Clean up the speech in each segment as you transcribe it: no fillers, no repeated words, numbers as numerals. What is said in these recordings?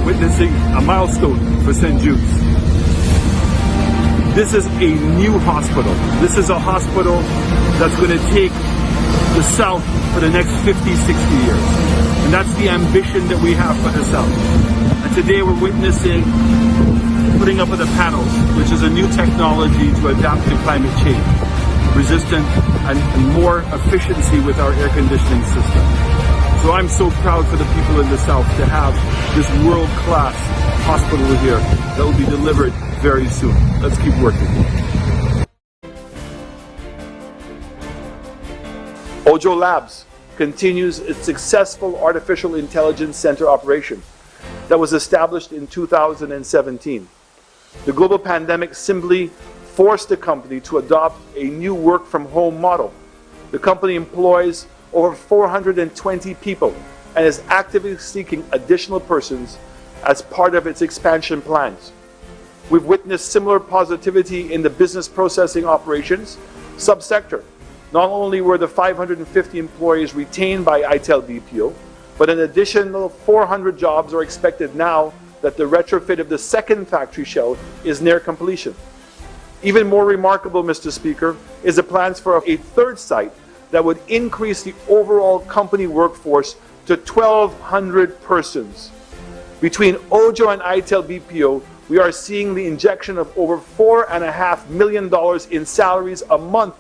witnessing a milestone for St. Jude's. This is a new hospital. This is a hospital that's going to take the South for the next 50, 60 years. And that's the ambition that we have for the South. And today we're witnessing putting up of the panels, which is a new technology to adapt to climate change, resistant and more efficiency with our air conditioning system. So I'm so proud for the people in the South to have this world-class hospital here that will be delivered very soon. Let's keep working. Ojo Labs continues its successful artificial intelligence center operation that was established in 2017. The global pandemic simply forced the company to adopt a new work-from-home model. The company employs over 420 people and is actively seeking additional persons as part of its expansion plans. We've witnessed similar positivity in the business processing operations subsector. Not only were the 550 employees retained by ITEL BPO, but an additional 400 jobs are expected now that the retrofit of the second factory shell is near completion. Even more remarkable, Mr. Speaker, is the plans for a third site that would increase the overall company workforce to 1,200 persons. Between Ojo and ITEL BPO, we are seeing the injection of over $4.5 million in salaries a month.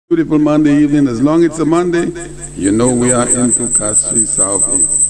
Beautiful Monday evening. As long as it's a Monday, you know we are into Castries Southeast.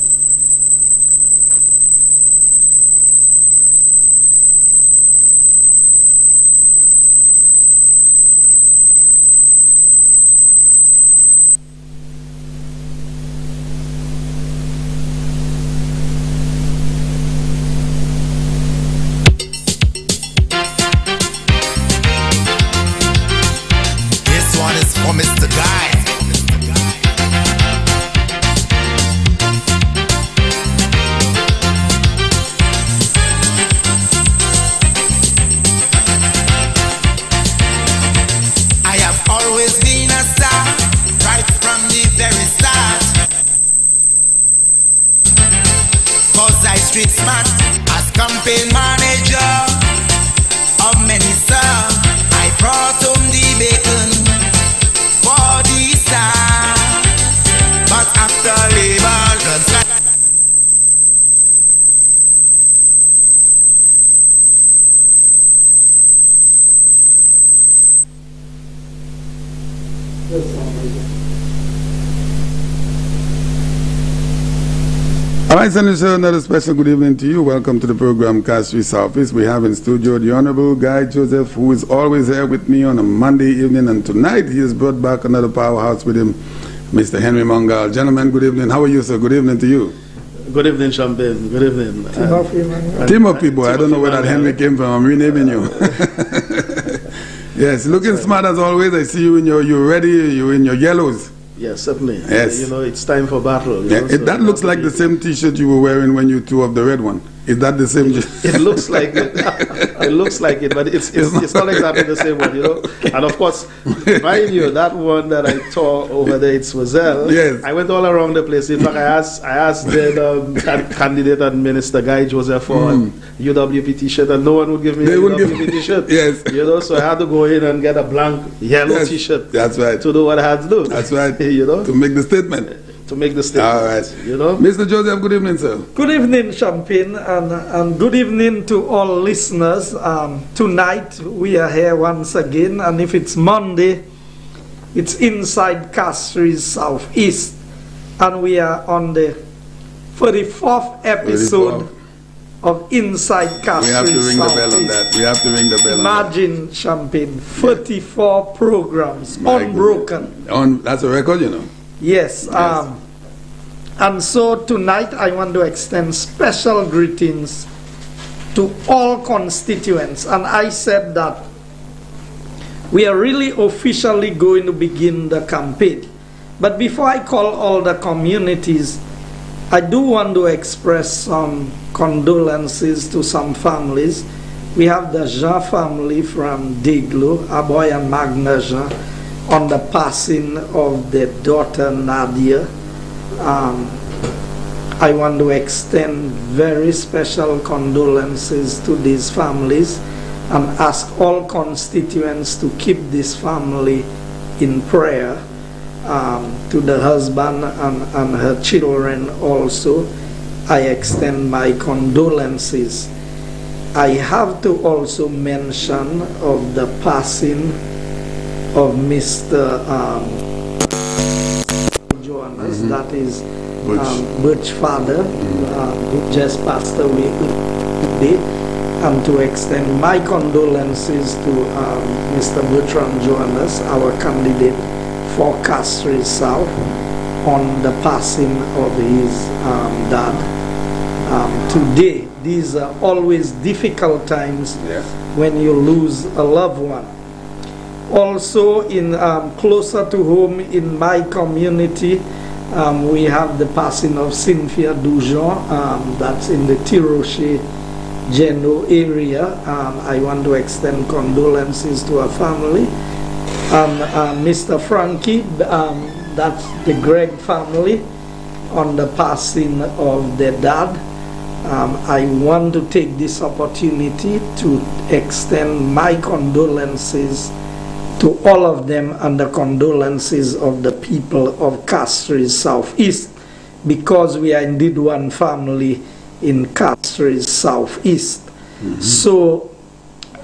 Street smart as campaign manager of many sir. I brought home the bacon for the star, but after labor All right, Senator, another special good evening to you. Welcome to the program Castries Southeast. We have in studio the Honorable Guy Joseph, who is always here with me on a Monday evening, and tonight he has brought back another powerhouse with him, Mr. Henry Mongal. Gentlemen, good evening. How are you, sir? Good evening to you. Good evening, Champagne. Good evening. Timothy, boy. I don't know where that Henry came from. I'm renaming you. Yes, looking smart as always. I see you in you're ready, you're in your yellows. Yes, certainly. Yes. You know, it's time for battle. Yeah, so that looks like the same T-shirt you were wearing when you threw up the red one. Is that the same? It looks like it. It looks like it, but it's not exactly the same one, you know. And of course, mind you, that one that I tore over there, it's Wazelle. Yes. I went all around the place. In fact, I asked the candidate and Minister Guy Joseph for a UWP T-shirt, and no one would give me a UWP T-shirt. Yes. You know, so I had to go in and get a blank yellow T-shirt. That's right. To do what I had to do. That's right. You know, to make the statement. To make the statement. All right. You know, Mr. Joseph, good evening, sir. Good evening, Champagne, and good evening to all listeners. Tonight we are here once again, and if it's Monday, it's inside Castries Southeast, and we are on the 34th episode of Inside Castries. We have to ring Southeast. the bell on that. We have to ring the bell. Imagine, Champagne, 34 programs, My unbroken. That's a record, you know. Yes. And so tonight I want to extend special greetings to all constituents. And I said that we are really officially going to begin the campaign. But before I call all the communities, I do want to express some condolences to some families. We have the Jean family from Deglo, Aboy and Magna Jean, on the passing of their daughter Nadia. I want to extend very special condolences to these families and ask all constituents to keep this family in prayer. To the husband and her children also, I extend my condolences. I have to also mention of the passing of Mr. Jonas, that is Butch's father, who just passed away today, and to extend my condolences to Mr. Bertrand Jonas, our candidate for Castries South, on the passing of his dad. Today, these are always difficult times when you lose a loved one. Also, in closer to home in my community, we have the passing of Cynthia Dujon, that's in the Tiroche Geno area. I want to extend condolences to her family. Mr. Frankie, that's the Gregg family, on the passing of their dad. I want to take this opportunity to extend my condolences to all of them and the condolences of the people of Castries Southeast, because we are indeed one family in Castries Southeast. So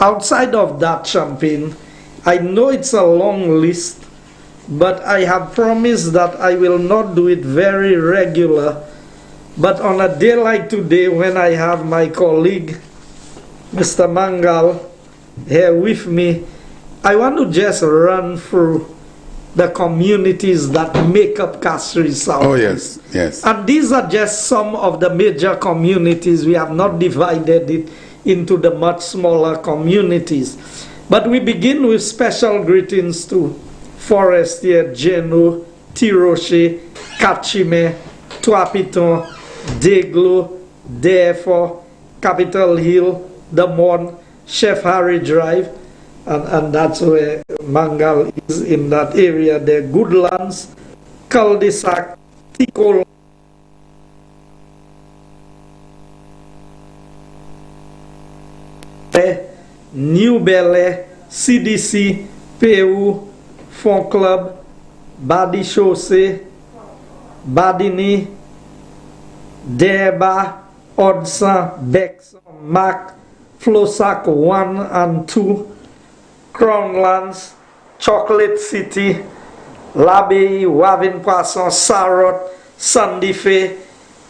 outside of that campaign, I know it's a long list, but I have promised that I will not do it very regular. But on a day like today, when I have my colleague, Mr. Mangal, here with me, I want to just run through the communities that make up Castries South. Oh, yes, yes. And these are just some of the major communities. We have not divided it into the much smaller communities. But we begin with special greetings to Forestier, Geno, Tiroche, Kachime, Tuapiton, Deglo, Therefore, Capitol Hill, The Mon, Chef Harry Drive, and that's where Mangal is in that area there. Goodlands, Cul-de-sac, Ticol, New Belle, CDC, PU, Fond Club, Badi Chaussee, Badini, Derba, Odson, Bexon, Mac, Flosac 1 and 2, Crownlands, Chocolate City, L'Abbaye, Wavin Poisson, Sarot, Sandife,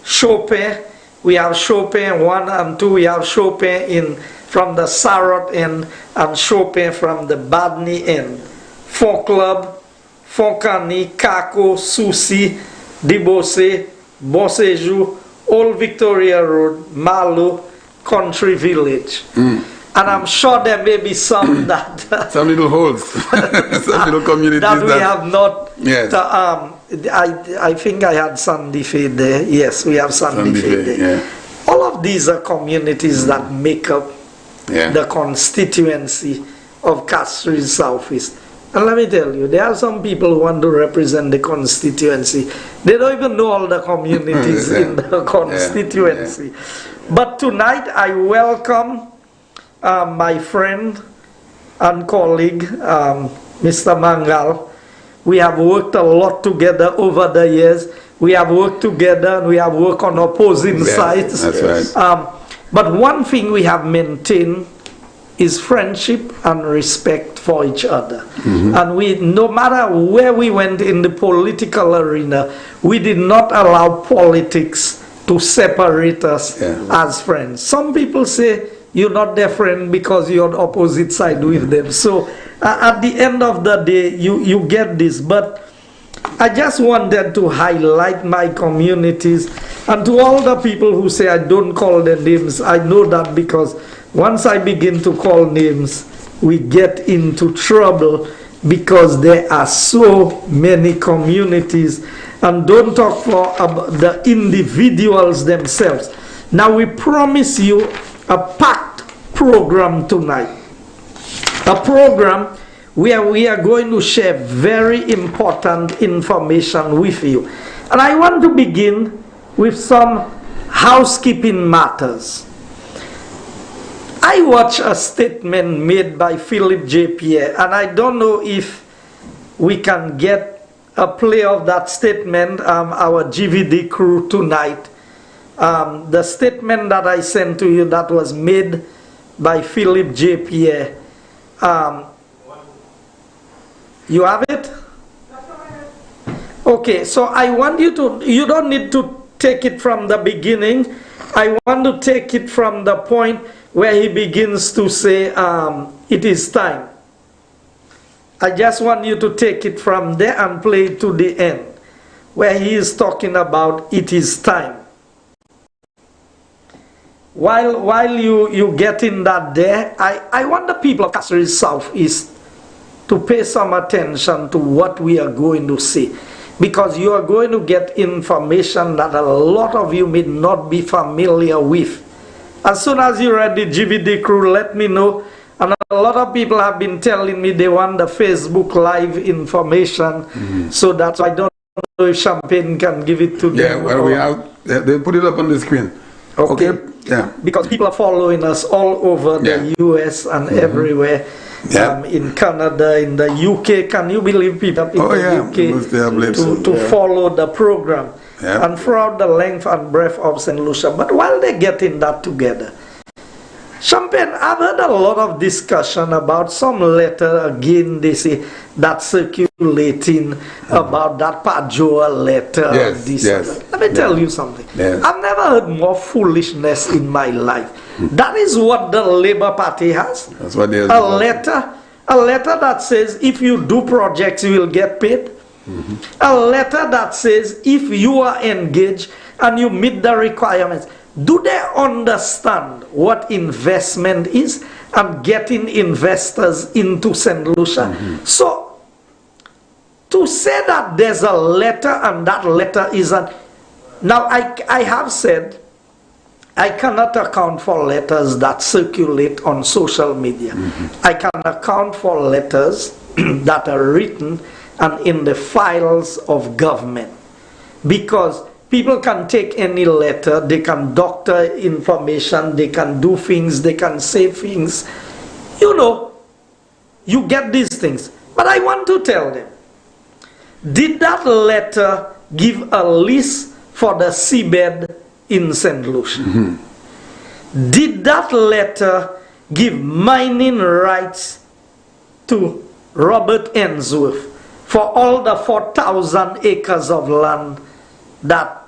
Chopin. We have Chopin 1 and 2. We have Chopin from the Sarot end and Chopin from the Badni end. Fond Club, Foncani, Kako, Soucy, Dibose, Bosejou, Old Victoria Road, Malo, Country Village. And I'm sure there may be some that some little holes, some little communities that we have not. Yes. I think I had Sandife there. Yes, we have Sandife there. Yeah. All of these are communities that make up the constituency of Castries Southeast. And let me tell you, there are some people who want to represent the constituency. They don't even know all the communities in the constituency. But tonight I welcome my friend and colleague, Mr. Mangal. We have worked a lot together over the years. We have worked together and we have worked on opposing sides. That's right. But one thing we have maintained is friendship and respect for each other. And we, no matter where we went in the political arena, we did not allow politics to separate us as friends. Some people say you're not their friend because you're on opposite side with them. So at the end of the day, you get this. But I just wanted to highlight my communities, and to all the people who say I don't call their names, I know that because once I begin to call names, we get into trouble because there are so many communities, and don't talk for the individuals themselves. Now we promise you a packed program tonight, a program where we are going to share very important information with you. And I want to begin with some housekeeping matters. I watched a statement made by Philip J. Pierre, and I don't know if we can get a play of that statement, our GVD crew tonight. The statement that I sent to you that was made by Philip J. Pierre. You have it? Okay, so I want you to, you don't need to take it from the beginning. I want to take it from the point where he begins to say, it is time. I just want you to take it from there and play it to the end, where he is talking about it is time. While you get in that there, I want the people of Castries Southeast to pay some attention to what we are going to see, because you are going to get information that a lot of you may not be familiar with. As soon as you read the GVD crew, let me know. And a lot of people have been telling me they want the Facebook Live information, so that's why I don't know if Champagne can give it to them. Yeah, well, we have, they put it up on the screen. Okay. Yeah. Because people are following us all over the US and everywhere. In Canada, in the UK, can you believe people in the UK to follow the program? And throughout the length and breadth of St. Lucia. But while they're getting that together, Champagne, I've heard a lot of discussion about some letter, again they say, that's circulating about that Pajoa letter. Let me tell you something. I've never heard more foolishness in my life. That is what the Labour Party has. That's what they a letter that says if you do projects you will get paid. A letter that says if you are engaged and you meet the requirements. Do they understand what investment is and getting investors into St. Lucia? So, to say that there's a letter and that letter isn't... Now, I have said I cannot account for letters that circulate on social media. I can account for letters that are written and in the files of government. Because people can take any letter, they can doctor information, they can do things, they can say things. You know, you get these things. But I want to tell them, did that letter give a list for the seabed in St. Lucia? Did that letter give mining rights to Robert Ainsworth for all the 4,000 acres of land that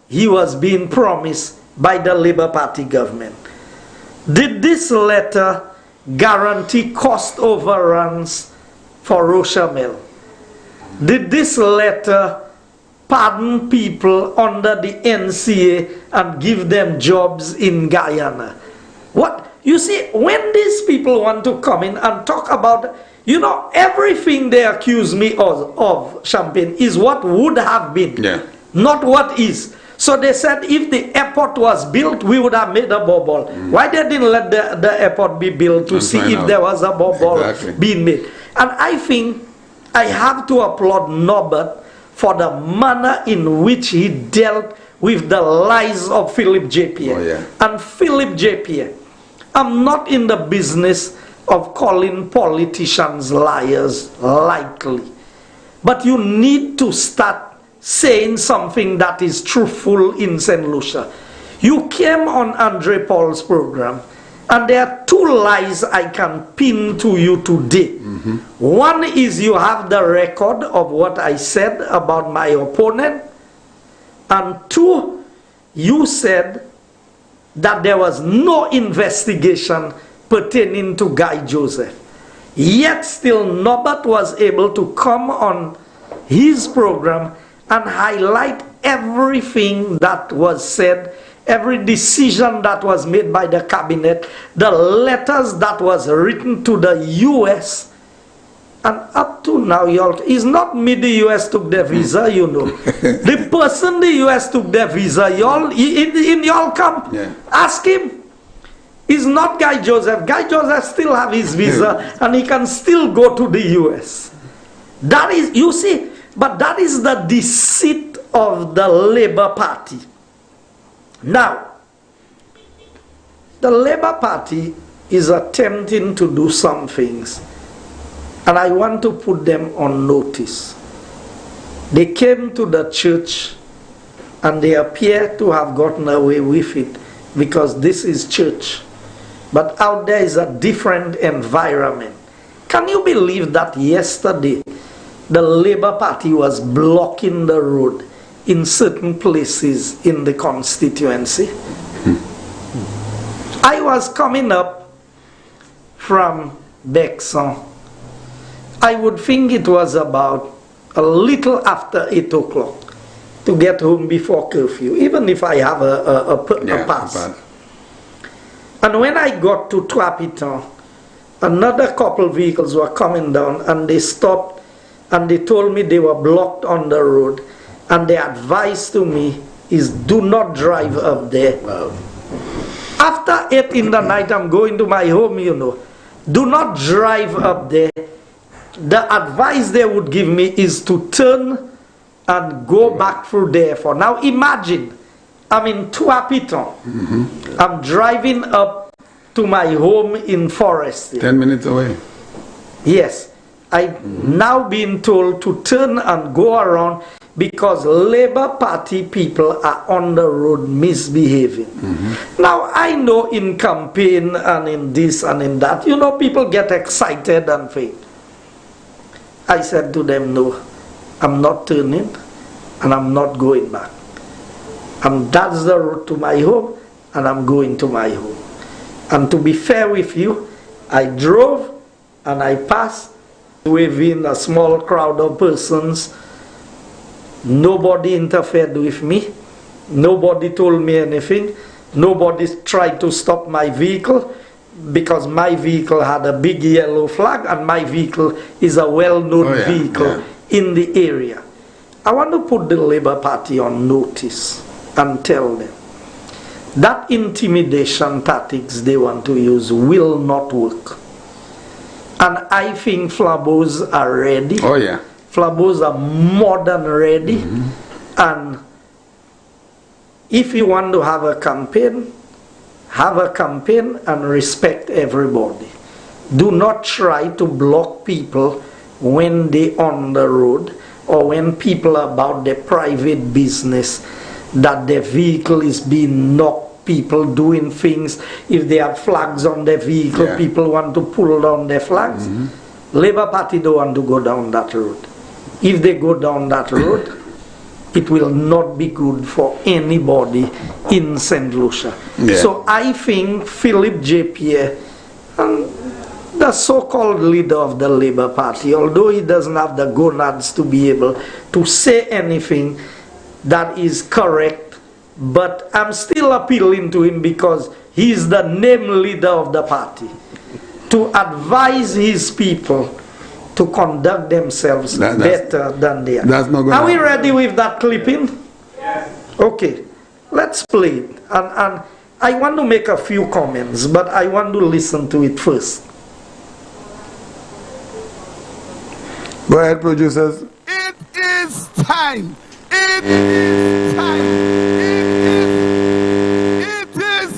he was being promised by the Labour Party government? Did this letter guarantee cost overruns for Rochamel? Did this letter pardon people under the NCA and give them jobs in Guyana? What? You see, when these people want to come in and talk about, you know, everything they accuse me of Champagne is what would have been, not what is. So they said if the airport was built, we would have made a bubble. Why they didn't let the airport be built to see if there was a bubble being made? And I think I have to applaud Norbert for the manner in which he dealt with the lies of Philip J. Pierre. And Philip J. Pierre, I'm not in the business of calling politicians liars lightly. But you need to start saying something that is truthful in St. Lucia. You came on Andre Paul's program, and there are two lies I can pin to you today. One is you have the record of what I said about my opponent, and two, you said that there was no investigation pertaining to Guy Joseph. Yet still Norbert was able to come on his program and highlight everything that was said every decision that was made by the cabinet, the letters that was written to the US, and up to now, y'all, it's not me the US took the visa, you know. The person the US took the visa, y'all, in y'all camp, ask him. It's not Guy Joseph. Guy Joseph still have his visa and he can still go to the US. That is, you see, but that is the deceit of the Labour Party. Now, the Labour Party is attempting to do some things, and I want to put them on notice. They came to the church and they appear to have gotten away with it because this is church. But out there is a different environment. Can you believe that yesterday the Labour Party was blocking the road in certain places in the constituency? I was coming up from Bexon. I would think it was about a little after 8 o'clock to get home before curfew, even if I have a pass. And when I got to Trapiton, another couple vehicles were coming down and they stopped and they told me they were blocked on the road, and the advice to me is do not drive up there. Wow. After 8 in the night, I'm going to my home, you know. Do not drive up there. The advice they would give me is to turn and go back through there. For now, imagine I'm in Trapiton. I'm driving up to my home in Forest. 10 minutes away. Yes. I've now been told to turn and go around because Labour Party people are on the road misbehaving. Now, I know in campaign and in this and in that, you know, people get excited and think. I said to them, no, I'm not turning and I'm not going back. And that's the road to my home, and I'm going to my home. And to be fair with you, I drove and I passed within a small crowd of persons. Nobody interfered with me. Nobody told me anything. Nobody tried to stop my vehicle because my vehicle had a big yellow flag and my vehicle is a well-known vehicle in the area. I want to put the Labour Party on notice and tell them that intimidation tactics they want to use will not work. And I think Flabos are ready. Oh yeah. Flabos are more than ready. And if you want to have a campaign and respect everybody. Do not try to block people when they on the road or when people are about their private business, that their vehicle is being knocked, people doing things. If they have flags on their vehicle, people want to pull down their flags. Labour Party don't want to go down that road. If they go down that road, it will not be good for anybody in St. Lucia. So I think Philip J. Pierre, the so-called leader of the Labour Party, although he doesn't have the gonads to be able to say anything that is correct, but I'm still appealing to him because he's the name leader of the party, to advise his people to conduct themselves better than they are. Are we ready with that clipping? Yes. Okay, let's play it. And I want to make a few comments, but I want to listen to it first. Go ahead, producers. It is time. It is time. It is.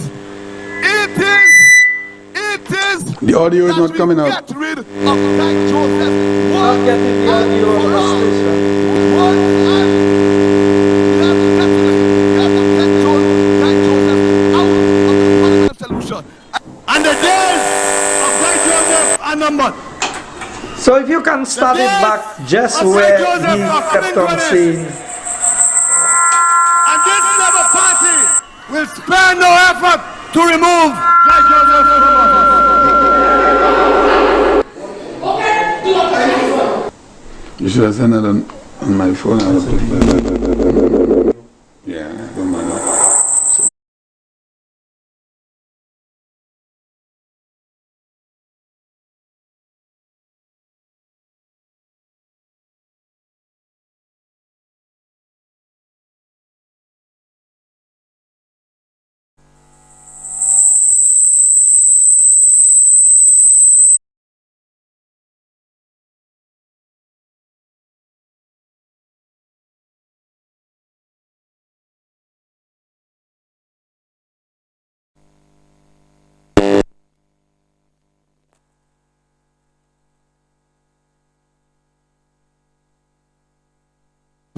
The audio is not coming out. Get rid of Guy Joseph. Not getting the audio on the station. And the days of Guy Joseph are numbered. So if you can start it back just where he kept on saying. And this Labour Party will spare no effort to remove Guy Joseph from office. You should have sent it on my phone. Yeah, I don't mind.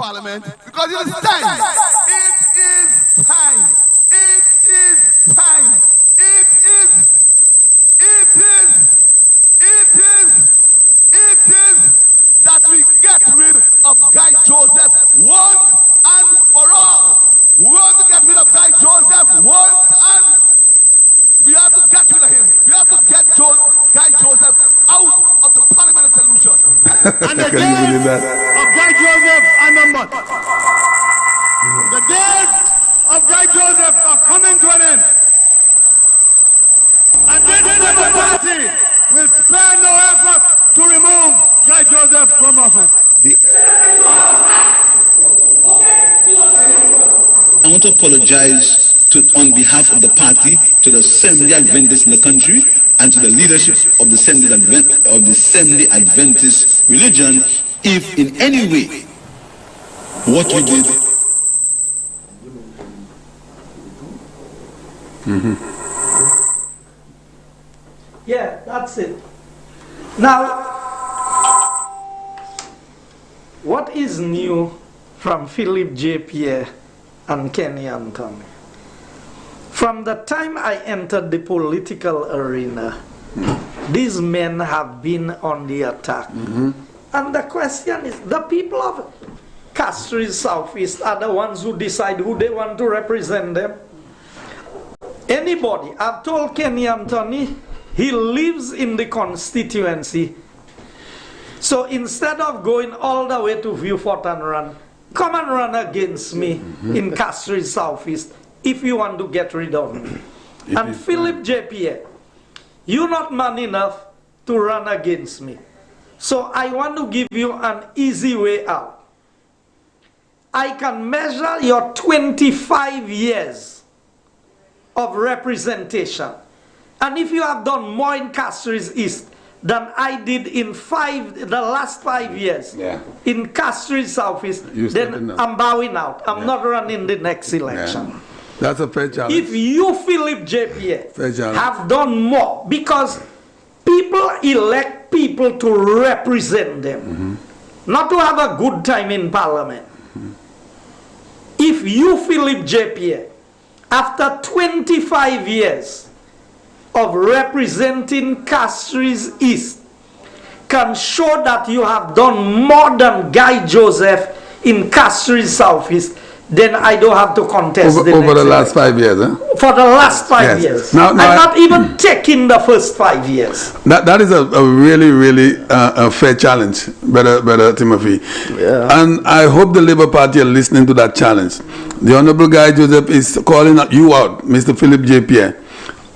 Parliament because it is time. It is time. It is time. It is that we get rid of Guy Joseph once and for all. We want to get rid of Guy Joseph once and we have to get rid of him. We have to get Guy Joseph out of the parliamentary solution. And the days of Guy Joseph are numbered. The days of Guy Joseph are coming to an end. And this Labour Party will spare no effort to remove Guy Joseph from office. I want to apologize on behalf of the party to the Assembly Adventists in the country and to the leadership of the Assembly Adventist religion if in any way what we did Yeah, that's it. Now, what is new from Philip J. Pierre and Kenny Anthony? From the time I entered the political arena, these men have been on the attack. And the question is, the people of Castries Southeast are the ones who decide who they want to represent them. Anybody, I've told Kenny Anthony, he lives in the constituency. So instead of going all the way to Viewfort and run, come and run against me in Castries Southeast if you want to get rid of me. And Philip J. Pierre, you're not man enough to run against me. So I want to give you an easy way out. I can measure your 25 years of representation. And if you have done more in Castries East than I did in the last 5 years in Castries Southeast, then I'm bowing out. I'm not running the next election. That's a fair challenge. If you, Philip J. Pierre, have done more, because people elect people to represent them, not to have a good time in Parliament. If you, Philip J. Pierre, after 25 years of representing Castries East, can show that you have done more than Guy Joseph in Castries Southeast, then I don't have to contest over the last 5 years, huh? For the last 5 years. Now, I'm not even taking the first 5 years. That is a really, really a fair challenge, Brother Timothy. Yeah. And I hope the Labour Party are listening to that challenge. The Honourable Guy Joseph is calling you out, Mr. Philip J. Pierre.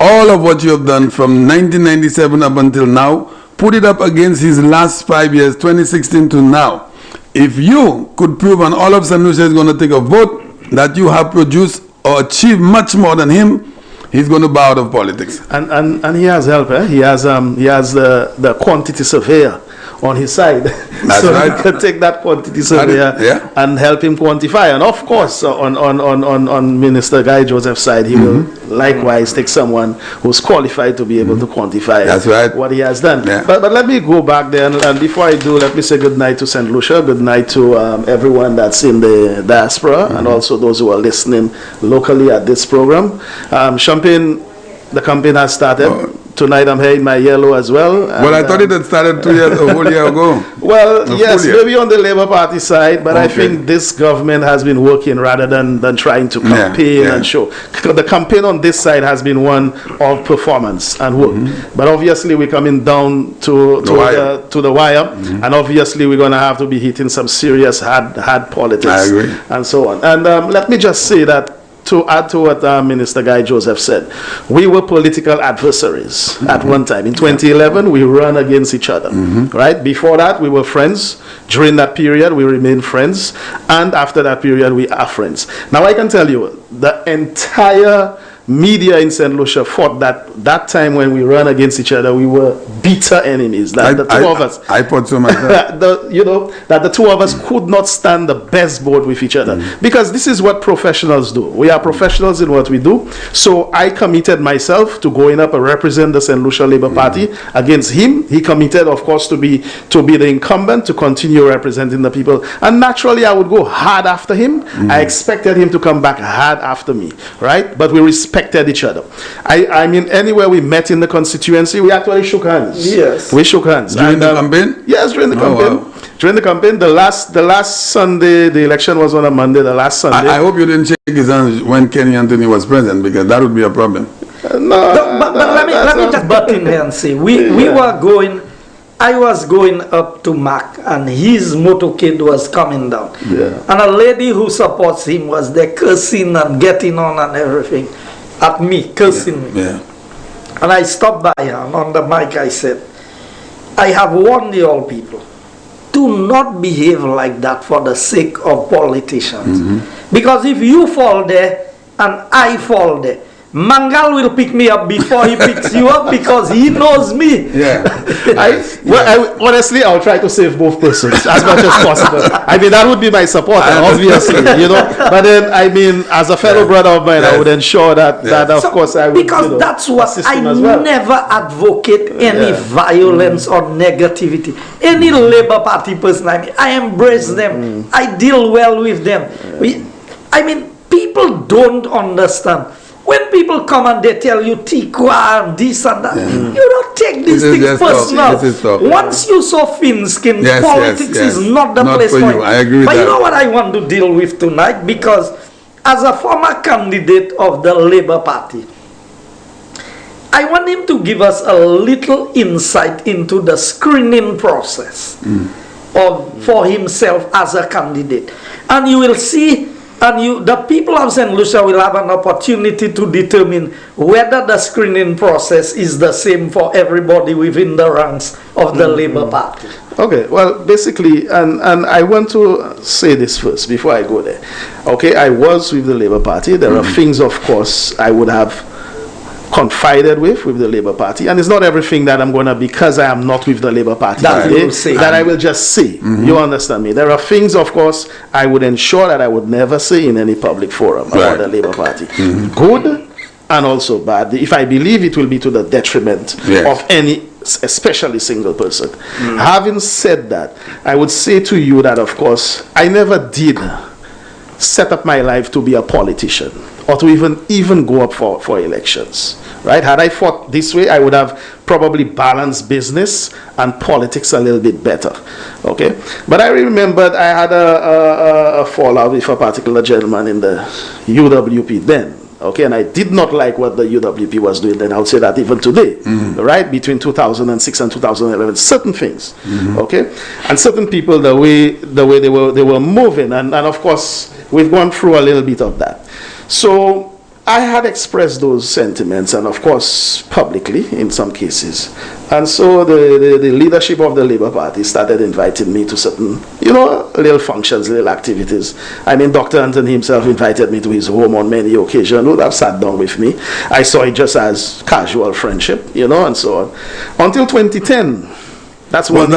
All of what you have done from 1997 up until now, put it up against his last 5 years, 2016 to now. If you could prove, and all of St. Lucia is going to take a vote, that you have produced or achieved much more than him, he's going to bow out of politics. And he has help. He has the quantity surveyor on his side. That's so right. he can take that quantity surveyor and help him quantify. And of course, on Minister Guy Joseph's side, he will likewise take someone who's qualified to be able to quantify what he has done. Yeah. But let me go back there, and before I do, let me say good night to St. Lucia, good night to everyone that's in the diaspora, and also those who are listening locally at this program. Champagne, the campaign has started. Tonight I'm here in my yellow as well. Well, I thought it had started a whole year ago. Well, yes, maybe on the Labour Party side, but I think this government has been working rather than trying to campaign and show. The campaign on this side has been one of performance and work. But obviously we're coming down to the wire, and obviously we're going to have to be hitting some serious hard politics. I agree. And so on. And let me just say that, to add to what Minister Guy Joseph said, we were political adversaries at one time. In 2011, we ran against each other, right? Before that, we were friends. During that period, we remained friends. And after that period, we are friends. Now, I can tell you, the entire media in St. Lucia thought that time when we ran against each other, we were bitter enemies. That the two of us, I thought so myself. that the two of us could not stand the best boat with each other. Because this is what professionals do. We are professionals in what we do. So I committed myself to going up and represent the St. Lucia Labour Party against him. He committed, of course, to be the incumbent, to continue representing the people. And naturally, I would go hard after him. I expected him to come back hard after me, right? But we respected each other. I mean, anywhere we met in the constituency, we actually shook hands. Yes. We shook hands. During the campaign? Yes, during the campaign. Wow. During the campaign, the last Sunday, the election was on a Monday, the last Sunday. I hope you didn't shake his hand when Kenny Anthony was president, because that would be a problem. But let me just butt in here and say, I was going up to Mac, and his motorcade was coming down. Yeah. And a lady who supports him was there cursing and getting on and everything at me, cursing me. Yeah. And I stopped by her, and on the mic I said, I have warned you all people, do not behave like that for the sake of politicians. Because if you fall there and I fall there, Mangal will pick me up before he picks you up, because he knows me. Yeah. Honestly, I'll try to save both persons as much as possible. I mean, that would be my supporter, obviously, But then, I mean, as a fellow brother of mine, I would ensure that of course, I would. Because that's what I never advocate any violence or negativity. Any Labour Party person, I embrace them. I deal well with them. People don't understand. When people come and they tell you Tikwa and this and that, you don't take these things personal. Once you so thin-skinned, politics is not the place for you. I agree with that. But you know what I want to deal with tonight? Because as a former candidate of the Labour Party, I want him to give us a little insight into the screening process for himself as a candidate. And you will see, the people of St. Lucia will have an opportunity to determine whether the screening process is the same for everybody within the ranks of the Labour Party. Okay, well, basically, and I want to say this first before I go there. Okay, I was with the Labour Party. There are things, of course, I would have confided with the Labour Party, and it's not everything that I'm going to, because I am not with the Labour Party that I will just say. You understand me? There are things, of course, I would ensure that I would never say in any public forum about the Labour Party. Good and also bad. If I believe it will be to the detriment of any, especially single person. Having said that, I would say to you that, of course, I never did set up my life to be a politician or to even go up for elections, right? Had I fought this way, I would have probably balanced business and politics a little bit better, okay? But I remembered I had a fallout with a particular gentleman in the UWP then, okay? And I did not like what the UWP was doing then. I would say that even today, right? Between 2006 and 2011, certain things, okay? And certain people, the way they were moving, and of course, we've gone through a little bit of that. So I had expressed those sentiments, and of course publicly in some cases. And so the leadership of the Labour Party started inviting me to certain, little functions, little activities. I mean, Dr. Anthony himself invited me to his home on many occasions, would have sat down with me. I saw it just as casual friendship, and so on. Until 2010. That's was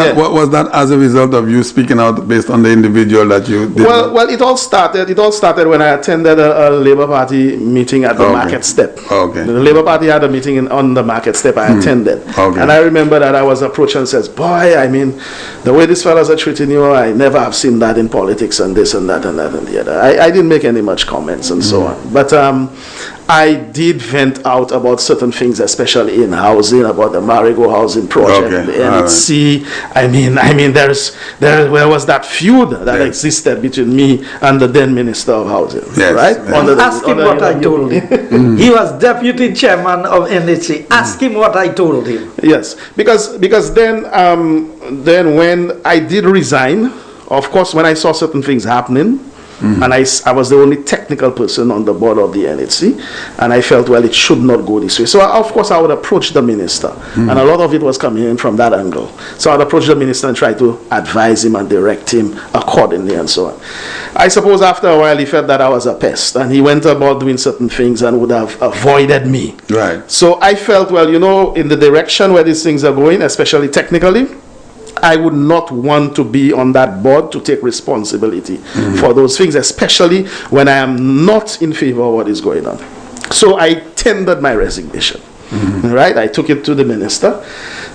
that as a result of you speaking out based on the individual that you did? Well, it all started when I attended a Labour Party meeting at the Market Step. Okay. The Labour Party had a meeting on the Market Step. I attended. Okay. And I remember that I was approached and says, boy, I mean, the way these fellas are treating you, I never have seen that in politics, and this and that and that and the other. I didn't make any much comments and so on. But I did vent out about certain things, especially in housing, about the Marigo housing project, the NHC. I mean, there was that feud that existed between me and the then Minister of Housing, right? Ask him what I told him. He was deputy chairman of NHC. Ask him what I told him. Yes, because then when I did resign, of course, when I saw certain things happening, And I was the only technical person on the board of the NHC, and I felt, well, it should not go this way. So, of course, I would approach the minister, and a lot of it was coming in from that angle. So I would approach the minister and try to advise him and direct him accordingly and so on. I suppose after a while he felt that I was a pest, and he went about doing certain things and would have avoided me. Right. So I felt, well, you know, in the direction where these things are going, especially technically, I would not want to be on that board to take responsibility for those things, especially when I am not in favor of what is going on. So I tendered my resignation. Right? I took it to the minister.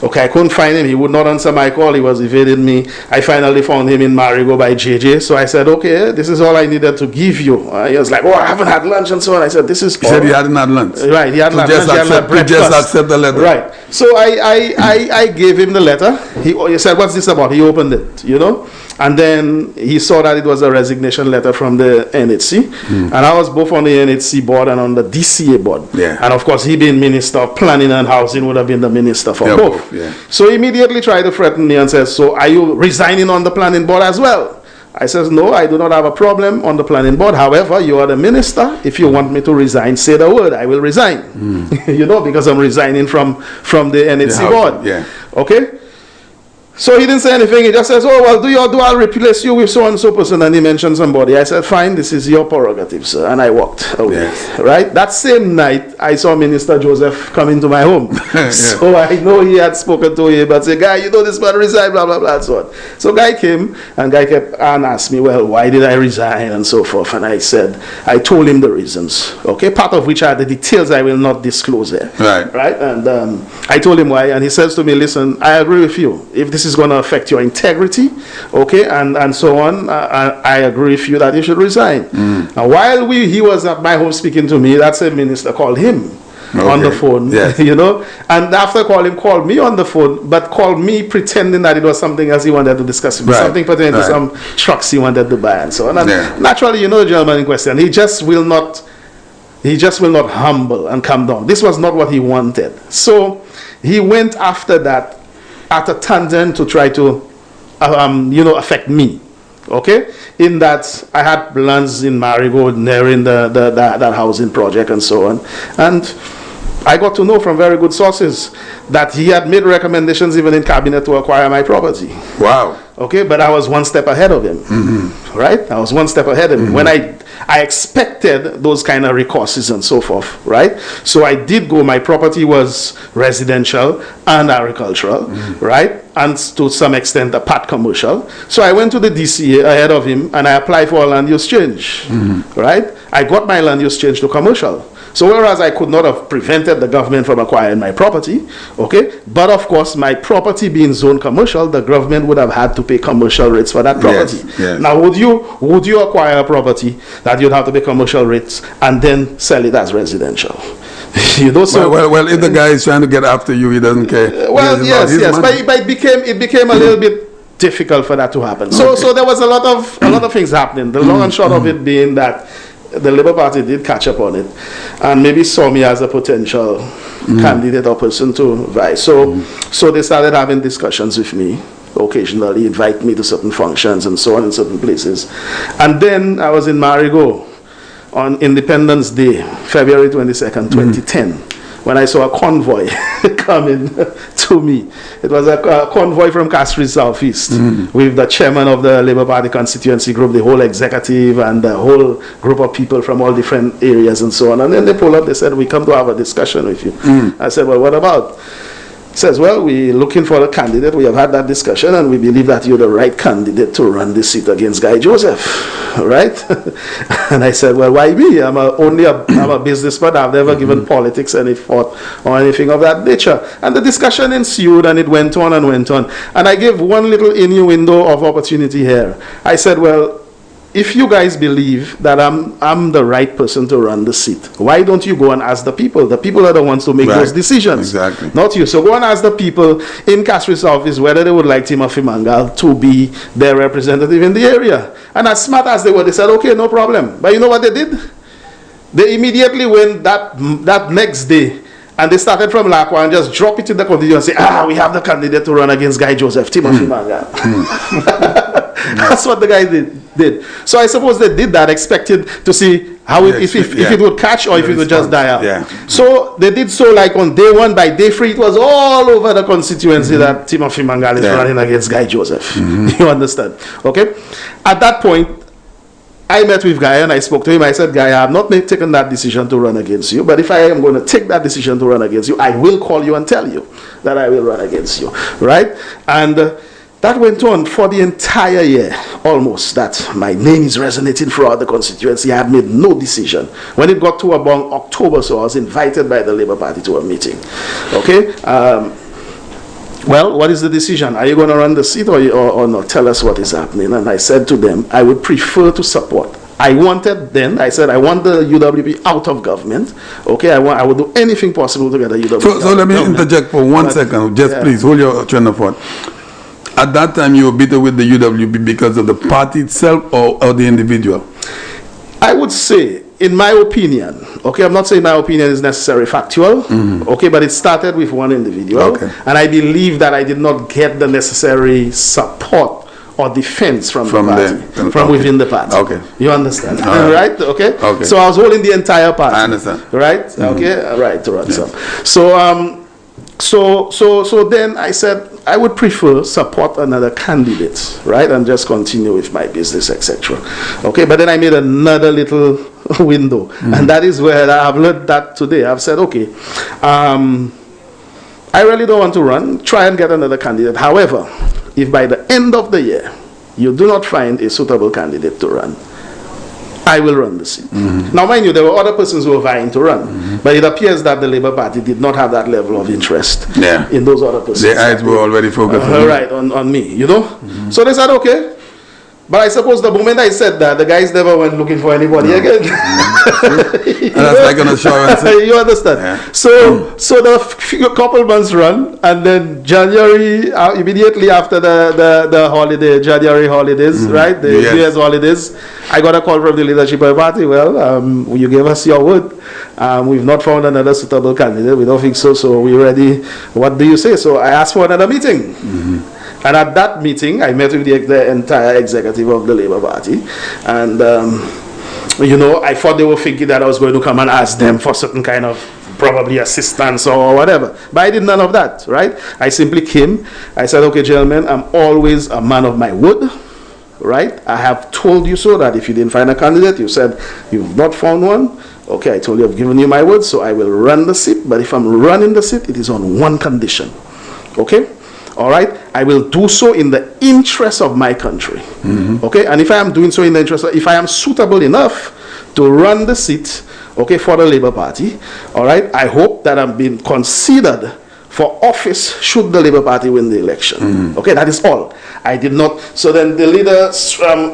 Okay, I couldn't find him. He would not answer my call. He was evading me. I finally found him in Marigo by JJ. So I said, okay, this is all I needed to give you. He was like, oh, I haven't had lunch and so on. I said, this is He said he hadn't had lunch. Right, he had lunch. He just accept the letter. Right. So I gave him the letter. He said, what's this about? He opened it, you know. And then he saw that it was a resignation letter from the NHC. And I was both on the NHC board and on the DCA board. Yeah. And of course, he being Minister of Planning and Housing would have been the minister for both. Yeah. So he immediately tried to threaten me and says, so are you resigning on the planning board as well? I says, no, I do not have a problem on the planning board. However, you are the minister. If you want me to resign, say the word. I will resign. You know, because I'm resigning from the NHC board. Yeah. Okay? So he didn't say anything. He just says, oh, well, I'll replace you with so-and-so person. And he mentioned somebody. I said, fine, this is your prerogative, sir. And I walked away. Yes. Right? That same night, I saw Minister Joseph come into my home. So I know he had spoken to him, but said, guy, you know this man resigned, blah, blah, blah, and so on. So guy came, and guy kept and asked me, well, why did I resign, and so forth. And I said, I told him the reasons. Okay? Part of which are the details I will not disclose here. Right. Right? And I told him why, and he says to me, listen, I agree with you. If this is going to affect your integrity, okay, and so on, I agree with you that you should resign. Now, while he was at my home speaking to me, that same minister called him on the phone, you know, and after called me on the phone, but called me pretending that it was something else he wanted to discuss with me, something pertaining to some trucks he wanted to buy and so on. And naturally, you know, the gentleman in question, he just will not humble and come down. This was not what he wanted. So he went after that at a tangent to try to, affect me. Okay? In that I had plans in Marigold nearing that housing project and so on. And I got to know from very good sources that he had made recommendations even in cabinet to acquire my property. Wow. Okay, but I was one step ahead of him. Right? I was one step ahead of him. When I expected those kind of recourses and so forth, right? So I did go, my property was residential and agricultural, right? And to some extent a part commercial. So I went to the DCA ahead of him and I applied for a land use change, right? I got my land use change to commercial. So whereas I could not have prevented the government from acquiring my property, okay, but of course my property being zoned commercial, the government would have had to pay commercial rates for that property. Yes. Now would you acquire a property that you'd have to pay commercial rates and then sell it as residential? You know, so well, if the guy is trying to get after you, he doesn't care. Well, yes, but it became a little bit difficult for that to happen. So there was a lot of things happening. The long and short of it being that the Labour Party did catch up on it and maybe saw me as a potential candidate or person to vie. So they started having discussions with me, occasionally invite me to certain functions and so on in certain places. And then I was in Marigo on Independence Day, February 22nd, 2010, when I saw a convoy coming to me. It was a convoy from Castries Southeast with the chairman of the Labour Party Constituency group, the whole executive and the whole group of people from all different areas and so on. And then they pulled up, they said, we come to have a discussion with you. I said, well, what about? Says, well, we're looking for a candidate. We have had that discussion and we believe that you're the right candidate to run this seat against Guy Joseph, right? And I said, well, why me? I'm a businessman. I've never given politics any thought or anything of that nature. And the discussion ensued and it went on and went on. And I gave one little innuendo of opportunity here. I said, well, if you guys believe that I'm the right person to run the seat, why don't you go and ask the people? The people are the ones to make those decisions. Exactly. Not you. So go and ask the people in Castries office whether they would like Timothy Mangal to be their representative in the area. And as smart as they were, they said, okay, no problem. But you know what they did? They immediately went that next day and they started from Lakwa and just drop it in the constituency and say, we have the candidate to run against Guy Joseph, Timothy Mangal. That's what the guy did. So I suppose they did that, expected to see how if it would catch or if it would just die out. Yeah. So they did so, like on day 1, by day 3, it was all over the constituency that Timothy Mangal is running against Guy Joseph. You understand? Okay? At that point, I met with Guy and I spoke to him. I said, Guy, I have not taken that decision to run against you, but if I am going to take that decision to run against you, I will call you and tell you that I will run against you. Right? And that went on for the entire year, almost, that my name is resonating throughout the constituency. I have made no decision. When it got to about October, so I was invited by the Labour Party to a meeting. Okay? Well, what is the decision? Are you going to run the seat or not? Tell us what is happening. And I said to them, I would prefer to support. I want the UWP out of government. Okay, I would do anything possible to get the UWP So let me interject for 1 second. Just please, hold your train of thought. At that time, you were bitter with the UWP because of the party itself or the individual? I would say, in my opinion, okay, I'm not saying my opinion is necessarily factual, okay, but it started with one individual, and I believe that I did not get the necessary support or defense from the party, from within the party. Okay. You understand? Right? Okay? Okay. So I was holding the entire party. I understand. Right? Okay? Right, to run some. So then I said, I would prefer support another candidate, right, and just continue with my business, etc. Okay, but then I made another little window, and that is where I've learned that today. I've said, okay, I really don't want to run. Try and get another candidate. However, if by the end of the year you do not find a suitable candidate to run, I will run the seat. Now, mind you, there were other persons who were vying to run, but it appears that the Labour Party did not have that level of interest in those other persons. Their eyes were already focused on me, you know. So they said, okay. But I suppose the moment I said that, the guys never went looking for anybody again. And that's like an assurance. You understand? Yeah. So the couple months run, and then January, immediately after the holiday, January holidays, right? The New Year's holidays, I got a call from the leadership of the party. Well, you gave us your word. We've not found another suitable candidate. We don't think so. So we're ready. What do you say? So I asked for another meeting. And at that meeting, I met with the entire executive of the Labour Party. And, you know, I thought they were thinking that I was going to come and ask them for certain kind of probably assistance or whatever. But I did none of that, right? I simply came. I said, okay, gentlemen, I'm always a man of my word, right? I have told you so that if you didn't find a candidate, you said you've not found one. Okay, I told you I've given you my word, so I will run the seat. But if I'm running the seat, it is on one condition, okay? All right, I will do so in the interest of my country. Okay, and if I am doing so in the interest if I am suitable enough to run the seat, okay, for the Labour Party, all right, I hope that I'm being considered for office should the Labour Party win the election. Okay, that is all. I did not. So then the leader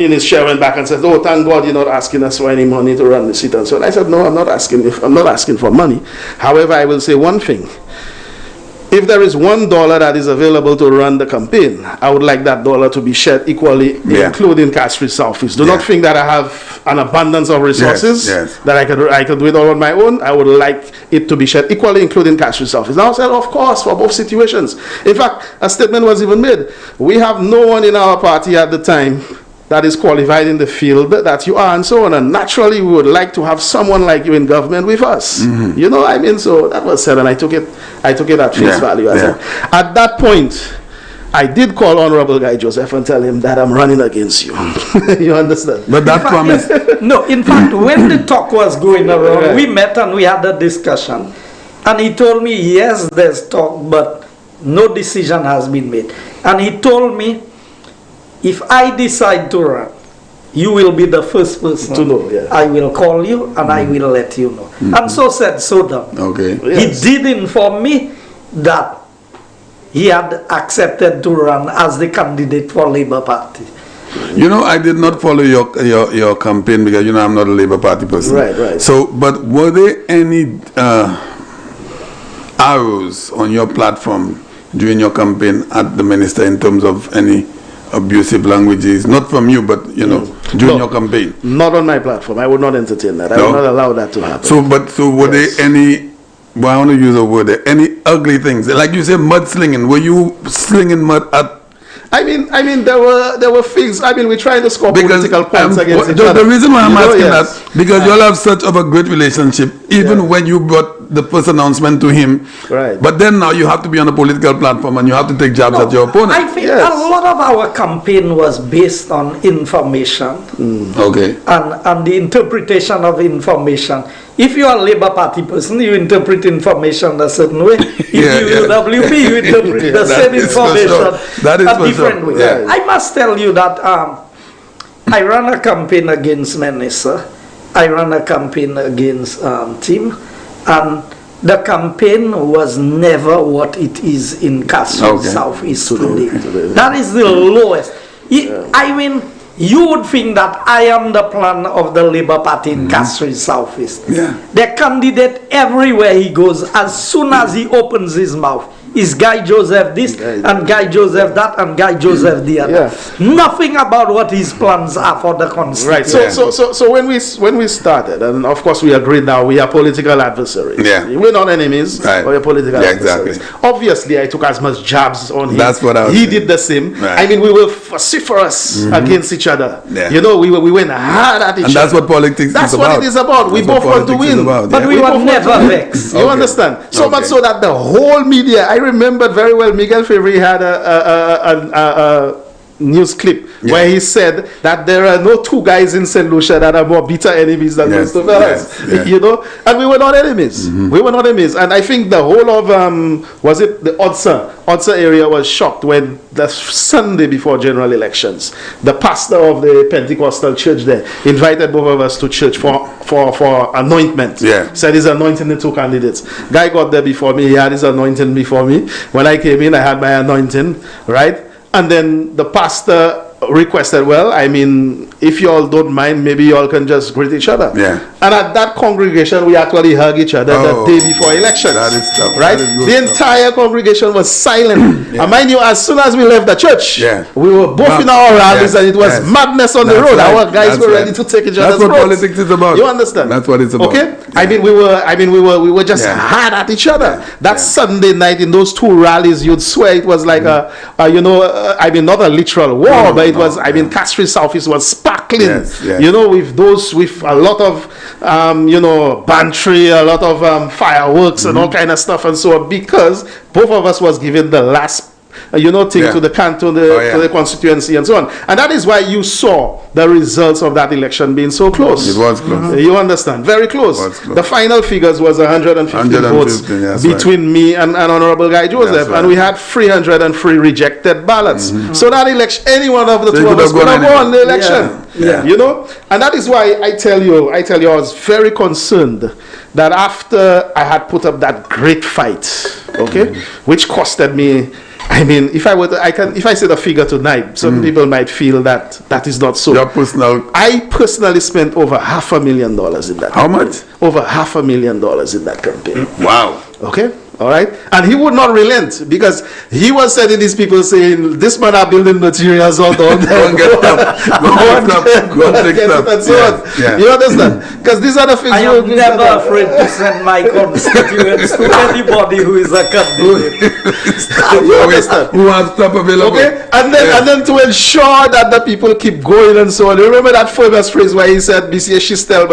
in his chair went back and said, "Oh, thank God you're not asking us for any money to run the seat." And so on. I said, "No, I'm not asking for money. However, I will say one thing. If there is $1 that is available to run the campaign, I would like that dollar to be shared equally, including Castries Southeast. Do not think that I have an abundance of resources that I could do it all on my own. I would like it to be shared equally, including Castries Southeast. Now I said, of course, for both situations. In fact, a statement was even made. We have no one in our party at the time that is qualified in the field that you are, and so on. And naturally, we would like to have someone like you in government with us. You know, I mean, so that was said, and I took it at face value. At that point, I did call Honorable Guy Joseph and tell him that I'm running against you. You understand? But that promise. No, in fact, when the talk was going around, we met and we had a discussion. And he told me, yes, there's talk, but no decision has been made. And he told me, if I decide to run, you will be the first person to know. I will call you and I will let you know. And so said, so done. Okay. He did inform me that he had accepted to run as the candidate for Labour Party. You know, I did not follow your campaign because, you know, I'm not a Labour Party person. Right. So, but were there any arrows on your platform during your campaign at the minister in terms of any abusive languages, not from you, but, you know, during your campaign? Not on my platform. I would not entertain that. I would not allow that to happen. So were there any, well, I want to use a word there, any ugly things? Like you said, mud slinging. Were you slinging mud at I mean, there were things. I mean, we're trying to score political points against each other. The reason why I'm asking yes. that, because you all have such of a great relationship, even when you brought the first announcement to him. Right. But then now you have to be on a political platform and you have to take jabs at your opponent. I think a lot of our campaign was based on information. Okay. And the interpretation of information. If you are a Labour Party person, you interpret information a certain way. If you WP, you interpret the same information a different way. Yeah. I must tell you that I ran a campaign against Menessa. I ran a campaign against Tim. And the campaign was never what it is in Castries Southeast today. That is the lowest. I mean, you would think that I am the plan of the Labour Party in Castries Southeast. The candidate everywhere he goes, as soon as he opens his mouth, is Guy Joseph this, and Guy Joseph that, and Guy Joseph the other. Nothing about what his plans are for the constituency. Right. So when we started, and of course we agreed now we are political adversaries. We're not enemies, but we're political adversaries. Exactly. Obviously, I took as much jabs on him. That's what I was He saying. did the same. Right. I mean, we were vociferous against each other. You know, we went hard at each other. And that's what politics is about. That's what it is about. We both want to win. But we were never vexed. You understand? So much so that the whole media, I remember very well, Miguel Fevry had a news clip where he said that there are no two guys in St. Lucia that are more bitter enemies than most of us. You know, and we were not enemies. We were not enemies. And I think the whole of was it the Odsa area was shocked when the Sunday before general elections, the pastor of the Pentecostal church there invited both of us to church for anointment. Said he's anointing the two candidates. Guy got there before me. He had his anointing before me. When I came in, I had my anointing, right? And then the pastor requested, well, I mean, if you all don't mind, maybe you all can just greet each other. And at that congregation, we actually hug each other the day before election. That is tough. Right? That is the entire congregation was silent. And mind you, as soon as we left the church, we were both in our rallies and it was madness on the road. Right. Our guys were ready to take each other's That's what roads. politics is about. You understand? That's what it's about. Okay? I mean, we were just hard at each other. That Sunday night in those two rallies, you'd swear it was like I mean, not a literal war, but it was, I mean, Castries Southeast was sparkling, you know, with a lot of, bantry, a lot of fireworks and all kind of stuff and so on, because both of us was given the last thing to the canton, to the constituency and so on. And that is why you saw the results of that election being so close. It was close. You understand? Very close. The final figures was 150 votes between me and Honorable Guy Joseph, and we had 303 rejected ballots. So that election, any one of the two of us could have won the election. You know? And that is why I tell you, I was very concerned that after I had put up that great fight, which costed me, I mean, if I say the figure tonight, some people might feel that is not so. I personally spent over $500,000 in that. How much? Over $500,000 in that campaign. Wow. Okay. All right, and he would not relent because he was sending these people saying, "This man are building materials all down there. Go and take stuff. You understand? Because these are the things. I am never afraid to send my constituents to anybody who is a candidate. You understand? Who has stuff available? Okay, and then to ensure that the people keep going and so on. You remember that famous phrase where he said, "BCA Shistel,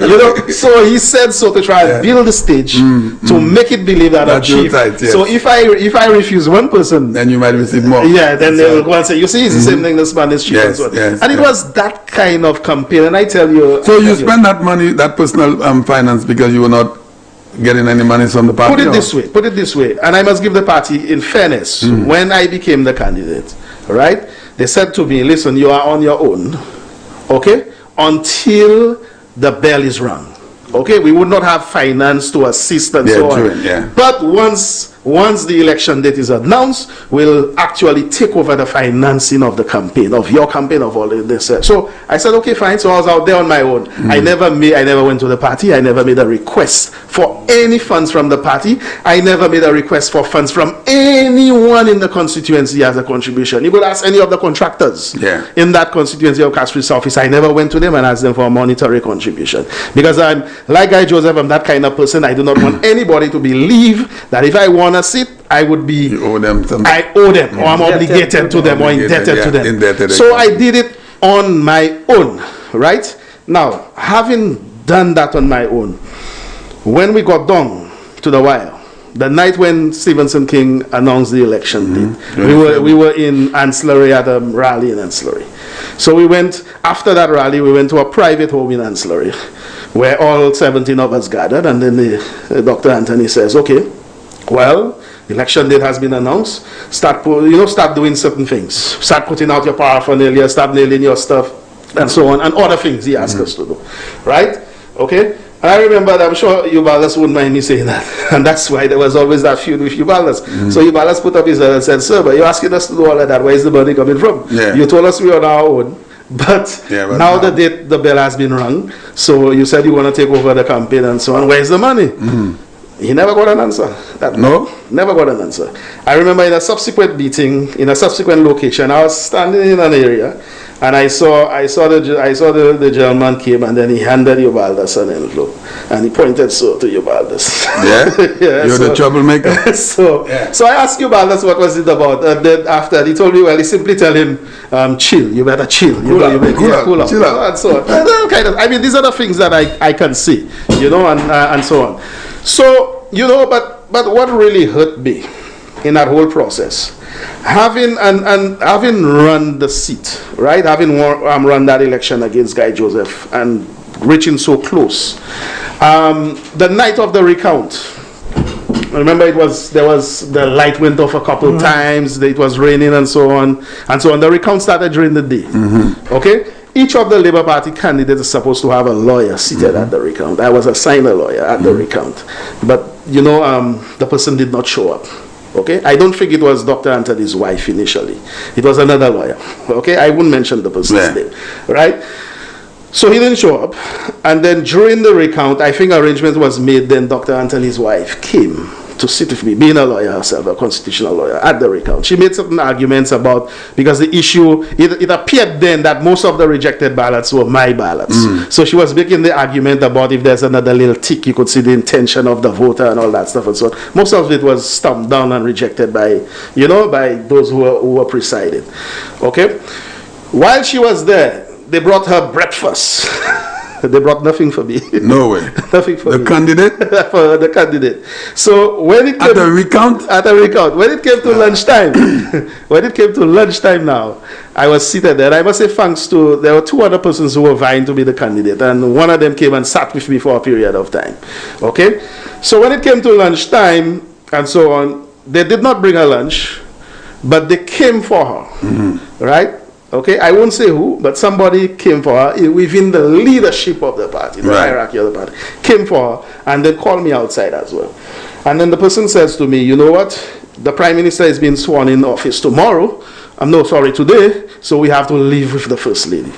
you know." So he said so to try and build the stage. To make it believe that I'm chief. So if I refuse one person, then you might receive more. Then they will go and say, you see, it's the same thing this man is chief. And it was that kind of campaign. And I tell you. So you spend that money, that personal finance, because you were not getting any money from the party? Put it this way. And I must give the party, in fairness, when I became the candidate, right? They said to me, listen, you are on your own, okay, until the bell is rung. Okay, we would not have finance to assist and so on. But once the election date is announced, we'll actually take over the financing of the campaign, of your campaign, of all this. So I said, okay, fine. So I was out there on my own. I never went to the party. I never made a request for any funds from the party. I never made a request for funds from anyone in the constituency as a contribution. You could ask any of the contractors in that constituency of Castries Southeast. I never went to them and asked them for a monetary contribution. Because I'm, like Guy Joseph, I'm that kind of person. I do not want anybody to believe that if I want a seat, I would be, you owe them something. I owe them, or I'm obligated to them, or indebted to them. So I did it on my own, right? Now, having done that on my own, when we got down to the wire, the night when Stevenson King announced the election date, we were in Ancillary at a rally in Ancillary. So we went, after that rally, we went to a private home in Ancillary, where all 17 of us gathered, and then Dr. Anthony says, okay, well, election date has been announced, start doing certain things. Start putting out your paraphernalia, start nailing your stuff, and so on, and other things he asked us to do, right? Okay? And I remember, I'm sure Ubaldas wouldn't mind me saying that, and that's why there was always that feud with Ubaldas. So Ubaldas put up his hand and said, sir, but you're asking us to do all of that, where is the money coming from? You told us we were on our own, but now the bell has been rung, so you said you want to take over the campaign and so on, where's the money? He never got an answer. Never got an answer. I remember in a subsequent meeting, in a subsequent location, I was standing in an area, and I saw the gentleman came, and then he handed Ubaldas an envelope, and he pointed to Ubaldas. You're the troublemaker. So I asked Ubaldas what was it about, and then after he told me, well, he simply tell him, chill, you better chill, cool out, and so on. I mean, these are the things that I can see, and so on. So, but what really hurt me in that whole process, having run the seat, right? Having run that election against Guy Joseph and reaching so close. The night of the recount, remember the light went off a couple times, it was raining and so on. The recount started during the day. Okay? Each of the Labour Party candidates is supposed to have a lawyer seated at the recount. I was assigned a lawyer at the recount. But, the person did not show up. Okay? I don't think it was Dr. Anthony's wife initially. It was another lawyer. Okay? I wouldn't mention the person's name. Right? So he didn't show up. And then during the recount, I think arrangement was made, then Dr. Anthony's wife came to sit with me, being a lawyer herself, a constitutional lawyer, at the recount. She made certain arguments about, because the issue, it appeared then that most of the rejected ballots were my ballots. So she was making the argument about if there's another little tick, you could see the intention of the voter and all that stuff and so on. Most of it was stumped down and rejected by, by those who were presiding. Okay? While she was there, they brought her breakfast. They brought nothing for me. No way. Nothing for the me. Candidate? For the candidate. So when it came... At the recount? At the recount. When it came to lunchtime, now, I was seated there. I must say thanks to... There were two other persons who were vying to be the candidate, and one of them came and sat with me for a period of time. Okay? So when it came to lunchtime and so on, they did not bring her lunch, but they came for her. Right? Okay, I won't say who, but somebody came for her within the leadership of the party, the hierarchy of the party, came for her and then called me outside as well. And then the person says to me, you know what, the Prime Minister is being sworn in office tomorrow, today, so we have to leave with the First Lady.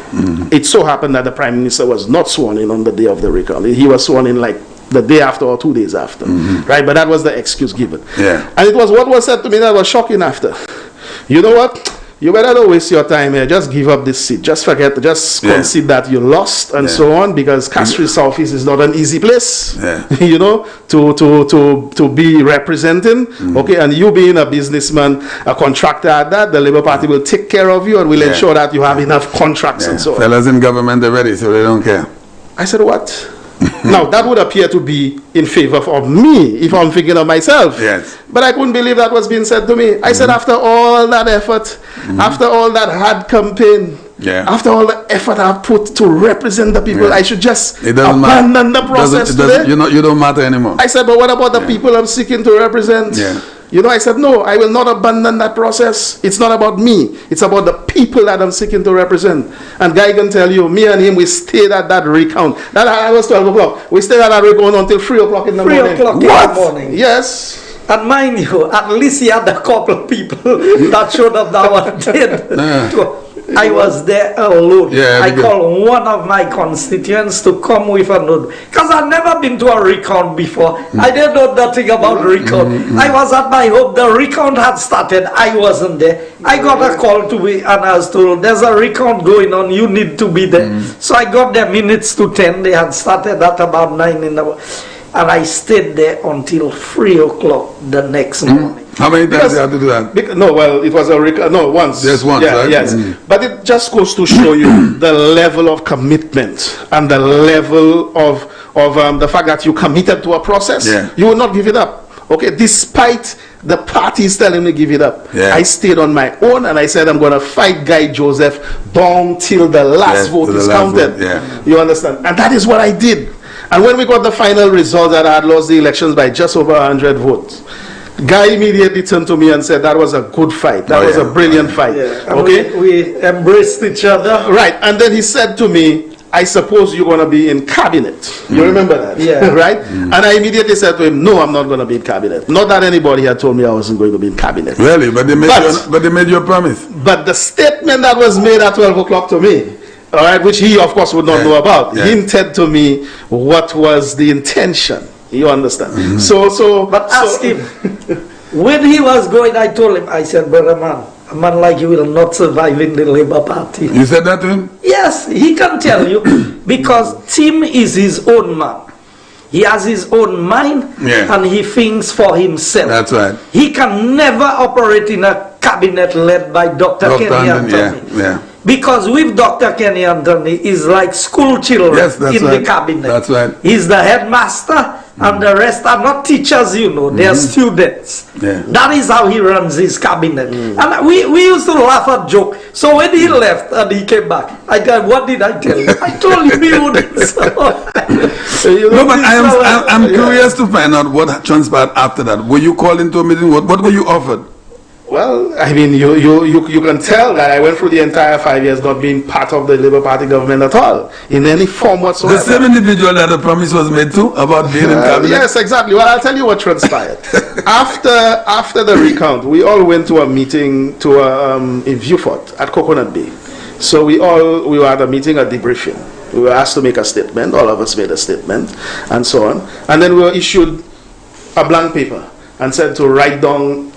It so happened that the Prime Minister was not sworn in on the day of the recount. He was sworn in like the day after or 2 days after, right? But that was the excuse given. And it was what was said to me that was shocking after. You know what? You better not waste your time here. Just give up this seat. Just forget. Just concede that you lost and so on, because Castries Southeast is not an easy place. To be representing. Okay, and you being a businessman, a contractor at that, the Labour Party will take care of you and will ensure that you have enough contracts and so on. Fellas in government are ready, so they don't care. I said, what? Now, that would appear to be in favor of me, if I'm thinking of myself. But I couldn't believe that was being said to me. I said, after all that effort, after all that hard campaign, after all the effort I've put to represent the people, I should just abandon the process today. You don't matter anymore. I said, but what about the people I'm seeking to represent? I said, no, I will not abandon that process. It's not about me. It's about the people that I'm seeking to represent. And Guy can tell you, me and him, we stayed at that recount. That was 12 o'clock. We stayed at that recount until 3 o'clock in the morning. 3 o'clock in the morning. Yes. And mind you, at least he had a couple of people that showed up that one did. I was there alone. I called one of my constituents to come with a note. Because I've never been to a recount before. I didn't know nothing about recount. I was at my home. The recount had started. I wasn't there. I got a call to be, and I was told, there's a recount going on. You need to be there. So I got there minutes to 10. They had started at about 9 in the morning. And I stayed there until 3 o'clock the next morning. How many times you have to do that? It was once. Just once, yeah, right? Yes. But it just goes to show you the level of commitment and the level of the fact that you committed to a process. Yeah. You will not give it up. Okay, despite the parties telling me give it up. Yeah. I stayed on my own and I said I'm going to fight Guy Joseph down till the last vote is counted. Yeah. You understand? And that is what I did. And when we got the final result that I had lost the elections by just over 100 votes, Guy immediately turned to me and said that was a good fight. That was a brilliant fight. Yeah. Okay? We embraced each other. Right. And then he said to me, I suppose you're going to be in cabinet. You remember that? Yeah. Right? And I immediately said to him, no, I'm not going to be in cabinet. Not that anybody had told me I wasn't going to be in cabinet. Really? But they made you a promise. But the statement that was made at 12 o'clock to me, all right, which he, of course, would not know about, hinted to me what was the intention. You understand? But ask him. When he was going, I told him, I said, brother man, a man like you will not survive in the Labour Party. You said that to him? Yes, he can tell you, because Tim is his own man. He has his own mind, and he thinks for himself. That's right. He can never operate in a cabinet led by Dr. Kenny Anthony. Yeah. Because with Dr. Kenny Anthony is like school children in the cabinet. That's right. He's the headmaster, and the rest are not teachers, you know, they're students. Yeah. That is how he runs his cabinet. And we used to laugh at joke. So when he left and he came back, I said, what did I tell you? I told him he wouldn't. No, but I'm curious to find out what transpired after that. Were you called into a meeting? What were you offered? Well, I mean, you can tell that I went through the entire 5 years not being part of the Labour Party government at all, in any form whatsoever. The same individual that the promise was made to about being in cabinet? Yes, exactly. Well, I'll tell you what transpired. after the recount, we all went to a meeting in Viewfort at Coconut Bay. So we were at a meeting, a debriefing. We were asked to make a statement. All of us made a statement, and so on. And then we were issued a blank paper and said to write down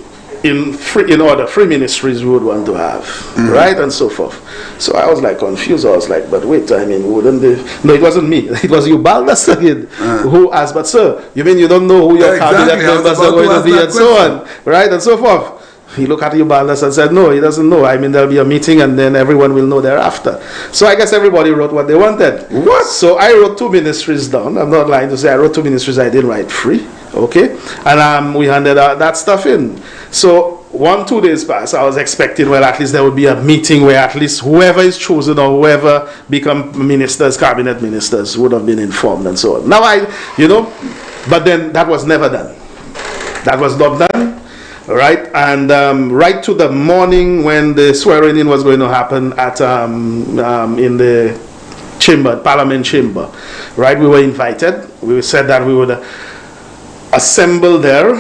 in order 3 ministries we would want to have, right, and so forth. So I was like confused. I was like, but wait, I mean, wouldn't they? No, it wasn't me. It was you, Baldas again, who asked. But sir, you mean you don't know who your cabinet members are going to be, and so on, right, and so forth. He looked at Baldas and said, no, he doesn't know. I mean, there'll be a meeting and then everyone will know thereafter. So I guess everybody wrote what they wanted. What? So I wrote 2 ministries down. I'm not lying to say I wrote 2 ministries. I didn't write 3. Okay? And we handed that stuff in. So 1-2 days passed. I was expecting, well, at least there would be a meeting where at least whoever is chosen or whoever become ministers, cabinet ministers, would have been informed and so on. Now but then that was never done. That was not done. Right, and right to the morning when the swearing in was going to happen at in the chamber, Parliament chamber, right? We were invited. We said that we would assemble there,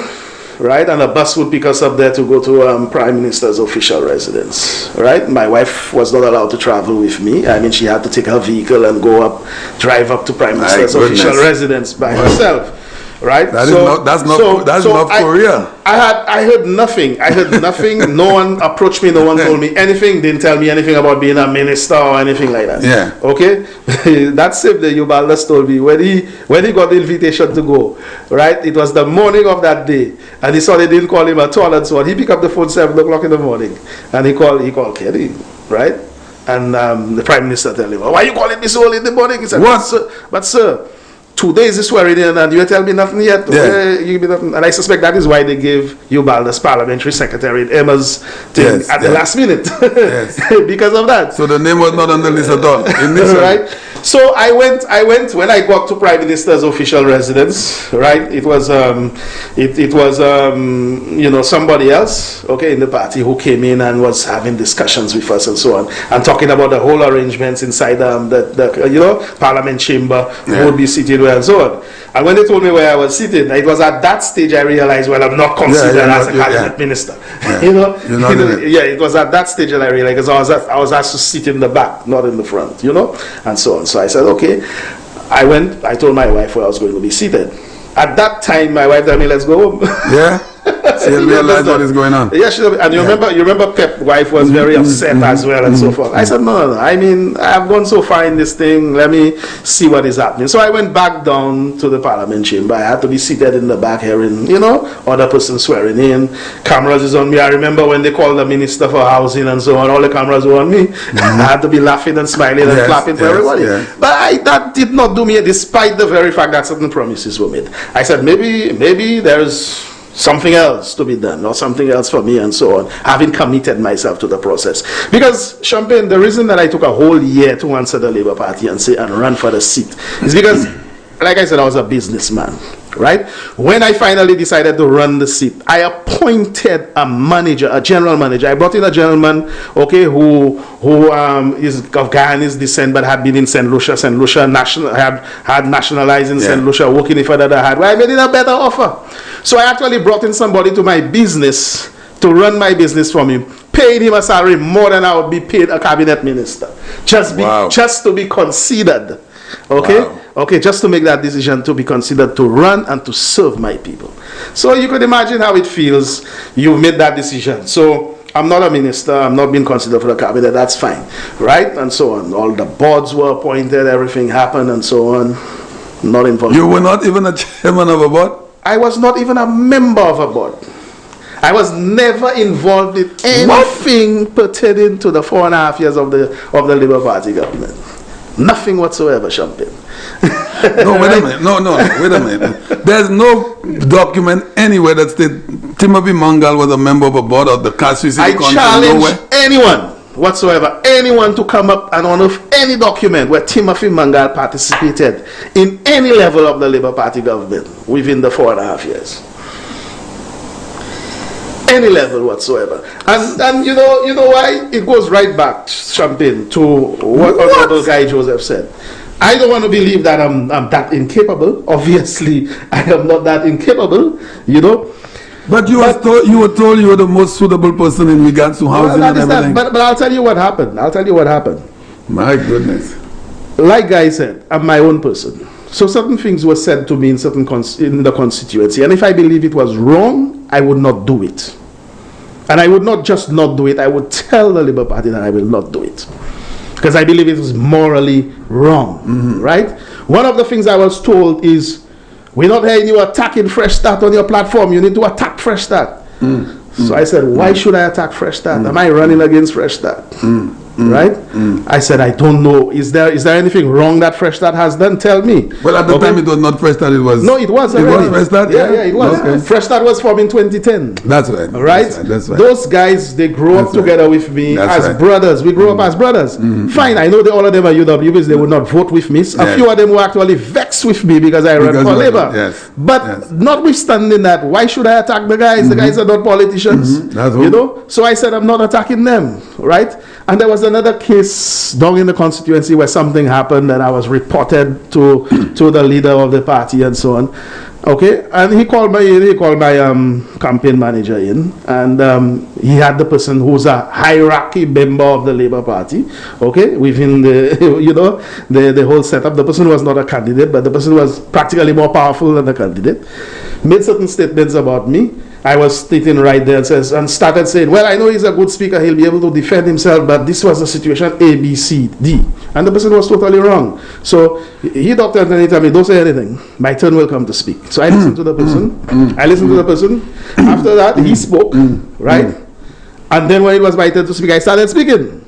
right, and a bus would pick us up there to go to Prime Minister's official residence, right? My wife was not allowed to travel with me. I mean, she had to take her vehicle and drive up to Prime Minister's official residence by herself. Right. That's North Korea. I heard nothing. No one approached me. No one told me anything. Didn't tell me anything about being a minister or anything like that. Yeah. Okay. That same day, Ubaldas told me when he got the invitation to go. Right. It was the morning of that day, and he saw they didn't call him at all and so on. He picked up the phone 7 o'clock in the morning, and he called Kenny. Right. And the Prime Minister told him, "Why are you calling me so early in the morning?" He said, "What? But sir, 2 days is swearing in and you tell me nothing yet." You give me nothing. And I suspect that is why they gave Ubaldas parliamentary secretary in Emma's thing at the last minute. Because of that. So the name was not on the list at all. Right. So I went when I got to Prime Minister's official residence, right? It was somebody else, okay, in the party who came in and was having discussions with us and so on, and talking about the whole arrangements inside the Parliament chamber, who would be seated where and so on. And when they told me where I was seated, it was at that stage I realized, well, I'm not considered as a cabinet minister. It was at that stage that I realized, because I was asked to sit in the back, not in the front, and so on. So I said, okay. I told my wife where I was going to be seated. At that time, my wife told me, let's go home. Yeah. She'll realize what is going on. Yeah, and you remember Pep's wife was very upset as well and so forth. I said, no. I mean, I've gone so far in this thing. Let me see what is happening. So I went back down to the Parliament chamber. I had to be seated in the back hearing, other person swearing in. Cameras is on me. I remember when they called the Minister for Housing and so on, all the cameras were on me. I had to be laughing and smiling and clapping for everybody. Yes. But that did not do me, despite the very fact that certain promises were made. I said, maybe there's something else to be done, or something else for me and so on, having committed myself to the process. Because, Champagne, the reason that I took a whole year to answer the Labour Party and run for the seat is because, like I said, I was a businessman, right? When I finally decided to run the seat, I appointed a general manager. I brought in a gentleman, who is of Guyanese descent, but had been in St. Lucia. St. Lucia had nationalized in St. Lucia, working if I had. Well, I made it a better offer. So I actually brought in somebody to my business to run my business for me, paid him a salary more than I would be paid a cabinet minister, just to be considered. Okay, just to make that decision to be considered to run and to serve my people. So you could imagine how it feels. You've made that decision. So I'm not a minister. I'm not being considered for the cabinet. That's fine, right? And so on. All the boards were appointed. Everything happened and so on. Not involved. You were not even a chairman of a board? I was not even a member of a board. I was never involved in anything pertaining to the 4.5 years of the Labour Party government. Nothing whatsoever, Champagne. No, wait a minute. No, wait a minute. There's no document anywhere that states Timothy Mangal was a member of a board of the Castries City Council. I challenge anyone whatsoever, anyone to come up and unearth any document where Timothy Mangal participated in any level of the Labour Party government within the 4.5 years. Any level whatsoever. And you know why? It goes right back, Champagne, to what Honorable Guy Joseph said. I don't want to believe that I'm that incapable. Obviously, I am not that incapable, But you were told you were the most suitable person in regards to housing and everything. But I'll tell you what happened. My goodness. Like Guy said, I'm my own person. So certain things were said to me in the constituency. And if I believe it was wrong, I would not do it. And I would not just not do it. I would tell the Labour Party that I will not do it. Because I believe it was morally wrong, right? One of the things I was told is, we're not hearing you attacking Fresh Start on your platform. You need to attack Fresh Start. So I said, why should I attack Fresh Start? Am I running against Fresh Start? Right? I said, I don't know. Is there anything wrong that Fresh Start has done? Tell me. Well, at the time it was not Fresh Start. It was. No, it was already. It was Fresh Start. Yeah, it was. Okay. Fresh Start was formed in 2010. That's right. Right? That's right. Those guys, they grew up together with me as brothers. We grew up as brothers. Fine. I know all of them are UW because they would not vote with me. A few of them were actually vexed with me because I ran for Labour. But notwithstanding that, why should I attack the guys? The guys are not politicians. So I said I'm not attacking them. Right? And there was another case down in the constituency where something happened and I was reported to the leader of the party and so on. Okay, and he called my campaign manager in, and he had the person who's a hierarchy member of the Labour Party, okay, within the the whole setup. The person was not a candidate, but the person was practically more powerful than the candidate. Made certain statements about me. I was sitting right there and started saying, well, I know he's a good speaker, he'll be able to defend himself, but this was the situation A, B, C, D. And the person was totally wrong. So he talked and he told me, don't say anything. My turn will come to speak. So I listened to the person. After that, he spoke, right? And then when it was my turn to speak, I started speaking.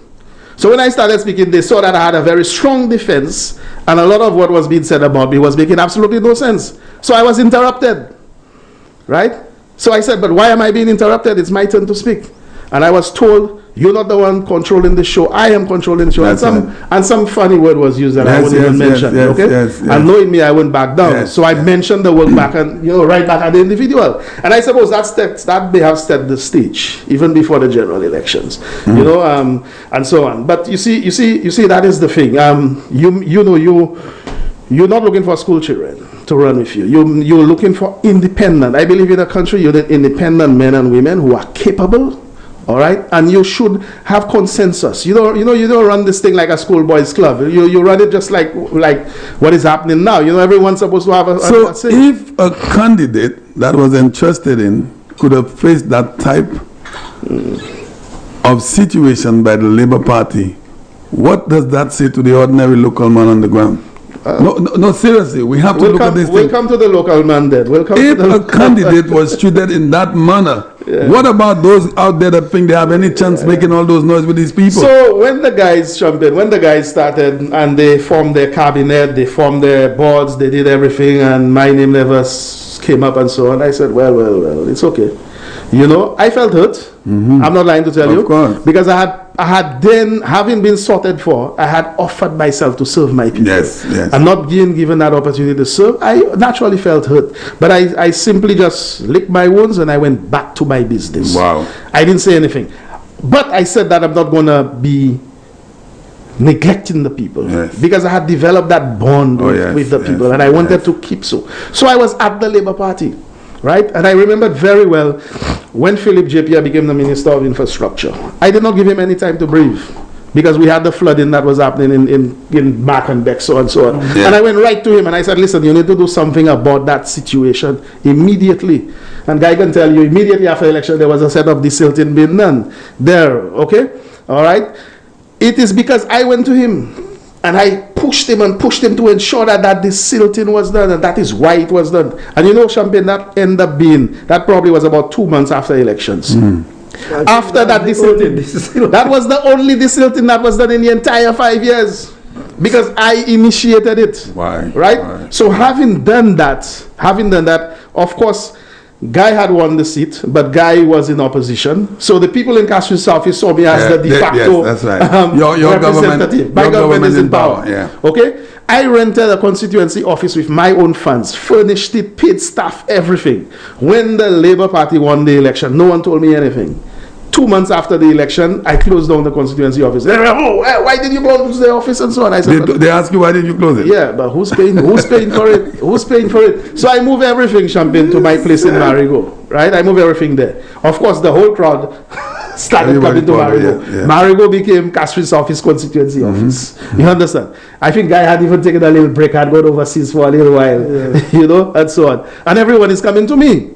So when I started speaking, they saw that I had a very strong defense, and a lot of what was being said about me was making absolutely no sense. So I was interrupted, right? So I said, but why am I being interrupted? It's my turn to speak. And I was told, you're not the one controlling the show. I am controlling the show. And some funny word was used that I wouldn't even mention. And knowing me, I went back down. So I mentioned the word back and, right back at the individual. And I suppose that may have set the stage, even before the general elections, and so on. But you see, that is the thing. You're not looking for school children to run with you. You're looking for independent. I believe in a country you need independent men and women who are capable, all right? And you should have consensus. You don't run this thing like a schoolboys club. You run it just like what is happening now. Everyone's supposed to have a So if a candidate that was entrusted in could have faced that type of situation by the Labour Party, what does that say to the ordinary local man on the ground? No, seriously, we have to look at this thing. We'll come to the local man then. If a candidate was treated in that manner, what about those out there that think they have any chance making all those noise with these people? So when the guys started and they formed their cabinet, they formed their boards, they did everything, and my name never came up and so on, I said, well, it's okay. You know, I felt hurt. I'm not lying to tell you. Of course. Because I had then, having been sorted for, I had offered myself to serve my people. Yes. And not being given that opportunity to serve, I naturally felt hurt. But I simply just licked my wounds and I went back to my business. Wow. I didn't say anything. But I said that I'm not going to be neglecting the people. Yes. Because I had developed that bond with the people. And I wanted to keep so. So I was at the Labour Party. Right? And I remembered very well when Philip J. Pierre became the Minister of Infrastructure. I did not give him any time to breathe because we had the flooding that was happening in Mark and Beck, so on and so on. Yeah. And I went right to him and I said, listen, you need to do something about that situation immediately. And Guy can tell you, immediately after the election, there was a set of desilting being done there. Okay? All right? It is because I went to him. And I pushed him to ensure that this silting was done, and that is why it was done. And you know, Champagne, that ended up being, that probably was about 2 months after elections. After that desilting, that was the only desilting that was done in the entire 5 years. Because I initiated it. Why? Right? So having done that, of course, Guy had won the seat, but Guy was in opposition. So the people in Castries South saw me as the de facto that's right. Your representative. My government is in power. Yeah. Okay? I rented a constituency office with my own funds, furnished it, paid staff, everything. When the Labour Party won the election, no one told me anything. 2 months after the election, I closed down the constituency office. They were, why did you close the office and so on? I said, they ask you why did you close it? Yeah, but who's paying for it? Who's paying for it? So I moved everything, Champagne, to my place in Marigot. Right? I moved everything there. Of course, the whole crowd started coming to Marigot. Yeah. Marigot became Castries office constituency office. You understand? I think Guy had even taken a little break, had gone overseas for a little while, you know, and so on. And everyone is coming to me,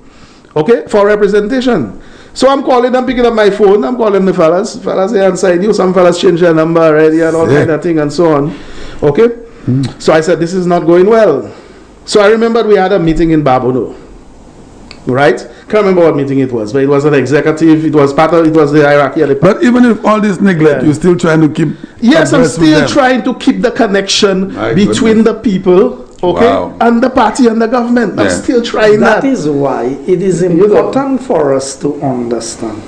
okay, for representation. So I'm picking up my phone, I'm calling the fellas here inside you, some fellas change their number already and all kind of thing and so on. Okay? So I said, this is not going well. So I remembered we had a meeting in Babono. Right? Can't remember what meeting it was, but it was an executive, it was the hierarchy of the party. But even if all this neglect, you're still trying to keep... Yes, I'm still trying to keep the connection between the people, okay, and the party and the government. I'm still trying that. That is why it is important for us to understand.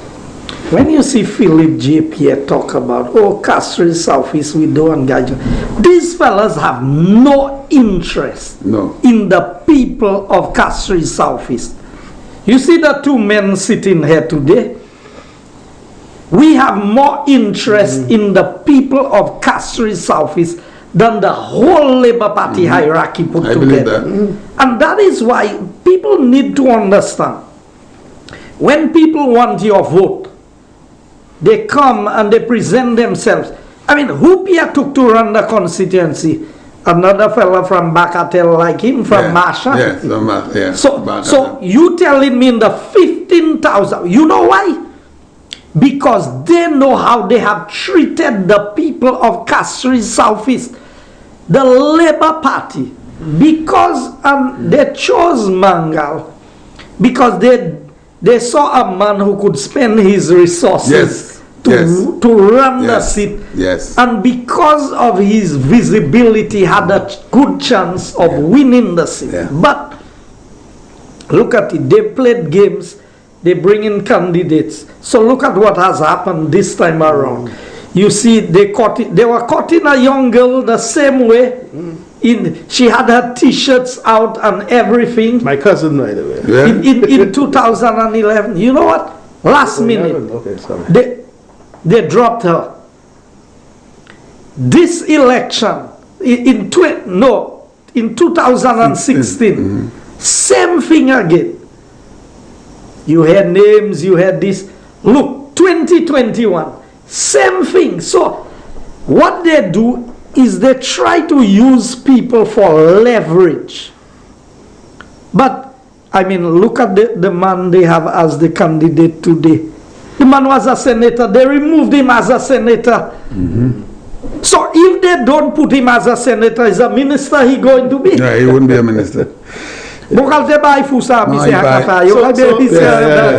When you see Philip J. Pierre talk about, Castries Southeast, we do and guide you, these fellas have no interest in the people of Castries Southeast. You see the two men sitting here today? We have more interest in the people of Castries Southeast than the whole Labour Party hierarchy put together. And that is why people need to understand. When people want your vote, they come and they present themselves. I mean, who Pierre took to run the constituency? Another fellow from Bacatel like him, from Marsha. Yes, so you telling me in the 15,000, you know why? Because they know how they have treated the people of Castries Southeast. The Labour Party, because they chose Mangal, because they saw a man who could spend his resources to run the seat, and because of his visibility had a good chance of winning the seat. But look at it, they played games, they bring in candidates. So look at what has happened this time around. You see, they were cutting a young girl the same way. She had her t-shirts out and everything. My cousin, by the way. In 2011. You know what? Last minute. Okay, sorry. They dropped her. This election, in 2016, same thing again. You had names, you had this. Look, 2021, same thing. So what they do is they try to use people for leverage. But I mean, look at the man they have as the candidate today. The man was a senator. They removed him as a senator. So if they don't put him as a senator, is a minister he going to be? Yeah, he wouldn't be a minister.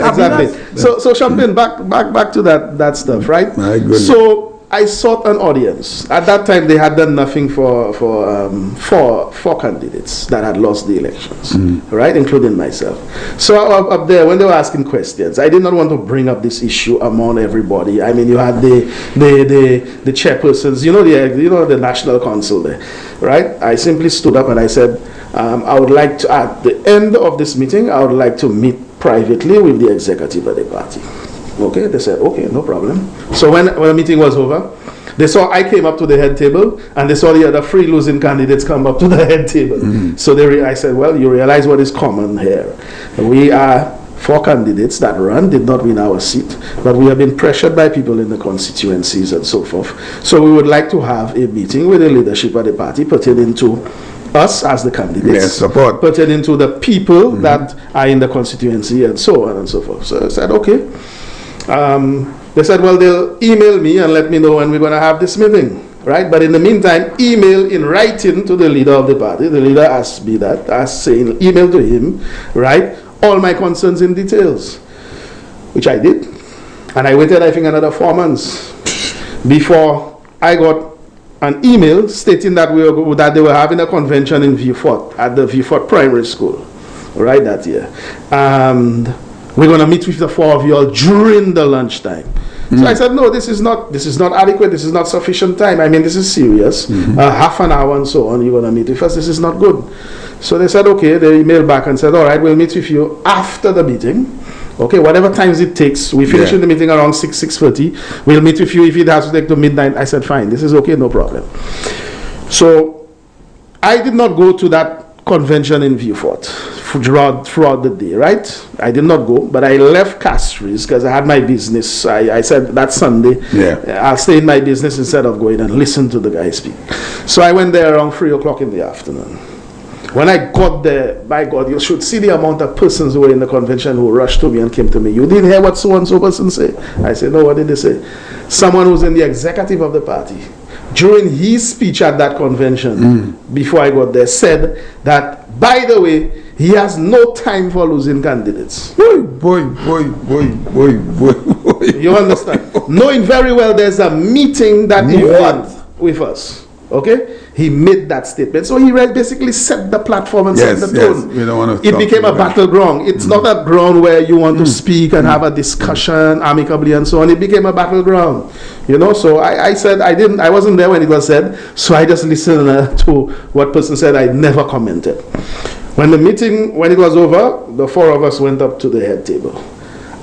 Exactly. So Champagne, back to that stuff, right? My goodness. So I sought an audience. At that time, they had done nothing for four candidates that had lost the elections, right, including myself. So up there, when they were asking questions, I did not want to bring up this issue among everybody. I mean, you had the chairpersons, you know the national council there, right? I simply stood up and I said, I would like to, at the end of this meeting, I would like to meet privately with the executive of the party. Okay, they said, okay, no problem. So when the meeting was over, they saw I came up to the head table, and they saw the other free losing candidates come up to the head table. So I said, well, you realize what is common here. We are 4 candidates that did not win our seat, but we have been pressured by people in the constituencies and so forth. So we would like to have a meeting with the leadership of the party pertaining to us as the candidates, yes, support, pertaining to the people that are in the constituency and so on and so forth. So I said, okay. They said, well, they'll email me and let me know when we're going to have this meeting, right? But in the meantime, email in writing to the leader of the party. The leader asked me that, saying, email to him, right, all my concerns in details, which I did. And I waited, I think, another 4 months before I got an email stating that they were having a convention in Vieux-Fort, at the Vieux-Fort Primary School, right, that year. And we're going to meet with the 4 of you all during the lunchtime. So I said, no, this is not adequate. This is not sufficient time. I mean, this is serious. Half an hour and so on, you're going to meet with us. This is not good. So they said, okay. They emailed back and said, all right, we'll meet with you after the meeting. Okay, whatever times it takes. We finish the meeting around 6:30. We'll meet with you if it has to take to midnight. I said, fine, this is okay, no problem. So I did not go to that convention in Vieux-Fort throughout the day, right? I did not go, but I left Castries because I had my business. I said that Sunday, I'll stay in my business instead of going and listen to the guy speak. So I went there around 3 o'clock in the afternoon. When I got there, by God, you should see the amount of persons who were in the convention who rushed to me and came to me. You didn't hear what so-and-so person say? I said, no, what did they say? Someone who's in the executive of the party, during his speech at that convention, before I got there, said that, by the way, he has no time for losing candidates. Boy. You understand? Knowing very well there's a meeting that he wants with us. Okay? He made that statement. So he basically set the platform and set the tone. We don't want to it became a battleground. It's not a ground where you want to speak and have a discussion amicably and so on. It became a battleground. You know, so I said I wasn't there when it was said, so I just listened to what person said. I never commented. When the meeting, when it was over, the 4 of us went up to the head table.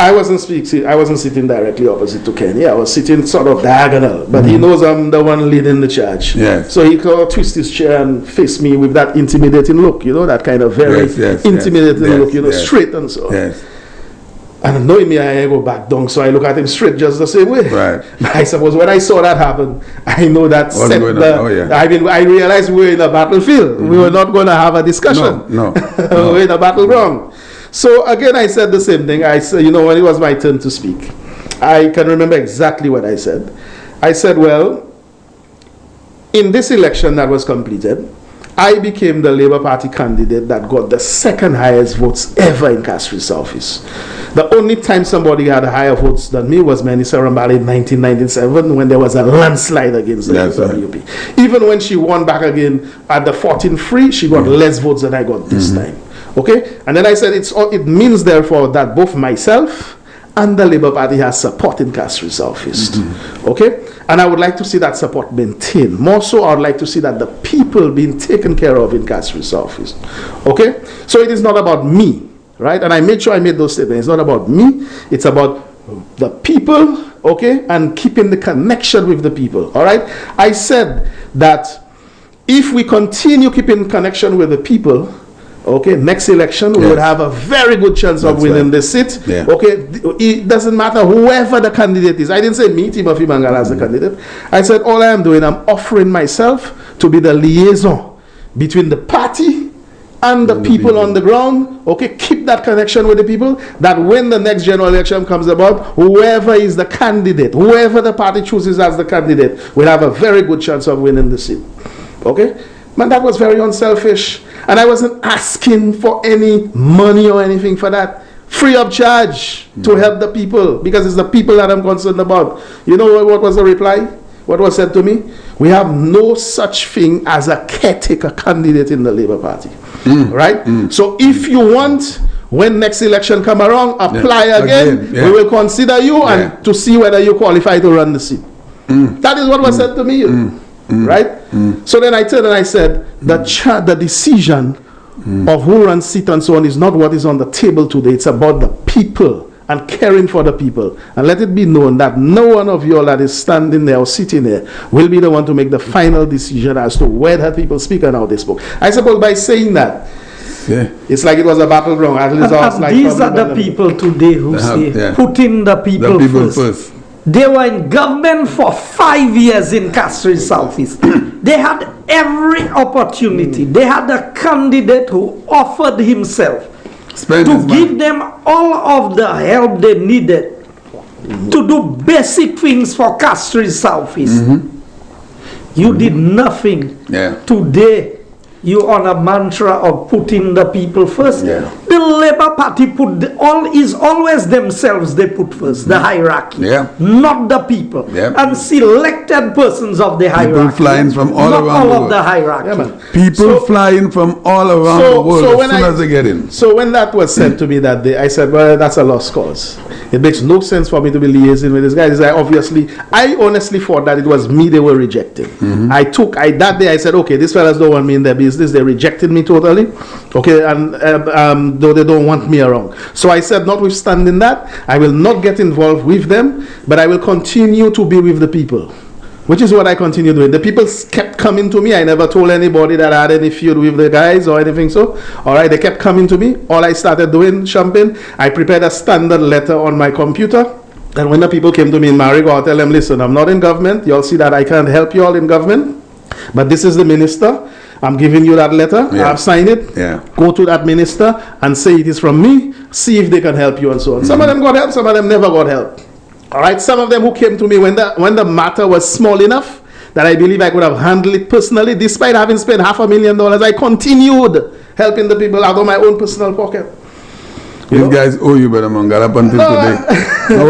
I wasn't sitting directly opposite to Kenny. I was sitting sort of diagonal, but he knows I'm the one leading the charge. Yes. So he could twist his chair and face me with that intimidating look, you know, that kind of very intimidating look, you know, straight and so on. Yes. And knowing me, I go back down, so I look at him straight just the same way. Right. I suppose when I saw that happen, I know that set the, I realized we were in a battlefield. We were not going to have a discussion. No. We were in a battleground. So again, I said the same thing. I said, you know, when it was my turn to speak, I can remember exactly what I said. I said, well, in this election that was completed, I became the Labour Party candidate that got the 2nd highest votes ever in Castries Southeast. The only time somebody had higher votes than me was Manny Sarambali in 1997 when there was a landslide against the WP. Even when she won back again at the 14th free, she got less votes than I got this time. Okay? And then I said it means therefore that both myself and the Labour Party has support in Castries Southeast. Okay? And I would like to see that support maintained. More so, I would like to see that the people being taken care of in Castries Southeast. Okay? So it is not about me, right? And I made sure I made those statements. It's not about me. It's about the people, okay? And keeping the connection with the people, all right? I said that if we continue keeping connection with the people, okay, next election we would have a very good chance of winning the seat. Okay, it doesn't matter whoever the candidate is. I didn't say me, Timothy Mangala, as the candidate. I said all I am doing, I'm offering myself to be the liaison between the party and the people on the ground, okay, keep that connection with the people, that when the next general election comes about, whoever is the candidate, whoever the party chooses as the candidate, will have a very good chance of winning the seat. Okay? Man, that was very unselfish. And I wasn't asking for any money or anything for that. Free of charge to help the people, because it's the people that I'm concerned about. You know what was the reply? What was said to me? We have no such thing as a caretaker candidate in the Labour Party. Right? So if you want, when next election come around, apply again. We will consider you and to see whether you qualify to run the seat. That is what was said to me. Right? So then I turned and I said, the decision of who runs seat and so on is not what is on the table today. It's about the people and caring for the people. And let it be known that no one of you all that is standing there or sitting there will be the one to make the final decision as to whether people speak and how they spoke. I suppose by saying that, it's like it was a battleground. At least like these are the people today who say, putting the people first. They were in government for 5 years in Castries Southeast. They had every opportunity. They had a candidate who offered himself to give them all of the help they needed to do basic things for Castries Southeast. You did nothing. Today, you on a mantra of putting the people first. The Labour Party is always themselves they put first, the hierarchy, not the people, and selected persons of the hierarchy. People flying from all around all the of world. the hierarchy. People flying from all around the world as soon as they get in. So when that was said to me that day, I said, well, that's a lost cause. It makes no sense for me to be liaising with these guys. I honestly thought that it was me they were rejecting. That day I said, okay, these fellas don't want me in their business. They rejected me totally. Okay, and though they don't want me around. So I said, notwithstanding that, I will not get involved with them, but I will continue to be with the people. Which is what I continue doing. The people kept coming to me. I never told anybody that I had any feud with the guys or anything so. Alright, they kept coming to me. All I started doing, Champagne, I prepared a standard letter on my computer. And when the people came to me in Marigo, I'll tell them, listen, I'm not in government. You'll see that I can't help you all in government. But this is the minister. I'm giving you that letter. I've signed it. Go to that minister and say it is from me. See if they can help you and so on. Some of them got help. Some of them never got help. All right, some of them who came to me when the matter was small enough that I believe I could have handled it personally, despite having spent $500,000, I continued helping the people out of my own personal pocket. These guys owe you, but I'm on Gallup until today. No,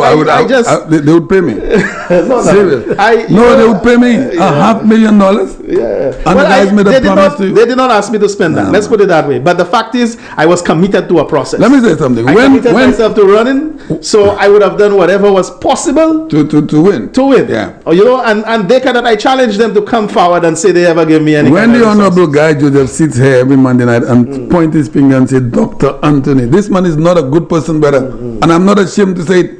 they would pay me. Serious. They would pay me $500,000. And the guys made a promise to you. They did not ask me to spend that. Let's put it that way. But the fact is, I was committed to a process. Let me say something. I committed myself to running, so I would have done whatever was possible to win. To win. And they cannot. I challenged them to come forward and say they ever give me any. When the Honorable Guy Joseph sits here every Monday night and point his finger and say, Dr. Anthony, this man is not a good person, brother. And I'm not ashamed to say it.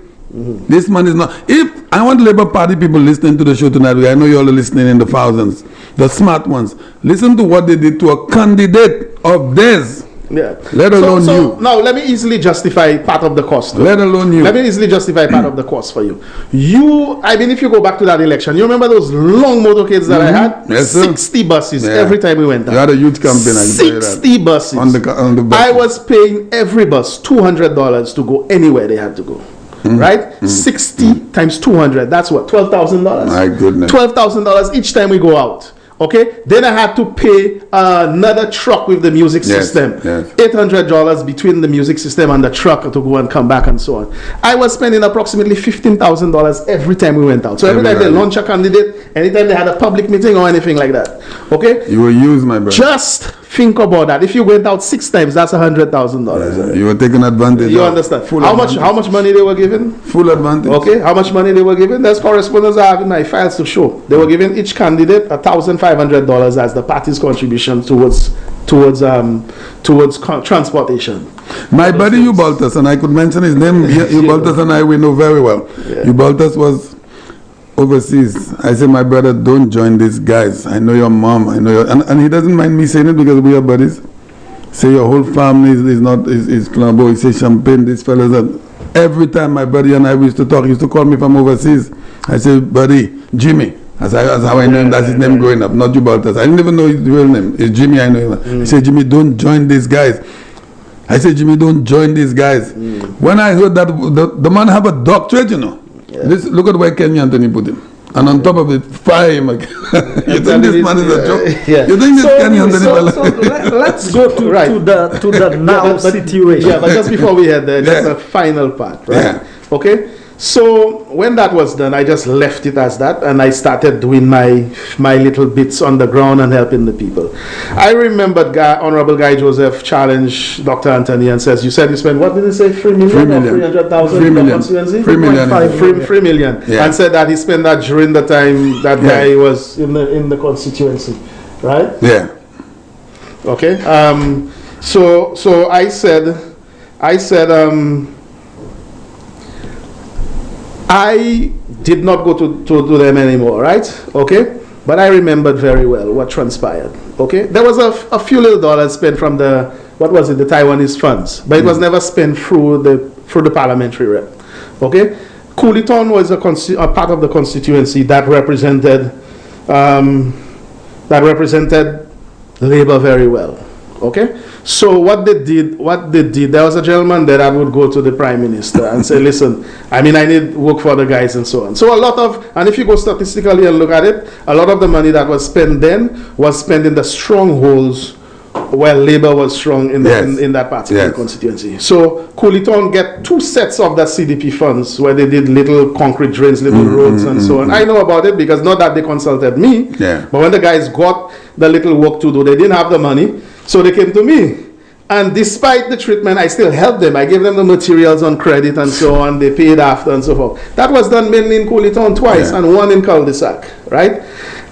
This man is not. If I want Labour Party people listening to the show tonight, I know you all are listening in the thousands, the smart ones. Listen to what they did to a candidate of theirs. Let alone you. Now, let me easily justify part of the cost. Let alone you. Let me easily justify part of the cost for you. If you go back to that election, you remember those long motorcades that I had? Yes, sir. 60 buses every time we went out. You had a huge campaign. 60 buses. On the buses. I was paying every bus $200 to go anywhere they had to go. Right? 60 times 200. That's what? $12,000. My goodness. $12,000 each time we go out. Okay, then I had to pay another truck with the music system. $800 between the music system and the truck to go and come back and so on. I was spending approximately $15,000 every time we went out. So every time they launch a candidate, anytime they had a public meeting or anything like that. Okay? You were used, my brother. Just think about that. If you went out 6 times, that's $100,000. You were taking advantage. You understand? How much money they were given? Full advantage. Okay, how much money they were given? There's correspondence I have in my files to show. They were giving each candidate $1,500 as the party's contribution towards transportation. My buddy Ubaltas, and I could mention his name. Ubaltas and I we know very well. Ubaltas was overseas. I said, my brother, don't join these guys. I know your mom. I know your, and he doesn't mind me saying it because we are buddies. Say your whole family is Flambeau. He says Champagne. These fellas are. Every time my buddy and I used to talk, he used to call me from overseas. I said, buddy, Jimmy, That's how I know him. That's his name growing up, not Jubaltas. I didn't even know his real name. It's Jimmy, I know him. He said, Jimmy, don't join these guys. I said, Jimmy, don't join these guys. When I heard that, the man have a doctorate, you know. Look at where Kenny Anthony put him. And on top of it, fire him again. You think this man is a joke? You think this Kenny Anthony... So let's go to the now situation. Yeah, but just before we head there, just a final part, right? Yeah. Okay? So when that was done, I just left it as that, and I started doing my little bits on the ground and helping the people. I remembered Honorable Guy Joseph challenged Dr. Anthony and says, you said you spent, what did he say, 3 million or 300,000 in the constituency? 3 million. 3 million. Yeah. And said that he spent that during the time that guy was in the constituency, right? Yeah. Okay. So I said, I did not go to them anymore, right? Okay? But I remembered very well what transpired. Okay? There was a few little dollars spent from the Taiwanese funds, but it was never spent through the parliamentary rep. Okay? Cooliton was a part of the constituency that represented Labour very well. Okay? So what they did, there was a gentleman there that would go to the Prime Minister and say, listen, I need work for the guys and so on. So and if you go statistically and look at it, a lot of the money that was spent then was spent in the strongholds where Labour was strong in that particular constituency. So Cooliton get 2 sets of the CDP funds where they did little concrete drains, little roads and so on. I know about it because not that they consulted me, but when the guys got the little work to do, they didn't have the money. So they came to me, and despite the treatment, I still helped them. I gave them the materials on credit and so on. They paid after and so forth. That was done mainly in Cooliton twice and one in Cul-de-sac, right?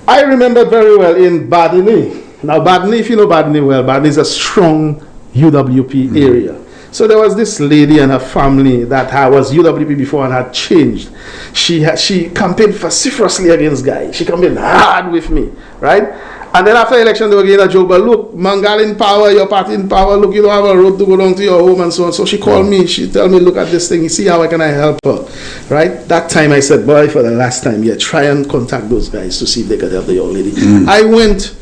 I remember very well in Badini. Now Badini, if you know Badini well, Badini is a strong UWP area. So there was this lady and her family that was UWP before and had changed. She campaigned vociferously against Guy. She campaigned hard with me, right? And then after election, they were getting a joke, but look, Mangal in power, your party in power, look, you don't have a road to go down to your home and so on. So she called me, she told me, look at this thing, you see how can I help her, right? That time I said, boy, for the last time, try and contact those guys to see if they could help the young lady. I went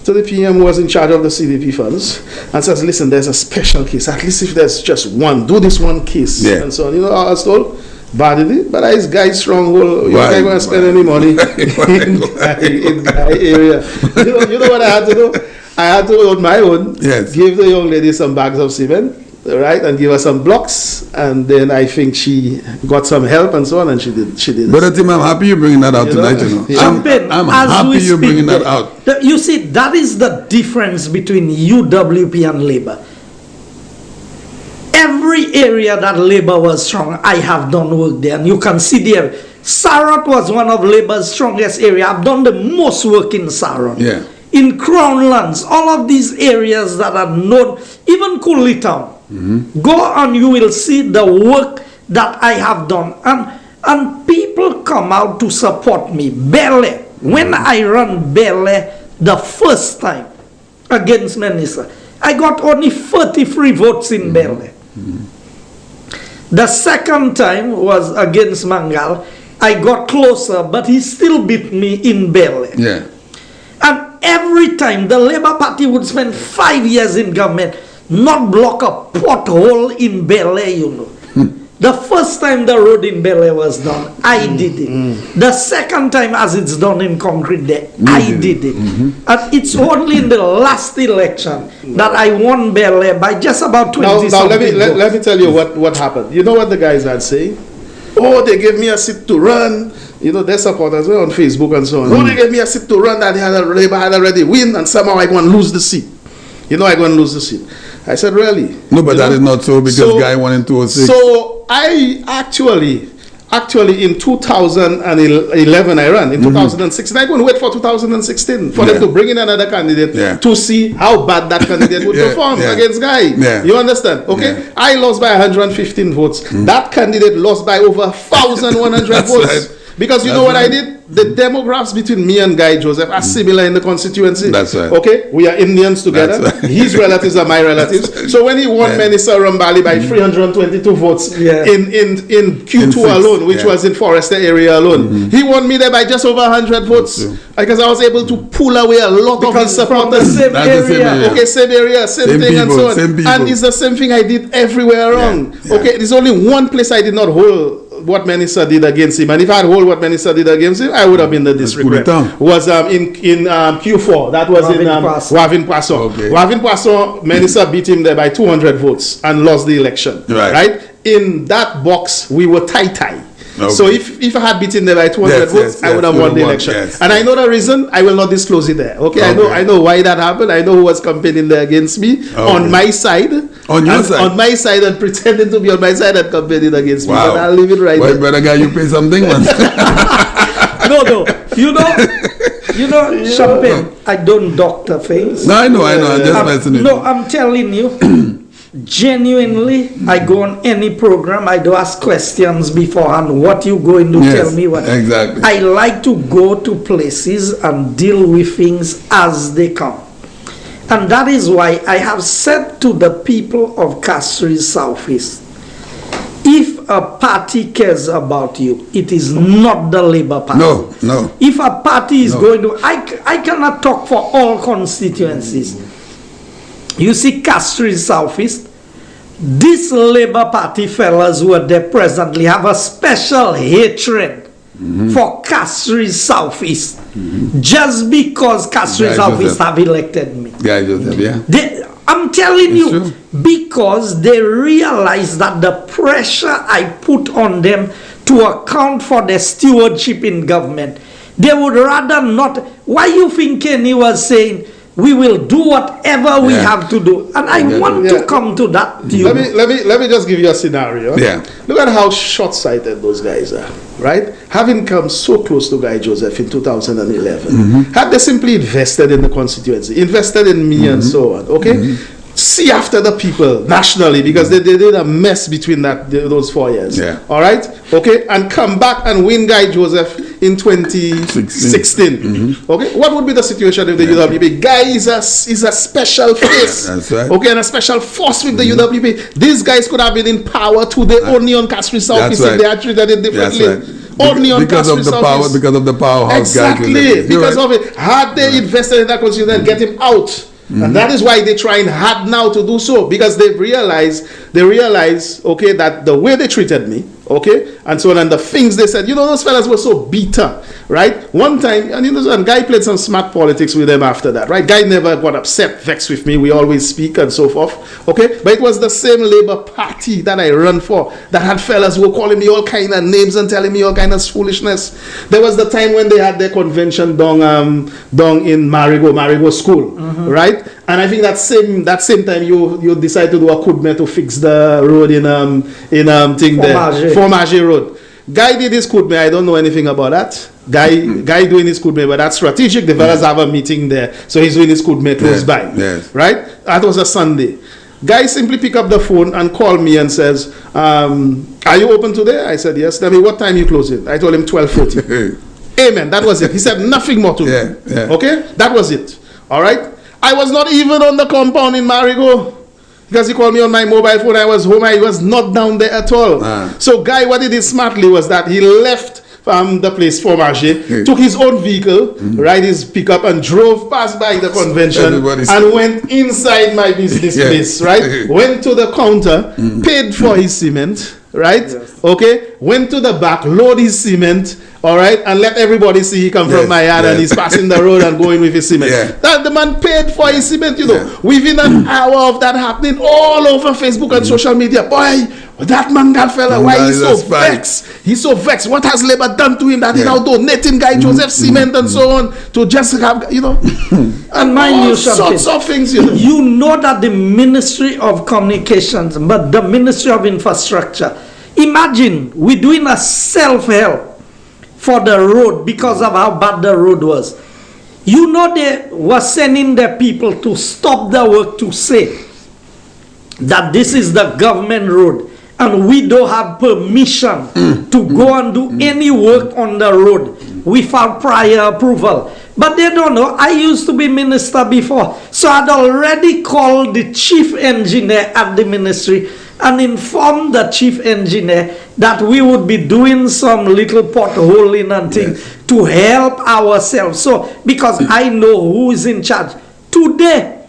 to the PM who was in charge of the CDP funds and says, listen, there's a special case, at least if there's just one, do this one case, and so on. You know how I was told? Badly, but this guy stronghold. You're not going to spend any money in that area. You know what I had to do? I had to on my own give the young lady some bags of cement, right, and give her some blocks, and then I think she got some help and so on, and she did. But Tim, I'm happy you're bringing that out tonight. I'm happy you're bringing that out. You see, that is the difference between UWP and Labour. Every area that Labour was strong, I have done work there. And you can see there, Sarat was one of Labour's strongest areas. I've done the most work in Sarat. Yeah. In Crown Lands, all of these areas that are known, even Cooliton. Go and you will see the work that I have done. And people come out to support me. Bele, when I ran Bele the first time against Minister, I got only 33 votes in Bele. The second time was against Mangal. I got closer, but he still beat me in Bele. Yeah. And every time the Labour Party would spend 5 years in government, not block a pothole in Bele, you know. The first time the road in Bele was done, I did it. The second time as it's done in concrete there, I did it. And it's only in the last election that I won Bele by just about 20 Now let me tell you what happened. You know what the guys had say? Oh, they gave me a seat to run. You know, their supporters were on Facebook and so on. Oh, they gave me a seat to run that Labour had already win, and somehow I'm going to lose the seat. You know, I'm going to lose the seat. I said, really? No, but that is not so because Guy won in 2006. So I actually in 2011 I ran. In 2016, I'm going to wait for 2016 for them to bring in another candidate to see how bad that candidate would perform against Guy. You understand? Okay? I lost by 115 votes. That candidate lost by over 1,100 votes. Because you know what I did? the demographics between me and Guy Joseph are similar in the constituency. That's right. Okay, we are Indians together. That's right. His relatives are my relatives. So when he won Minister Rambali by 322 votes in Q2 alone, which was in Forester area alone, he won me there by just over 100 votes because I was able to pull away a lot of his supporters. Same area. Okay, same area, same thing, people, and so on. And it's the same thing I did everywhere around. Okay, there's only one place I did not hold what Minister did against him, and if I had hold what Minister did against him, I would have been the district rep. Was in Q4. That was in Wavin Poisson. Okay. Wavin Poisson, Minister beat him there by 200 votes and lost the election. Right? In that box, we were tie-tie. Okay. So if I had beaten them by 200 votes, I would have won the election. And I know the reason. I will not disclose it there. Okay? I know why that happened. I know who was campaigning there against me on my side. On your side? On my side, and pretending to be on my side and campaigning against me. But I'll leave it right there. Brother guy, you pay something, man. No. You know, Champagne, I don't doctor things. No, I know. I'm just messing. No, I'm telling you. Genuinely, I go on any program, I do ask questions beforehand. What you going to tell me? What exactly? I like to go to places and deal with things as they come, and that is why I have said to the people of Castries Southeast, if a party cares about you, it is not the Labour Party. No. If a party is going to, I cannot talk for all constituencies. You see, Castries Southeast, this Labour Party fellas who are there presently have a special hatred for Castries Southeast, just because Castries Southeast have elected me. Guy Joseph, I'm telling you, because they realize that the pressure I put on them to account for their stewardship in government, they would rather not. Why you think Kenny was saying, we will do whatever we have to do, and I want to come to that. Let me just give you a scenario. Yeah. Look at how short-sighted those guys are, right? Having come so close to Guy Joseph in 2011, had they simply invested in the constituency, invested in me and so on, okay? See after the people nationally, because they did a mess between those 4 years. Yeah. All right? Okay? And come back and win Guy Joseph in 2016. Okay? What would be the situation if the UWP? Guy is a special face. That's right. Okay? And a special force with the UWP. These guys could have been in power today only on Castries Southeast if they had treated it differently. That's right. Only on because of the power, because of the powerhouse. Exactly. Because of it. Had they invested in that constituency and get him out. And that is why they're trying hard now to do so, because they realize, okay, that the way they treated me, okay, and so on, and the things they said, those fellas were so bitter, right? One time, and Guy played some smart politics with them after that, right? Guy never got upset, vexed with me. We always speak and so forth, okay? But it was the same Labour Party that I run for that had fellas who were calling me all kind of names and telling me all kind of foolishness. There was the time when they had their convention down in Marigo School, right? And I think that same time you decided to do a kudme to fix the road in Formage Road. Guy did his kudme. I don't know anything about that. Guy doing his kudme, but that's strategic. The fellas have a meeting there, so he's doing his kudme close by. Yes. Right? That was a Sunday. Guy simply pick up the phone and call me and says, "Are you open today?" I said yes. Tell me what time you closing. I told him 12:30. Amen. That was it. He said nothing more to me. Okay? That was it. All right? I was not even on the compound in Marigo because he called me on my mobile phone. I was home. I was not down there at all. So Guy, what he did smartly was that he left the place for Marché, took his own vehicle, ride his pickup, and drove past by the convention and went inside my business place, right? Went to the counter, paid for his cement, right? Okay? Went to the back, load his cement, all right, and let everybody see he come from my yard and he's passing the road and going with his cement. That the man paid for his cement, Within an hour of that happening, all over Facebook and social media, boy, that man, that fella, why he's so vexed? He's so vexed. What has Labour done to him that he's now donating Guy Joseph cement and so on to just have, and mind you, sorts of things, You know that the Ministry of Communications, but the Ministry of Infrastructure, imagine we're doing a self-help for the road because of how bad the road was. They were sending their people to stop the work to say that this is the government road and we don't have permission to go and do any work on the road. without prior approval. But they don't know. I used to be minister before. So I'd already called the chief engineer at the ministry and informed the chief engineer that we would be doing some little potholing and things to help ourselves. So, because I know who is in charge. Today,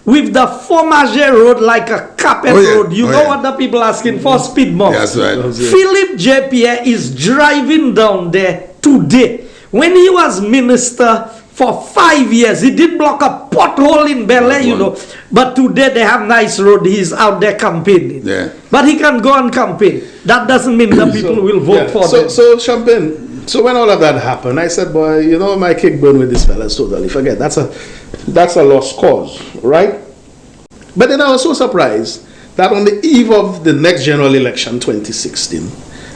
with the Fromage road like a carpet road, you know what the people asking for? Speed bumps. That's right. Philip J. Pierre is driving down there today. When he was minister for 5 years, he did block a pothole in Bel Air, you know. But today they have nice road. He's out there campaigning. Yeah. But he can go and campaign. That doesn't mean the people will vote for them. So Champagne, so when all of that happened, I said, boy, you know, my cake burned with this fellas totally. Forget, that's a lost cause, right? But then I was so surprised that on the eve of the next general election, 2016,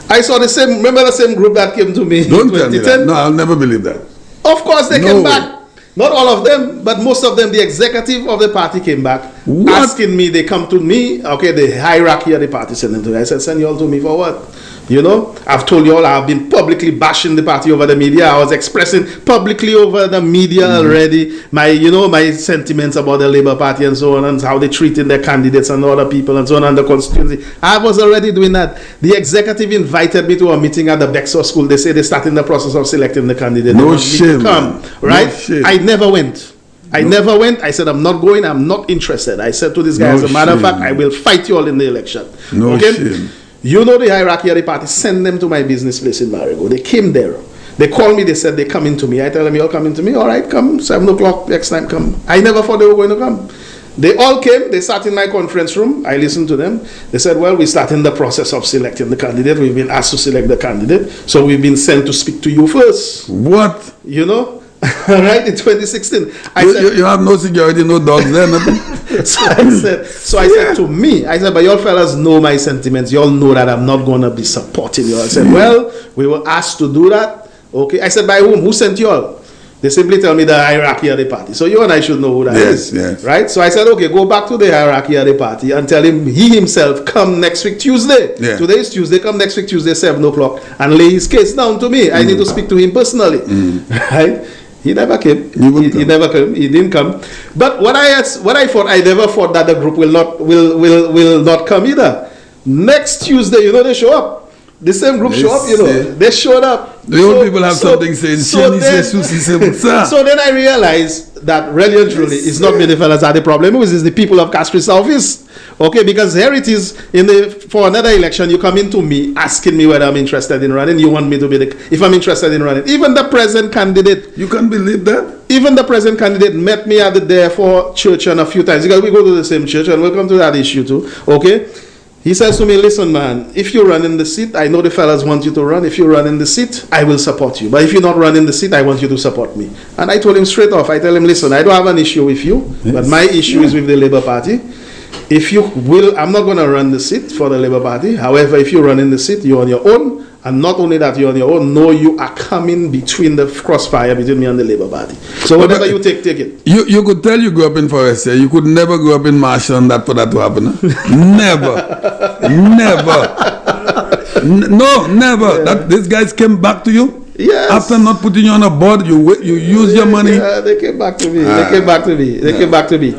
I saw the same, remember the same group that came to me Don't in tell me 2010? that. No, I'll never believe that. Of course they No came way. back. Not all of them, but most of them, the executive of the party came back asking me, they come to me, okay, the hierarchy of the party sent them to me. I said, send you all to me for what? You know, I've told you all, I've been publicly bashing the party over the media. I was expressing publicly over the media already my, you know, my sentiments about the Labour Party and so on, and how they treated their candidates and other people and so on, and the constituency. I was already doing that. The executive invited me to a meeting at the Bexar School. They say they're starting the process of selecting the candidate. No shame. Come, right? No shame. I never went. I never went. I said, I'm not going. I'm not interested. I said to this guy, as a matter of fact, I will fight you all in the election. No shame. You know the hierarchy of the party. Send them to my business place in Marigo. They came there. They called me. They said they coming to me. I tell them, you all coming to me? All right, come. 7 o'clock next time, come. I never thought they were going to come. They all came. They sat in my conference room. I listened to them. They said, well, we're starting the process of selecting the candidate. We've been asked to select the candidate. So we've been sent to speak to you first. What? You know? Right, in 2016. You have no security, no dogs there, nothing? So I said to me, I said, but y'all fellas know my sentiments. Y'all know that I'm not going to be supporting you. I said, well, we were asked to do that. Okay. I said, by whom? Who sent y'all? They simply tell me the hierarchy of the party. So you and I should know who that is. Yes. Right? So I said, okay, go back to the hierarchy of the party and tell him he himself come next week Tuesday. Yeah. Today is Tuesday. Come next week Tuesday, 7 o'clock, and lay his case down to me. I need to speak to him personally. Right? He never came. He never came. He didn't come. But what I thought, I never thought that the group will not come either. Next Tuesday, you know, they show up. The same group show up, you know. They showed up. The old people have something saying. So then I realized that really and truly, it's not me the fellas are the problem. It's the people of Castries Southeast. Okay, because here it is for another election, you come into me asking me whether I'm interested in running. You want me to be if I'm interested in running. Even the present candidate. You can't believe that? Even the present candidate met me at the Therefore church and a few times because we go to the same church, and we'll come to that issue too. Okay? He says to me, listen, man, if you run in the seat, I know the fellas want you to run. If you run in the seat, I will support you. But if you not run in the seat, I want you to support me. And I told him straight off, I tell him, listen, I don't have an issue with you, but my issue is with the Labour Party. If you will, I'm not going to run the seat for the Labour Party. However, if you run in the seat, you're on your own. And not only that, you're on your own, no, you are coming between the crossfire between me and the Labour Party. So whatever you take it. You could tell you grew up in Forest here. You could never grow up in Marshall and that for that to happen. Huh? Never. Yeah. That these guys came back to you? Yes. After not putting you on a board, you use your money. Yeah, they came back to me. They came back to me.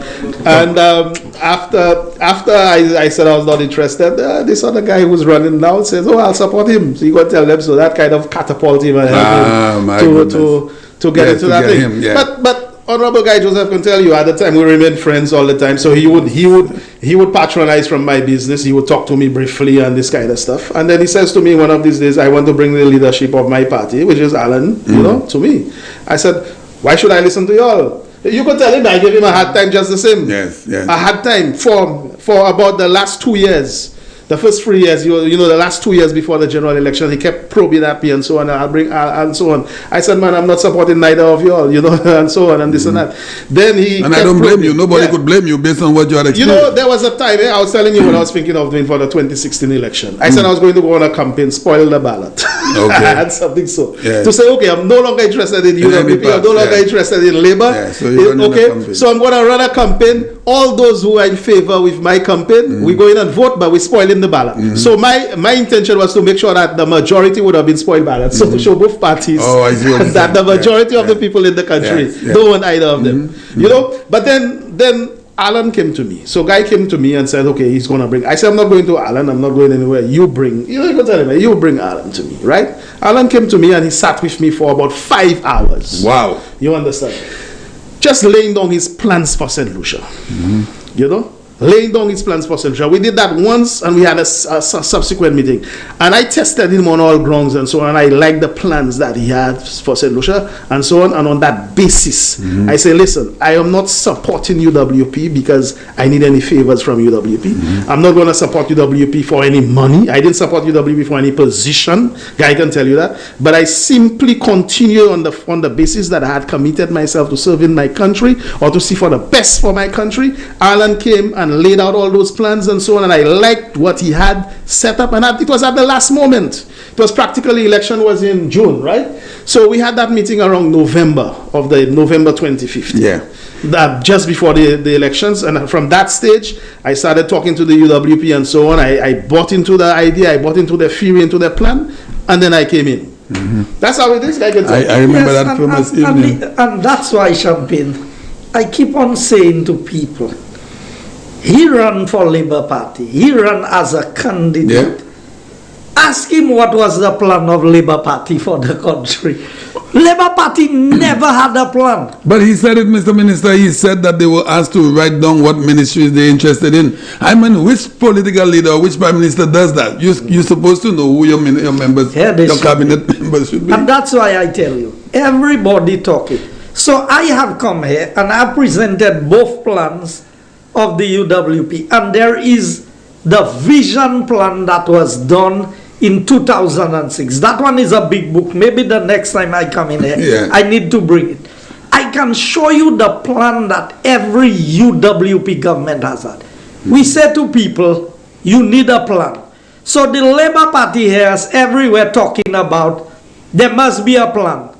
And after I said I was not interested, this other guy who was running now says, "Oh, I'll support him." So you got to tell them. So that kind of catapult him and help him to get into that thing. But Honorable Guy Joseph can tell you at the time we remained friends all the time. So he would patronize from my business. He would talk to me briefly and this kind of stuff. And then he says to me one of these days, I want to bring the leadership of my party, which is Alan, you know, to me. I said, why should I listen to you all? You could tell him I gave him a hard time just the same. Yes. A hard time for about the last 2 years. The first 3 years, you know, the last 2 years before the general election, he kept probing at me and so on, and so on. I said, man, I'm not supporting neither of you all, you know, and so on, and this and that. Then he and I don't blame you. Nobody could blame you based on what you had experienced. You know, there was a time, I was telling you what I was thinking of doing for the 2016 election. I said I was going to go on a campaign, spoil the ballot. Okay. And something so. Yeah. To say, okay, I'm no longer interested in UWP, I'm no longer interested in Labour. Yeah, so I'm I'm going to run a campaign all those who are in favor with my campaign, we go in and vote, but we're spoiling the ballot. So my intention was to make sure that the majority would have been spoiled ballots. So to show both parties that the majority of the people in the country don't want either of them. You know, but then Alan came to me. So Guy came to me and said, okay, he's going to bring. I said, I'm not going to Alan. I'm not going anywhere. You bring. You can tell him, you bring Alan to me, right? Alan came to me and he sat with me for about 5 hours. Wow. You understand? Just laying down his plans for St. Lucia. You know? Laying down his plans for St. Lucia. We did that once and we had a subsequent meeting. And I tested him on all grounds and so on. And I liked the plans that he had for St. Lucia and so on. And on that basis, I say, listen, I am not supporting UWP because I need any favors from UWP. I'm not going to support UWP for any money. I didn't support UWP for any position. Guy can tell you that. But I simply continue on the basis that I had committed myself to serving my country or to see for the best for my country. Alan came and laid out all those plans and so on, and I liked what he had set up, and it was at the last moment. It was practically, election was in June, right? So we had that meeting around November 2015. Yeah. Just before the elections, and from that stage, I started talking to the UWP and so on. I bought into the idea, I bought into the theory, into the plan, and then I came in. That's how it is. I remember that famous evening. And that's why, Champagne, I keep on saying to people, he ran for Labour Party. He ran as a candidate. Yeah. Ask him what was the plan of Labour Party for the country. Labour Party never had a plan. But he said it, Mr. Minister. He said that they were asked to write down what ministries they're interested in. I mean, which political leader or which prime minister does that? You're supposed to know who your members, your cabinet members should be. And that's why I tell you, everybody talking. So I have come here and I presented both plans of the UWP, and there is the vision plan that was done in 2006. That one is a big book. Maybe the next time I come in here, I need to bring it. I can show you the plan that every UWP government has had. We say to people, you need a plan. So the Labour Party here is everywhere talking about there must be a plan.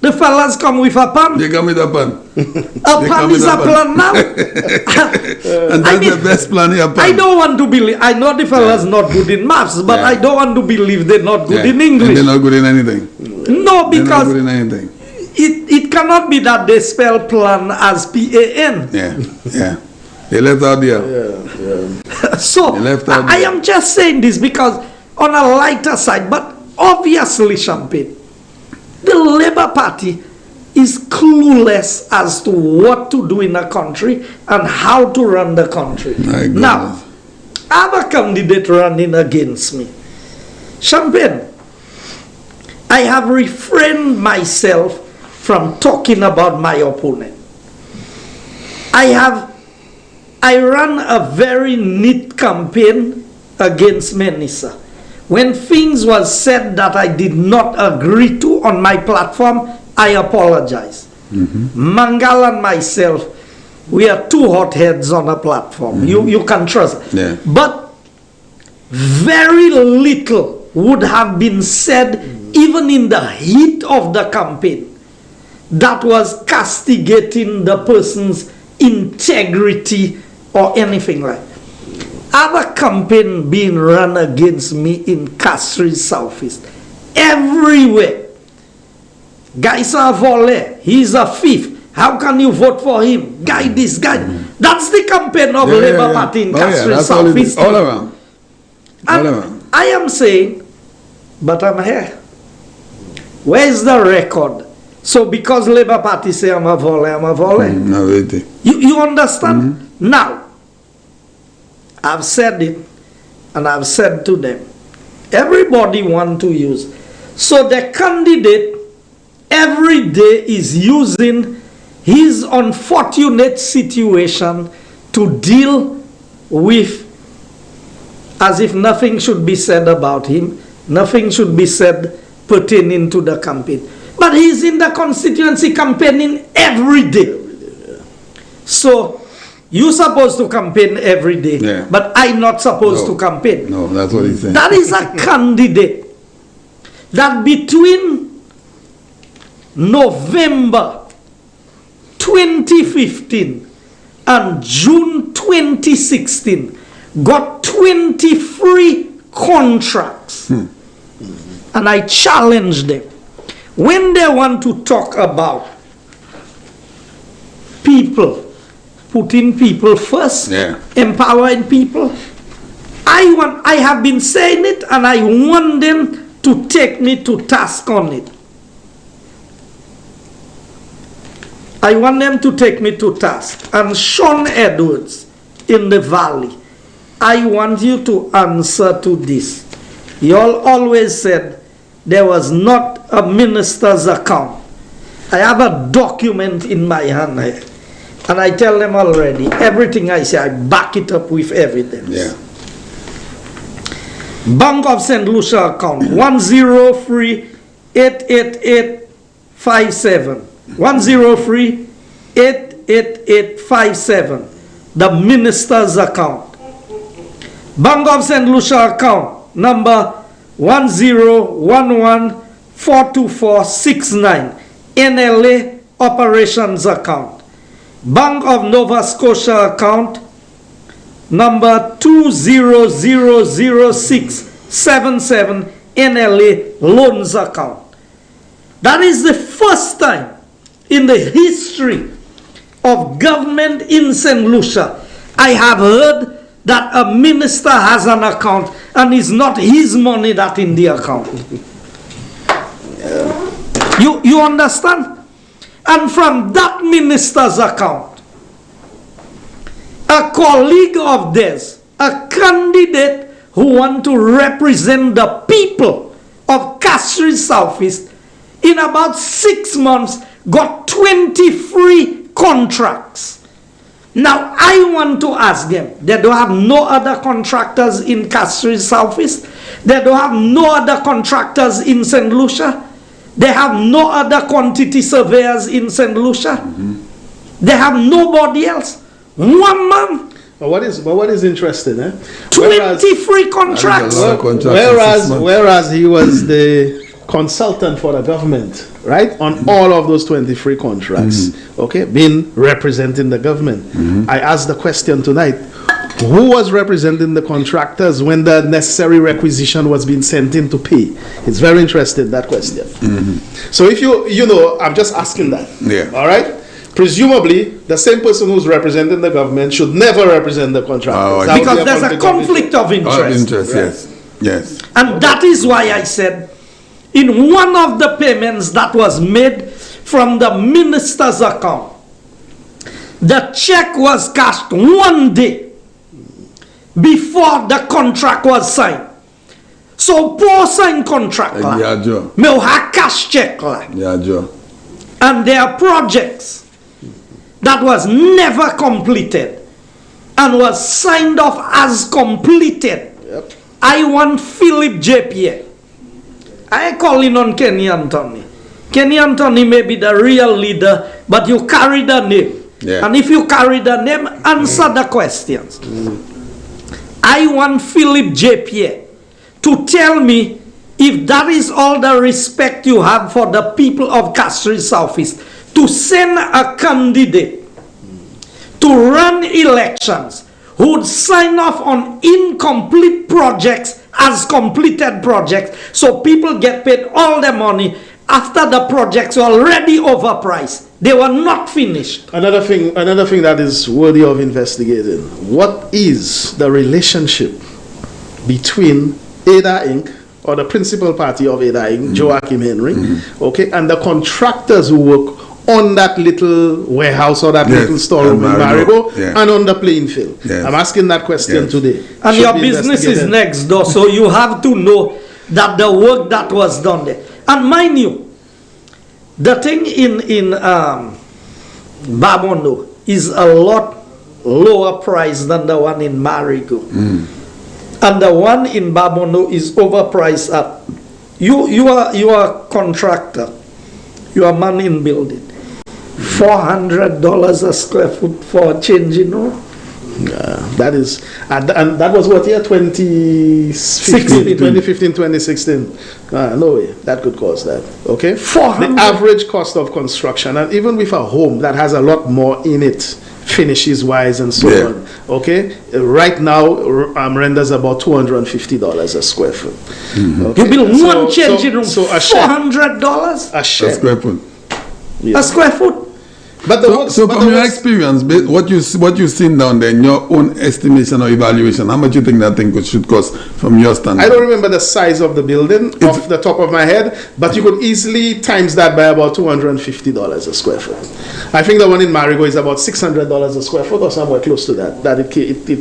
The fellas come with a plan. They come with a plan. A plan is a plan now. And that's the best plan here. I don't want to believe. I know the fellas not good in maths, but I don't want to believe they're not good in English. And they're not good in anything. No, because they're not good in anything. It cannot be that they spell plan as P-A-N. Yeah. They left out there. So I am just saying this because on a lighter side, but obviously, Champagne, the Labour Party is clueless as to what to do in a country and how to run the country. Now, I have a candidate running against me. Champagne, I have refrained myself from talking about my opponent. I ran a very neat campaign against Menisa. When things was said that I did not agree to on my platform, I apologize. Mangal and myself, we are two hotheads on a platform. You can trust. But very little would have been said even in the heat of the campaign that was castigating the person's integrity or anything like that. Other campaign being run against me in Castries Southeast. Everywhere. Guy's a volley. He's a thief. How can you vote for him? Guy this, guy. That's the campaign of Labour Party in Castries Southeast. All around. I am saying, but I'm here. Where's the record? So because Labour Party say I'm a volley, I'm a volley. No, really. You understand? Now, I've said it, and I've said to them, everybody want to use. So the candidate every day is using his unfortunate situation to deal with as if nothing should be said about him, nothing should be said pertaining to the campaign. But he's in the constituency campaigning every day. So you're supposed to campaign every day, but I'm not supposed to campaign. No, that's what he's saying. That is a candidate that between November 2015 and June 2016 got 23 contracts. And I challenge them. When they want to talk about people, putting people first, empowering people, I have been saying it, and I want them to take me to task on it. I want them to take me to task. And Sean Edwards in the Valley, I want you to answer to this. You all always said there was not a minister's account. I have a document in my hand here, and I tell them already, everything I say, I back it up with evidence. Yeah. Bank of St. Lucia account 103-88857. 103-88857. The minister's account. Bank of St. Lucia account number 1011-42469. NLA operations account. Bank of Nova Scotia account number 20000677. NLA loans account. That is the first time in the history of government in St. Lucia I have heard that a minister has an account and it's not his money that in the account. You understand? And from that minister's account, a colleague of theirs, a candidate who want to represent the people of Castries Southeast, in about 6 months got 23 contracts. Now I want to ask them, they don't have no other contractors in Castries Southeast, they don't have no other contractors in St. Lucia, they have no other quantity surveyors in St. Lucia, they have nobody else. 1 man. But what is interesting, 23 contracts. Whereas he was the consultant for the government, right, on all of those 23 contracts, okay, being representing the government. I asked the question tonight, who was representing the contractors when the necessary requisition was being sent in to pay? It's very interesting, that question. So if you know, I'm just asking that. All right? Presumably, the same person who's representing the government should never represent the contractors. Because there's a conflict of interest. Yes. And that is why I said, in one of the payments that was made from the minister's account, the check was cashed 1 day before the contract was signed. So poor signed contract, me have cash check, and there are projects that was never completed and was signed off as completed. I want Philip J. Pierre. I calling on Kenny Anthony. Kenny Anthony may be the real leader, but you carry the name. And if you carry the name, answer the questions. I want Philip J. Pierre to tell me if that is all the respect you have for the people of Castries Southeast, to send a candidate to run elections who would sign off on incomplete projects as completed projects, so people get paid all the money after the projects were already overpriced. They were not finished. Another thing that is worthy of investigating. What is the relationship between Ada Inc., or the principal party of Ada Inc., Joachim Henry, okay, and the contractors who work on that little warehouse or that little storeroom in Maribo and on the playing field? I'm asking that question today. And your business is next door, so you have to know that the work that was done there. And mind you, the thing in Babono is a lot lower price than the one in Marigo. And the one in Babono is overpriced at. You are a contractor. You are man in building. $400 a square foot for a changing room. That is, and that was what year? 2015, 2016. No way, that could cause that. Okay, the average cost of construction, and even with a home that has a lot more in it, finishes wise and so on. Okay, right now renders about $250 a square foot. Okay? You build one changing room, so $400 a shed. A square foot. a square foot. But from your experience, what you've seen down there, in your own estimation or evaluation, how much you think that thing should cost from your standpoint? I don't remember the size of the building off the top of my head, but you could easily times that by about $250 a square foot. I think the one in Marigot is about $600 a square foot or somewhere close to that it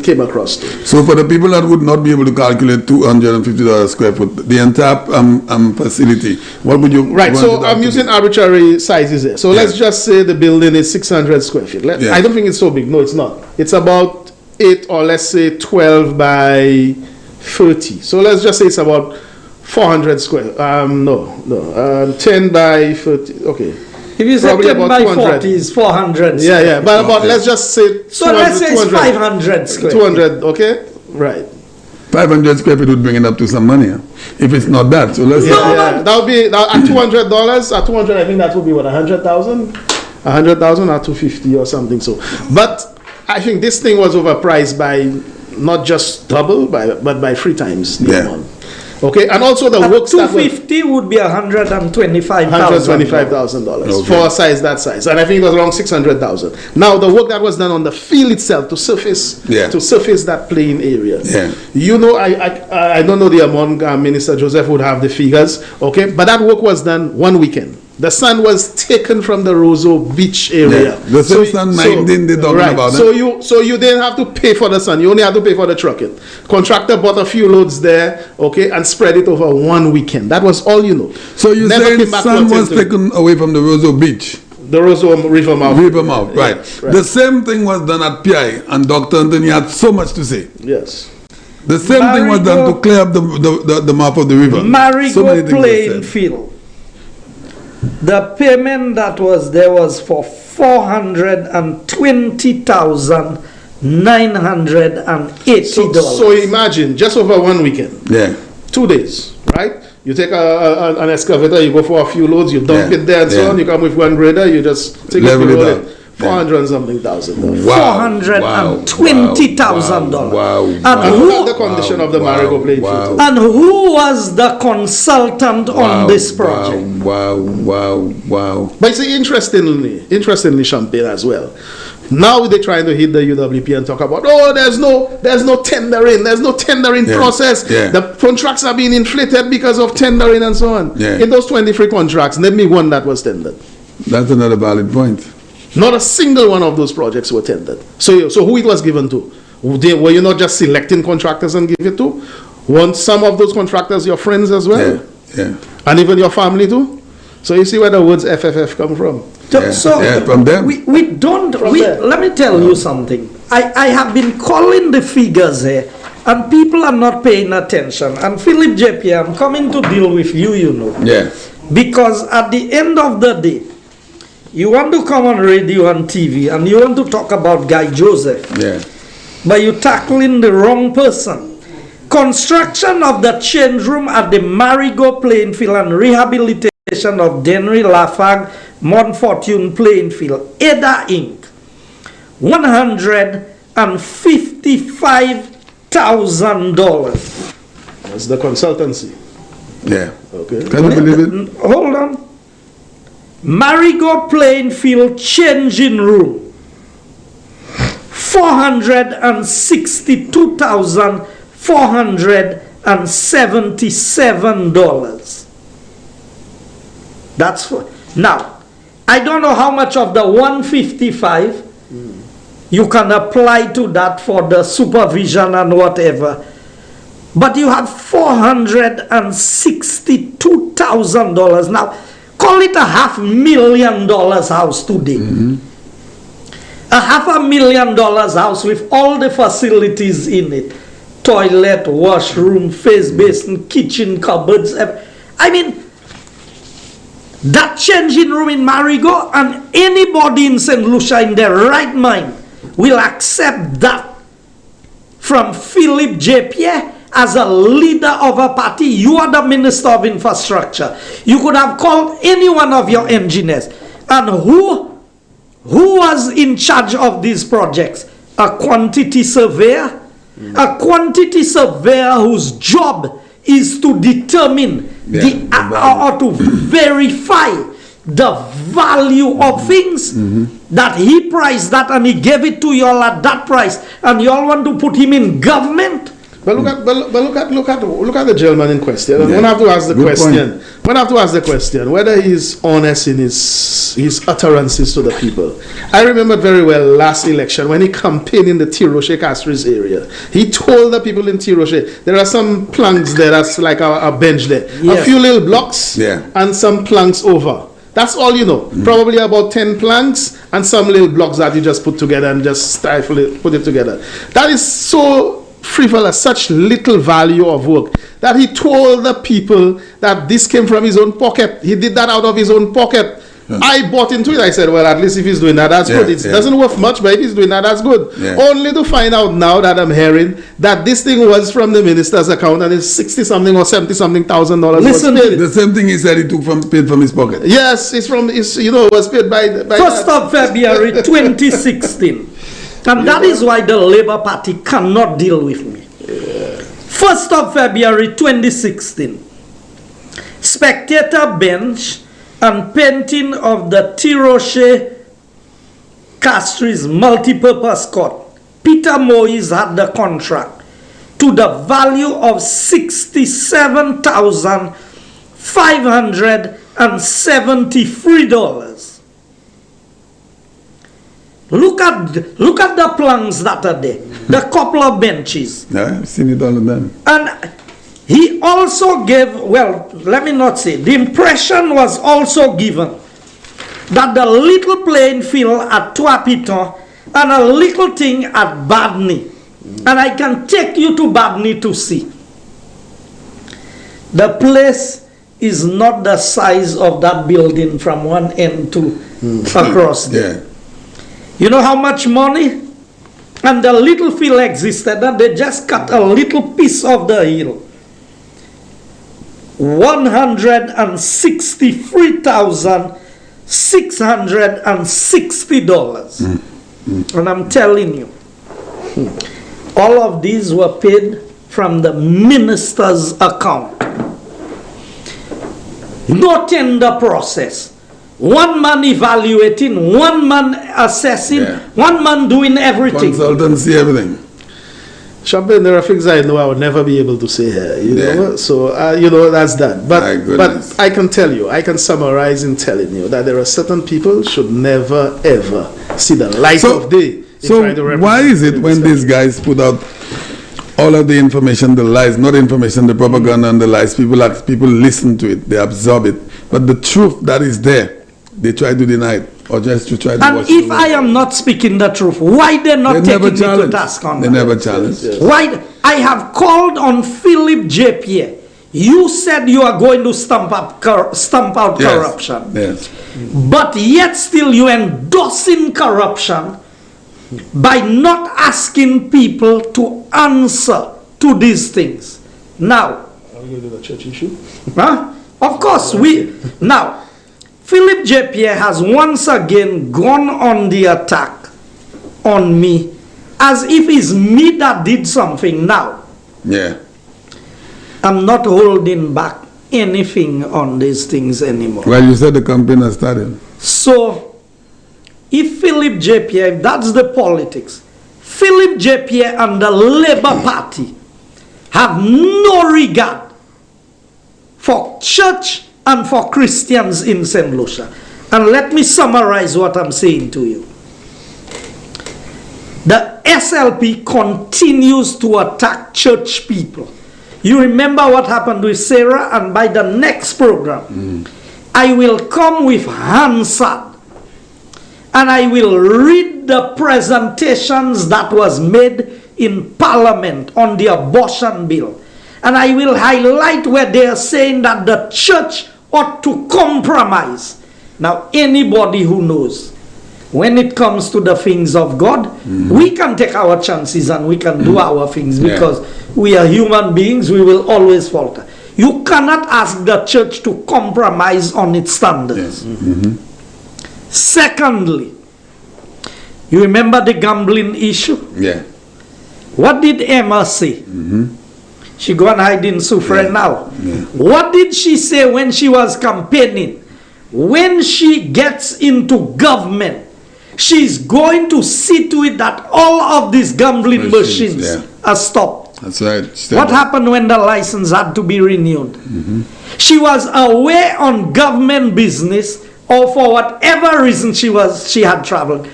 came across to. So for the people that would not be able to calculate $250 a square foot, the entire facility, what would you... Right, so I'm using arbitrary sizes here. So let's just say the building is 600 square feet. I don't think it's so big. No, it's not. It's about 8 or let's say 12 by 30. So let's just say it's about 400 square. 10 by 30. Okay. If you say 10 by 40 is 400. Yeah. But about let's just say. So let's say it's 500 square. 200. Okay. Right. 500 square feet would bring it up to some money, if it's not that. So let's that would be at $200. At 200, I think that would be what, 100,000. 100,000 or 250 or something. So, but I think this thing was overpriced by not just double, but by 3 times the amount. Okay, and also the works that 250 would be $125,000 for a size that size, and I think it was around 600,000. Now the work that was done on the field itself to surface that plain area. You know, I don't know the amount. Minister Joseph would have the figures. Okay, but that work was done one weekend. The sand was taken from the Roseau Beach area. The same sand mine they talking about. So you didn't have to pay for the sand. You only had to pay for the trucking. Contractor bought a few loads there, okay, and spread it over one weekend. That was all you know. So you said sand was taken away from the Roseau Beach. The Roseau River mouth. Right. The same thing was done at PI, and Dr. Anthony had so much to say. Yes. The same thing was done to clear up the mouth of the river. Marigot Plain Field. The payment that was there was for $420,980. So imagine, just over one weekend. 2 days, right? You take an excavator, you go for a few loads, you dump it there and so on, you come with one grader, you just take it to 400 and something thousand. $420,000. Wow. And who the condition of the Marigot Plain Field? And who was the consultant on this project? Wow. But you see, interestingly, Champagne as well. Now they're trying to hit the UWP and talk about, there's no tendering, process. The contracts are being inflated because of tendering and so on. In those 23 contracts, name me one that was tendered. That's another valid point. Not a single one of those projects were tendered. So who it was given to? Were you not just selecting contractors and give it to? Weren't some of those contractors your friends as well? And even your family too? So you see where the words FFF come from. From them. Let me tell you something. I have been calling the figures here, and people are not paying attention. And Philip JP, I'm coming to deal with you, you know. Because at the end of the day, you want to come on radio and TV and you want to talk about Guy Joseph. But you're tackling the wrong person. Construction of the change room at the Marigot Plain Field and rehabilitation of Denry Lafargue Montfortune Plain Field, Ada Inc. $155,000. That's the consultancy. Okay. Can you believe it? Hold on. Marigot Plain Field changing room, $462,477. That's for now. I don't know how much of the 155 you can apply to that for the supervision and whatever, but you have $462,000 now. Call it $500,000 house today. $500,000 house with all the facilities in it. Toilet, washroom, face basin, kitchen, cupboards. I mean, that changing room in Marigot, and anybody in St. Lucia in their right mind will accept that from Philip J. Pierre. As a leader of a party, you are the Minister of Infrastructure. You could have called any one of your engineers. And who who was in charge of these projects? A quantity surveyor? A quantity surveyor whose job is to determine or to verify the value of things, that he priced that and he gave it to y'all at that price, and y'all want to put him in government? But look at the gentleman in question. One have to ask the question. One have to ask the question whether he's honest in his utterances to the people. I remember very well last election when he campaigned in the Tiroshe Castries area. He told the people in Tiroshe there are some planks there that's like a bench there, a few little blocks, and some planks over. That's all you know. Probably about 10 planks and some little blocks that you just put together and just stifle it, put it together. That is so frivolous, such little value of work, that he told the people that this came from his own pocket. He did that out of his own pocket. I bought into it. I said, well, at least if he's doing that, that's good. It doesn't worth much, but if he's doing that, that's good. Only to find out now that I'm hearing that this thing was from the minister's account and it's $60-something or $70-something. Listen, the same thing he said he paid from his pocket. Yes, it's from was paid by 1st of February 2016. And that is why the Labour Party cannot deal with me. 1st of February 2016. Spectator bench and painting of the Tiroshe Castries multipurpose court. Peter Moyes had the contract to the value of $67,573. Look at the planks that are there. The couple of benches. Yeah, I've seen it all of them. And he also gave, well, let me not say, the impression was also given that the little playing field at Tuapiton and a little thing at Badney, and I can take you to Badney to see. The place is not the size of that building from one end to across there. You know how much money? And the little field existed, and they just cut a little piece of the hill. $163,660. And I'm telling you, all of these were paid from the minister's account. No tender process. One man evaluating, one man assessing, one man doing everything. Consultancy, everything. Champagne, there are things I know I would never be able to say here. You know? So, that's that. But I can tell you, I can summarize in telling you that there are certain people should never, ever see the light of day. So why is it when these guys put out all of the information, the lies, not information, the propaganda and the lies, people listen to it, they absorb it. But the truth that is there, they try to deny it, or just to try to watch. And if I am not speaking the truth, why they're not taking me to task on that? They never challenge. Why? I have called on Philip J. Pierre. You said you are going to stamp out corruption. Yes. But yet still you endorsing corruption by not asking people to answer to these things. Now, are we going to the church issue? Of course, now Philip J. Pierre has once again gone on the attack on me as if it's me that did something now. Yeah. I'm not holding back anything on these things anymore. Well, you said the campaign has started. So, if Philip J. Pierre, if that's the politics, Philip J. Pierre and the Labour Party have no regard for church and for Christians in St. Lucia. And let me summarize what I'm saying to you. The SLP continues to attack church people. You remember what happened with Sarah, and by the next program, I will come with Hansard and I will read the presentations that was made in Parliament on the abortion bill. And I will highlight where they are saying that the church ought to compromise. Now, anybody who knows, when it comes to the things of God, we can take our chances and we can do our things because we are human beings, we will always falter. You cannot ask the church to compromise on its standards. Secondly, You remember the gambling issue? Yeah. What did Emma say? She go and hide in Sufre now. What did she say when she was campaigning? When she gets into government, she's going to see to it that all of these gambling machines are stopped. That's right. What happened when the license had to be renewed? She was away on government business, or for whatever reason she had traveled.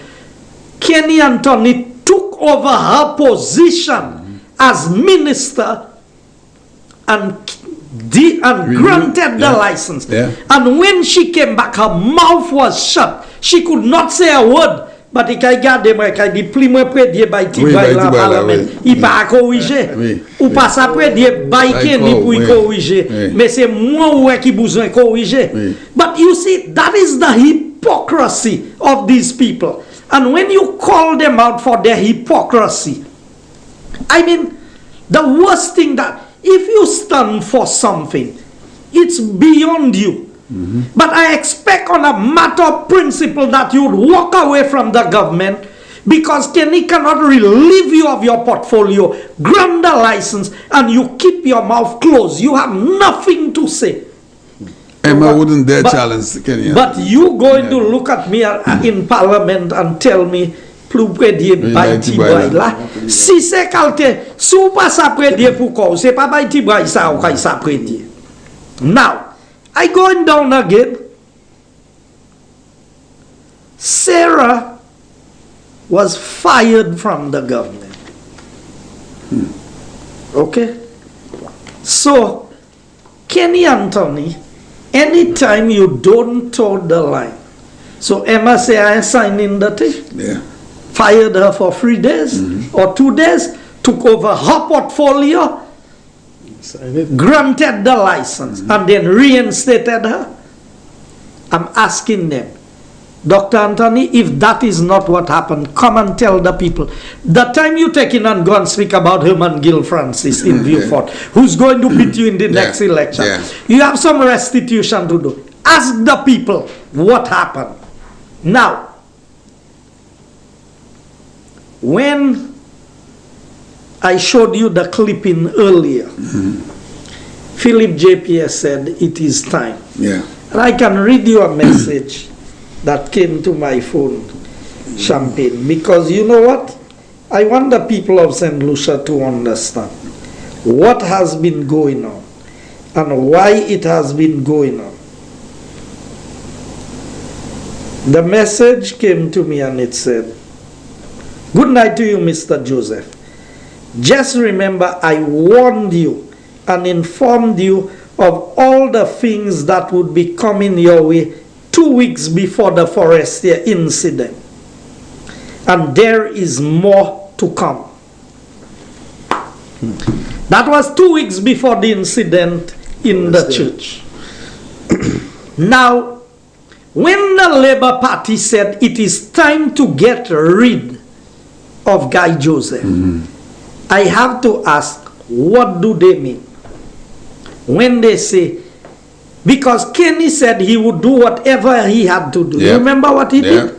Kenny Anthony took over her position as minister and granted the license. And when she came back, her mouth was shut. She could not say a word. But il kay gade moi kay di pli moi prédier bay ti boy la parlement. Il pas corriger. Ou pas ça prédier bay Kenny pour corriger. Mais c'est moi ouais qui besoin corriger. But you see, that is the hypocrisy of these people. And when you call them out for their hypocrisy, I mean, the worst thing that if you stand for something, it's beyond you. But I expect on a matter of principle that you would walk away from the government because Kenny cannot relieve you of your portfolio, grant the license, and you keep your mouth closed. You have nothing to say. Emma wouldn't dare challenge Kenny. But you going to look at me in Parliament and tell me, si c'est qualité, si vous pas ça prédier pourquoi, c'est pas baïti boy ça ou ça prédier. Now, I going down again. Sarah was fired from the government. Okay? So, Kenny Anthony, anytime you don't toe the line, so Emma say I signed in the thing. Fired her for 3 days or 2 days, took over her portfolio, granted the license, and then reinstated her. I'm asking them, Dr. Anthony, if that is not what happened, come and tell the people. The time you take in and go and speak about Herman Gill Francis in Vieux-Fort, who's going to beat you in the next election, you have some restitution to do. Ask the people what happened. Now, when I showed you the clipping earlier, Philip JPS said it is time. And I can read you a message that came to my phone, Champagne, because you know what? I want the people of St. Lucia to understand what has been going on and why it has been going on. The message came to me and it said, "Good night to you, Mr. Joseph. Just remember I warned you and informed you of all the things that would be coming your way 2 weeks before the Forestier incident. And there is more to come." That was 2 weeks before the incident in the church. Now, when the Labour Party said it is time to get rid of Guy Joseph, I have to ask, what do they mean? When they say, because Kenny said he would do whatever he had to do. You remember what he did?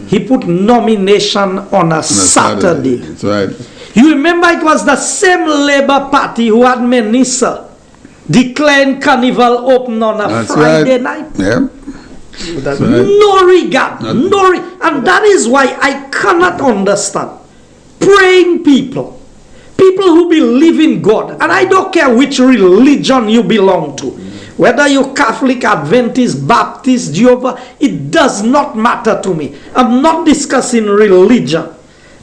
He put nomination on a Saturday. That's right. You remember it was the same Labour Party who had Menisa declaring Carnival open on a Friday night. No regard, and that is why I cannot understand praying people, people who believe in God, and I don't care which religion you belong to, whether you're Catholic, Adventist, Baptist, Jehovah, it does not matter to me. I'm not discussing religion.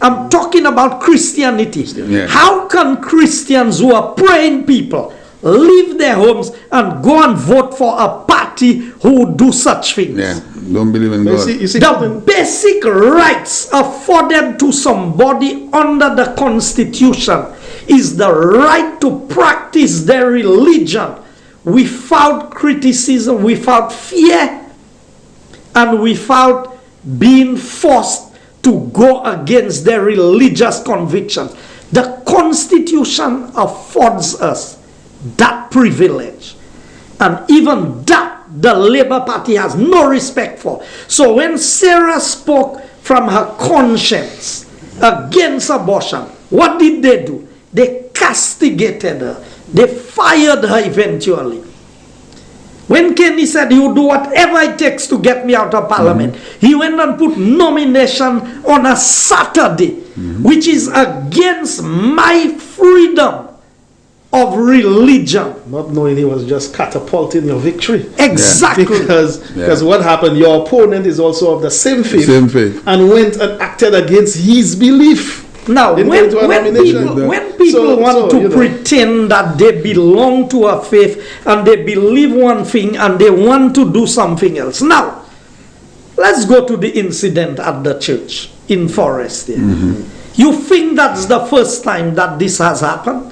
I'm talking about Christianity. How can Christians who are praying people leave their homes and go and vote for a party who would do such things? Don't believe in God. The basic rights afforded to somebody under the Constitution is the right to practice their religion without criticism, without fear, and without being forced to go against their religious convictions. The Constitution affords us that privilege, and even that the Labour Party has no respect for. So when Sarah spoke from her conscience against abortion, what did they do? They castigated her. They fired her eventually. When Kenny said, "You do whatever it takes to get me out of Parliament," he went and put nomination on a Saturday, which is against my freedom of religion. Not knowing he was just catapulting your victory. Exactly. Because what happened, your opponent is also of the same faith. And went and acted against his belief. Now, when people want to pretend that they belong to a faith and they believe one thing and they want to do something else. Now, let's go to the incident at the church in Forest here. You think that's the first time that this has happened?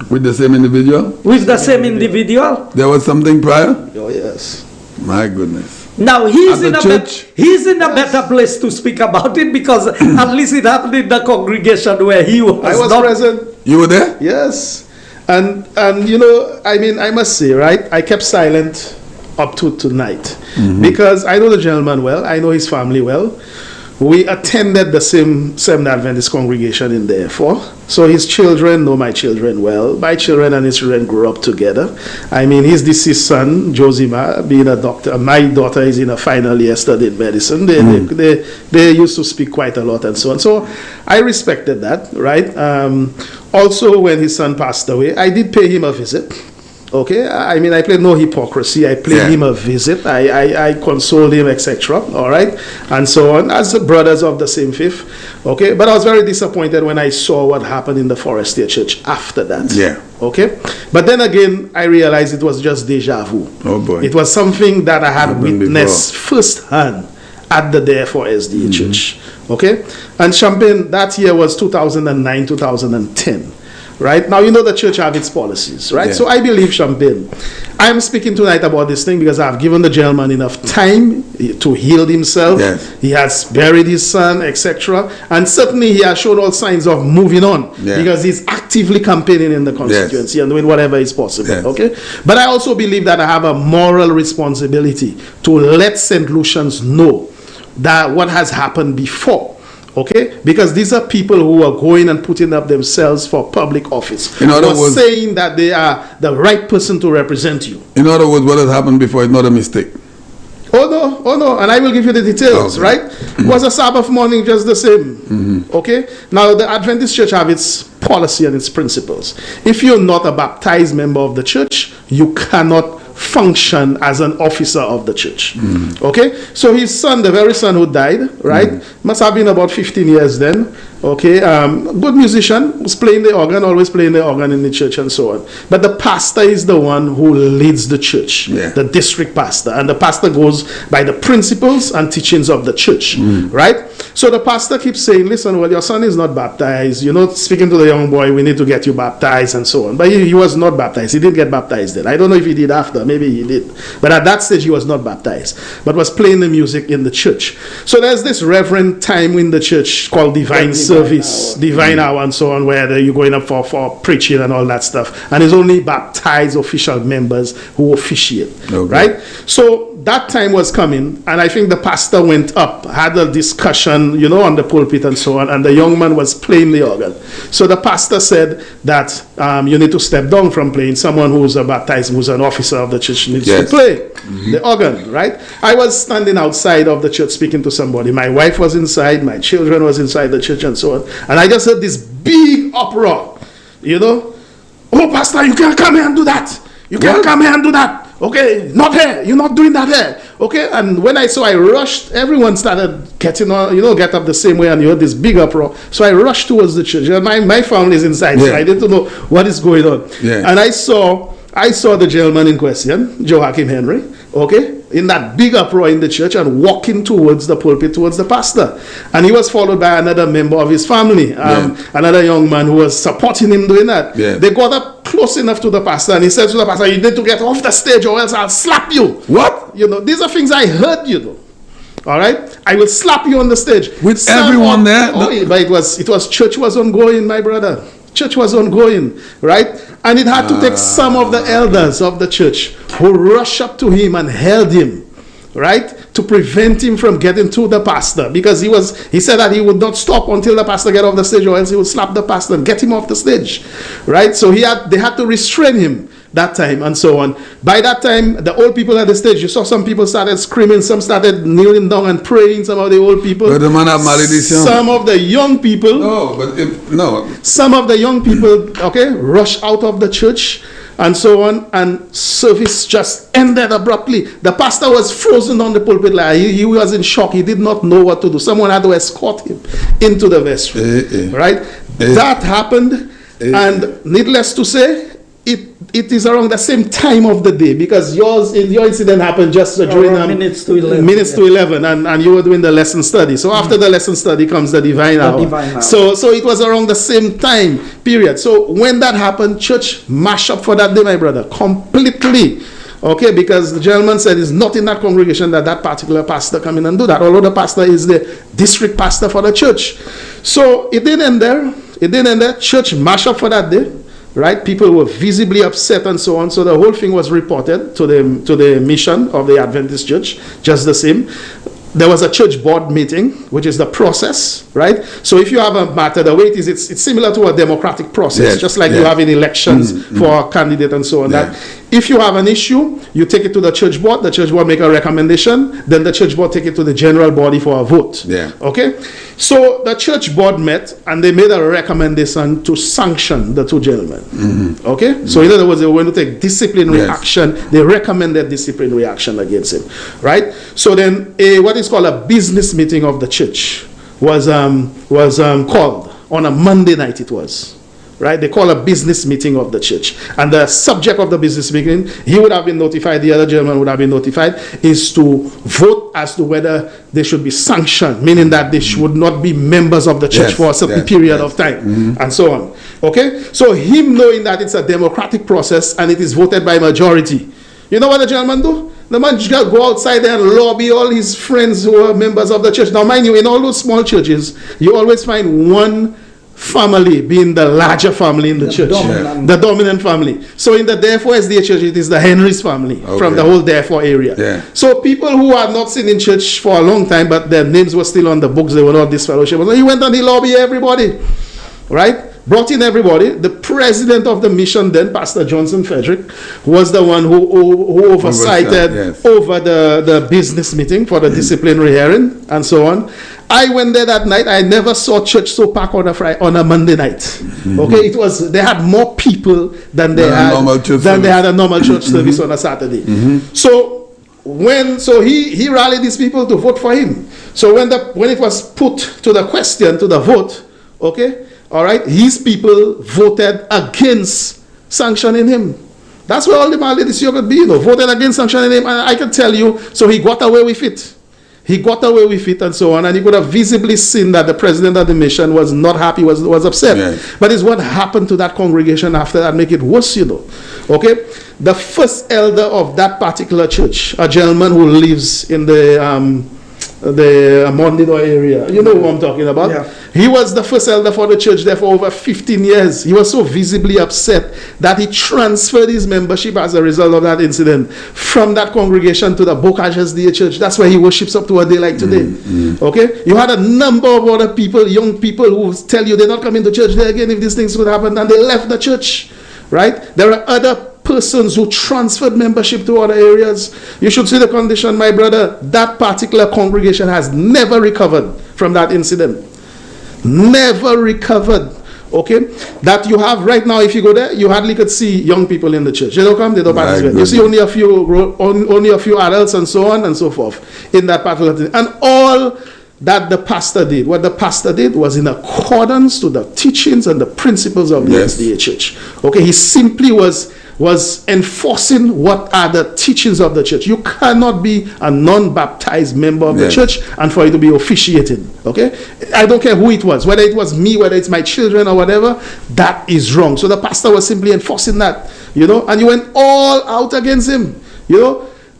With the same individual? With the same individual? There was something prior? Oh, yes. My goodness. Now he's in a better place to speak about it, because at least it happened in the congregation where he was. I was present. You were there? Yes. And you know, I mean, I must say, right, I kept silent up to tonight because I know the gentleman well. I know his family well. We attended the same Seventh Adventist congregation in there so his children know my children well. My children and his children grew up together. I mean, his deceased son, Josima, being a doctor. My daughter is in a final year studying medicine. They used to speak quite a lot and so on. So I respected that, right? Also, when his son passed away, I did pay him a visit. Okay, I mean, I played no hypocrisy. I played him a visit. I consoled him, etc. All right, and so on, as brothers of the same faith. Okay, but I was very disappointed when I saw what happened in the Forestier Church after that. Yeah. Okay, but then again, I realized it was just deja vu. Oh boy. It was something that I had witnessed firsthand at the Therefore SDA Church. Okay, and Champagne, that year was 2009, 2010. Right now, you know the church have its policies, right? So I believe, Champagne, I'm speaking tonight about this thing because I've given the gentleman enough time to heal himself. He has buried his son, etc. And certainly he has shown all signs of moving on because he's actively campaigning in the constituency and doing whatever is possible. Okay, but I also believe that I have a moral responsibility to let St. Lucians know that what has happened before. Okay, because these are people who are going and putting up themselves for public office. In other words, saying that they are the right person to represent you. In other words, what has happened before is not a mistake. Oh no, and I will give you the details, right? It was a Sabbath morning, just the same. Okay, now the Adventist Church have its policy and its principles. If you're not a baptized member of the church, you cannot function as an officer of the church. Okay, so his son, the very son who died, right, must have been about 15 years then. Okay, good musician, was playing the organ, always playing the organ in the church and so on. But the pastor is the one who leads the church, the district pastor, and the pastor goes by the principles and teachings of the church, right? So the pastor keeps saying, listen, well, your son is not baptized, you know, speaking to the young boy, we need to get you baptized and so on. But he was not baptized. He didn't get baptized then. I don't know if he did after, maybe he did. But at that stage, he was not baptized, but was playing the music in the church. So there's this reverend time in the church called divine service, divine hour and so on, where you're going up for preaching and all that stuff. And it's only baptized official members who officiate, right? So that time was coming, and I think the pastor went up, had a discussion, you know, on the pulpit and so on, and the young man was playing the organ. So the pastor said that you need to step down from playing. Someone who's a baptized, who's an officer of the church needs to play the organ, right? I was standing outside of the church speaking to somebody. My wife was inside, my children was inside the church and so on. And I just heard this big uproar, you know. Oh, pastor, you can't come here and do that. You can't come here and do that. Okay, not here. You're not doing that here. Okay, and when I rushed. Everyone started getting on, you know, get up the same way, and you heard this big uproar. So I rushed towards the church. My family is inside, so I didn't know what is going on. And I saw the gentleman in question, Joachim Henry, okay, in that big uproar in the church and walking towards the pulpit, towards the pastor. And he was followed by another member of his family, another young man who was supporting him doing that. They got up close enough to the pastor, and he said to the pastor, you need to get off the stage or else I'll slap you. What? You know, these are things I heard, you know. All right? I will slap you on the stage. With everyone there? But it was church was ongoing, my brother. Church was ongoing, right? And it had to take some of the elders of the church who rushed up to him and held him, right? to prevent him from getting to the pastor, because he said that he would not stop until the pastor get off the stage, or else he would slap the pastor and get him off the stage, right? So they had to restrain him that time and so on. By that time, the old people at the stage, you saw some people started screaming, some started kneeling down and praying, some of the old people. But the man have malediction. Some of the young people. No. Some of the young people, rush out of the church and so on, and service just ended abruptly. The pastor was frozen on the pulpit, like he was in shock. He did not know what to do. Someone had to escort him into the vestry, right? That happened, and needless to say, it is around the same time of the day, because your incident happened just during minutes to 11. Minutes to 11, and you were doing the lesson study. So after the lesson study comes the divine hour. So it was around the same time period. So when that happened, church mashed up for that day, my brother, completely. Okay, because the gentleman said it's not in that congregation that particular pastor come in and do that, although the pastor is the district pastor for the church. So it didn't end there. Church mashed up for that day. Right, people were visibly upset and so on. So the whole thing was reported to the mission of the Adventist Church, just the same. There was a church board meeting, which is the process, right? So if you have a matter, the way it is, it's similar to a democratic process, just like you have in elections for a candidate and so on. That if you have an issue, you take it to the church board make a recommendation, then the church board take it to the general body for a vote. Okay? So the church board met, and they made a recommendation to sanction the two gentlemen. Okay? So in other words, they were going to take disciplinary action. They recommended disciplinary action against him. Right? So then what is called a business meeting of the church was called on a Monday night. It was. Right, they call a business meeting of the church, and the subject of the business meeting, he would have been notified, the other gentleman would have been notified, is to vote as to whether they should be sanctioned, meaning that they should not be members of the church for a certain period of time, and so on. Okay, so him knowing that it's a democratic process and it is voted by majority, you know what the gentleman do? The man just go outside there and lobby all his friends who are members of the church. Now, mind you, in all those small churches, you always find one family being the larger family in the church, the dominant family. So in the Therefore SDA church, it is the Henry's family from the whole Therefore area. So people who had not seen in church for a long time, but their names were still on the books, they were not disfellowship. So he went and he lobbied everybody, right? Brought in everybody. The president of the mission then, Pastor Johnson Frederick, was the one who oversighted over the business meeting for the disciplinary hearing and so on. I went there that night. I never saw church so packed on a Monday night. Okay, they had more people than they had a normal church service on a Saturday. So he rallied these people to vote for him. So when it was put to the question, to the vote, okay, all right, his people voted against sanctioning him. That's where all the maladies could be, voted against sanctioning him. And I can tell you, so he got away with it. He got away with it and so on, and he could have visibly seen that the president of the mission was not happy, was upset. But it's what happened to that condregation after that make it worse, Okay? The first elder of that particular church, a gentleman who lives in the Mondino area. You know who I'm talking about? He was the first elder for the church there for over 15 years. He was so visibly upset that he transferred his membership as a result of that incident from that congregation to the Bocage SDA church. That's where he worships up to a day like today. Okay? You had a number of other people, young people, who tell you they're not coming to church there again if these things would happen, and they left the church. Right? There are other persons who transferred membership to other areas. You should see the condition, my brother. That particular congregation has never recovered from that incident. Never recovered. Okay? That you have right now, if you go there, you hardly could see young people in the church. They don't come, they don't participate. You see only a few adults and so on and so forth in that particular thing. And all that the pastor did, what the pastor did was in accordance to the teachings and the principles of the SDA church. Okay? He simply was enforcing what are the teachings of the church. You cannot be a non-baptized member of the church and for it to be officiating. Okay? I don't care who it was, whether it was me, whether it's my children or whatever, that is wrong. So the pastor was simply enforcing that, and you went all out against him,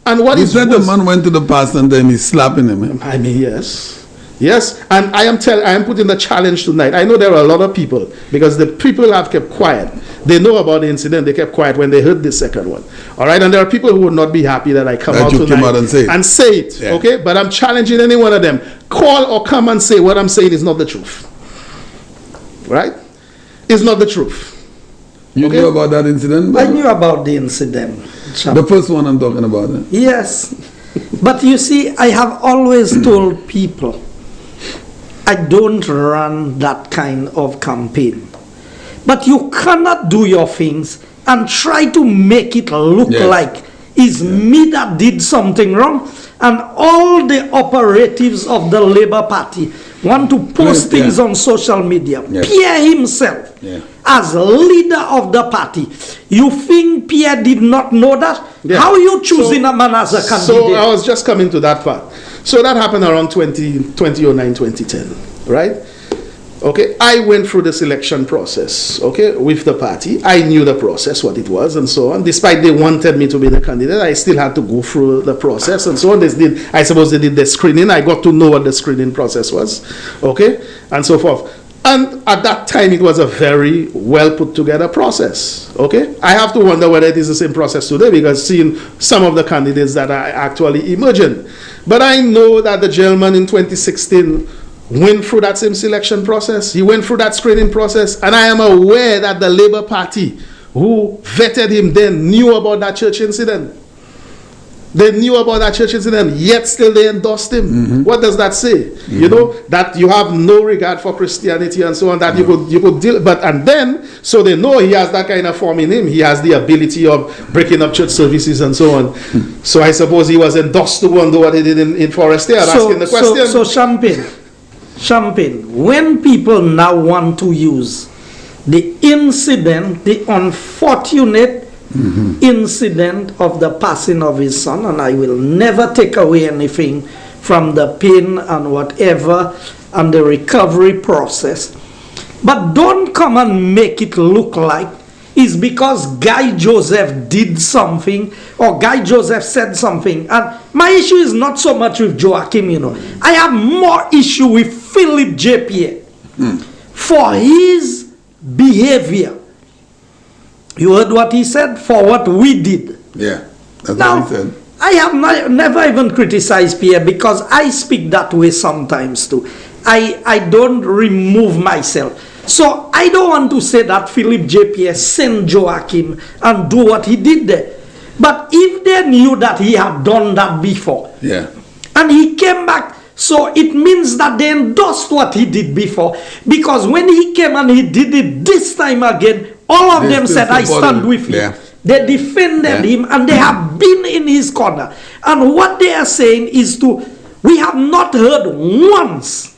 And what is that? The man went to the pastor and then he's slapping him. I mean, yes. Yes, and I am putting the challenge tonight. I know there are a lot of people, because the people have kept quiet. They know about the incident. They kept quiet when they heard the second one. All right, and there are people who would not be happy that I come out tonight and say it. Yeah. Okay, but I'm challenging any one of them. Call or come and say what I'm saying is not the truth. Right? It's not the truth. You knew about that incident? I knew about the incident. The first one I'm talking about. Yes. But you see, I have always told people, I don't run that kind of campaign. But you cannot do your things and try to make it look like it's me that did something wrong, and all the operatives of the Labour Party want to post things on social media. Pierre himself, as leader of the party, you think Pierre did not know that? How are you choosing a man as a candidate? So I was just coming to that part. So that happened around 2009, 2010, right? Okay, I went through the selection process, okay, with the party. I knew the process, what it was, and so on. Despite they wanted me to be the candidate, I still had to go through the process, and so on. I suppose they did the screening. I got to know what the screening process was, okay, and so forth. And at that time, it was a very well put together process, okay? I have to wonder whether it is the same process today, because seeing some of the candidates that are actually emerging. But I know that the gentleman in 2016 went through that same selection process. He went through that screening process, and I am aware that the Labour Party who vetted him then knew about that church incident. They knew about that church incident, yet still they endorsed him. What does that say? You know, that you have no regard for Christianity and so on, that you could deal, but, and then, so they know he has that kind of form in him. He has the ability of breaking up church services and so on. So I suppose he was endorsed to go and do what he did in Forest Hill, asking the question. So Champagne, when people now want to use the incident, the unfortunate incident of the passing of his son, and I will never take away anything from the pain and whatever and the recovery process, but don't come and make it look like it's because Guy Joseph did something or Guy Joseph said something. And my issue is not so much with Joachim, you know. I have more issue with Philip J. Pierre for his behavior. You heard what he said? For what we did. Yeah, that's what he said. I have never even criticized Pierre, because I speak that way sometimes too. I don't remove myself. So I don't want to say that Philip J. Pierre sent Joachim and do what he did there. But if they knew that he had done that before, and he came back, so it means that they endorsed what he did before. Because when he came and he did it this time again, all of them said, I stand with you. They defended him, and they have been in his corner. And what they are saying is we have not heard once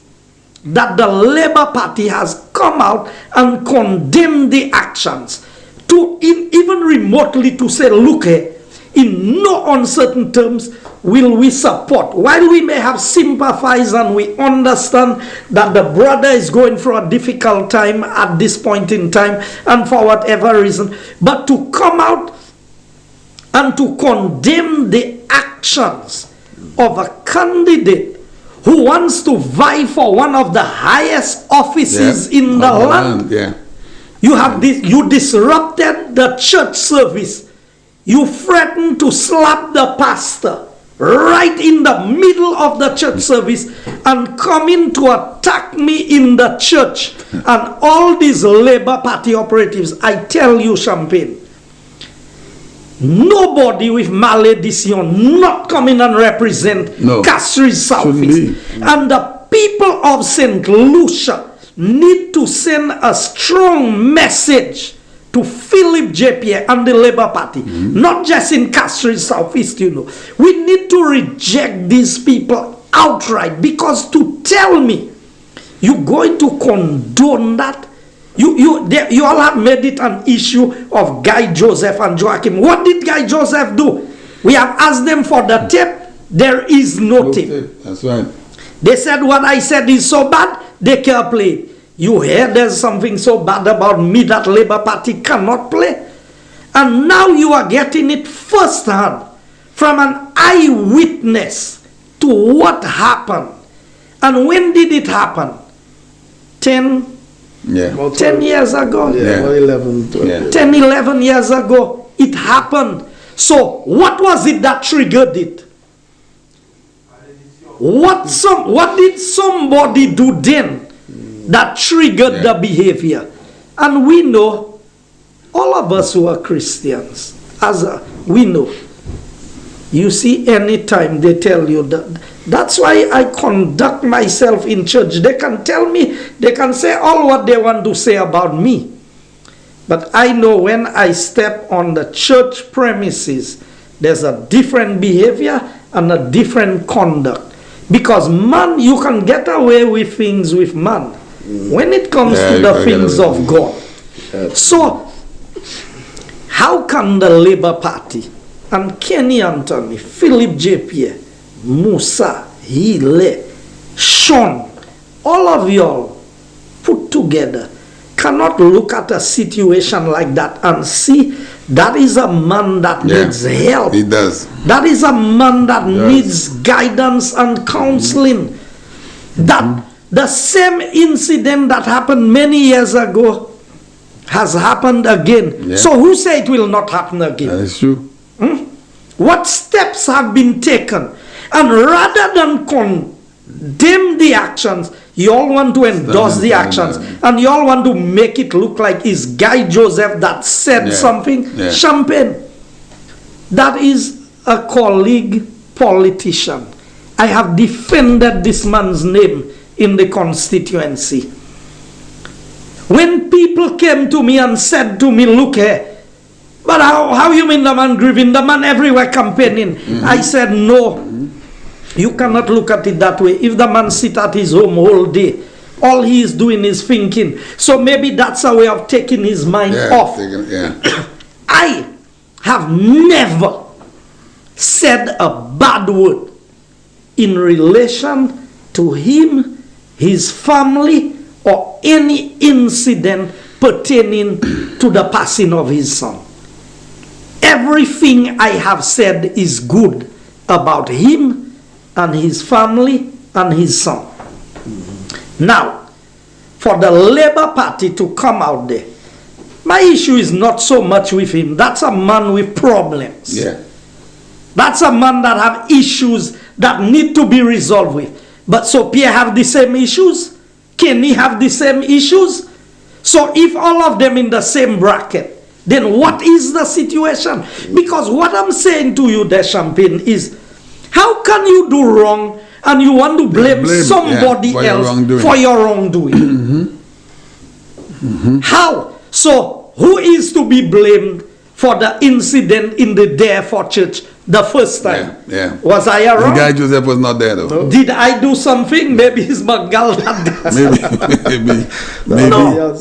that the Labour Party has come out and condemned the actions, even remotely to say, look here, in no uncertain terms will we support. While we may have sympathized and we understand that the brother is going through a difficult time at this point in time and for whatever reason, but to come out and to condemn the actions of a candidate who wants to vie for one of the highest offices in the land. You have this, you disrupted the church service. You threatened to slap the pastor right in the middle of the church service and come in to attack me in the church. And all these Labour Party operatives, I tell you, Champagne, nobody with malediction not come in and represent Castries Southeast. And the people of St. Lucia need to send a strong message to Philip J. Pierre and the Labour Party, not just in Castries Southeast, you know. We need to reject these people outright, because to tell me you're going to condone that, you all have made it an issue of Guy Joseph and Joachim. What did Guy Joseph do? We have asked them for the tape. There is no tape. That's right. They said what I said is so bad, they can't play it. You hear there's something so bad about me that Labour Party cannot play? And now you are getting it firsthand from an eyewitness to what happened. And when did it happen? 10 years ago? Yeah, 11, 12 years. 10, 11 years ago, it happened. So, what was it that triggered it? What did somebody do then that triggered the behavior? And we know, all of us who are Christians, we know. You see, anytime they tell you that, that's why I conduct myself in church. They can tell me, they can say all what they want to say about me. But I know when I step on the church premises, there's a different behavior and a different conduct. Because man, you can get away with things with man when it comes to the things of God. So, how can the Labour Party and Kenny Anthony, Philip J. Pierre, Musa, Hile, Sean, all of y'all put together cannot look at a situation like that and see that is a man that needs help. He does. That is a man that needs guidance and counseling. That the same incident that happened many years ago has happened again. So who say it will not happen again? That is true. What steps have been taken? And rather than condemn the actions, you all want to endorse the actions. And you all want to make it look like it's Guy Joseph that said something. Champagne. That is a colleague politician. I have defended this man's name in the constituency. When people came to me and said to me, look here, but how you mean the man grieving? The man everywhere campaigning. I said, no. You cannot look at it that way. If the man sit at his home all day, all he is doing is thinking. So maybe that's a way of taking his mind off. I have never said a bad word in relation to him, his family, or any incident pertaining to the passing of his son. Everything I have said is good about him and his family and his son. Now, for the Labour Party to come out there, my issue is not so much with him. That's a man with problems. That's a man that have issues that need to be resolved with. But so Pierre have the same issues? Kenny have the same issues? So if all of them in the same bracket, then what is the situation? Because what I'm saying to you there, Champagne, is how can you do wrong and you want to blame somebody else for your wrongdoing? How? So who is to be blamed for the incident in the Therefore Church the first time? Was I wrong? Guy Joseph was not there though. No. Did I do something? Maybe his Magal maybe. No.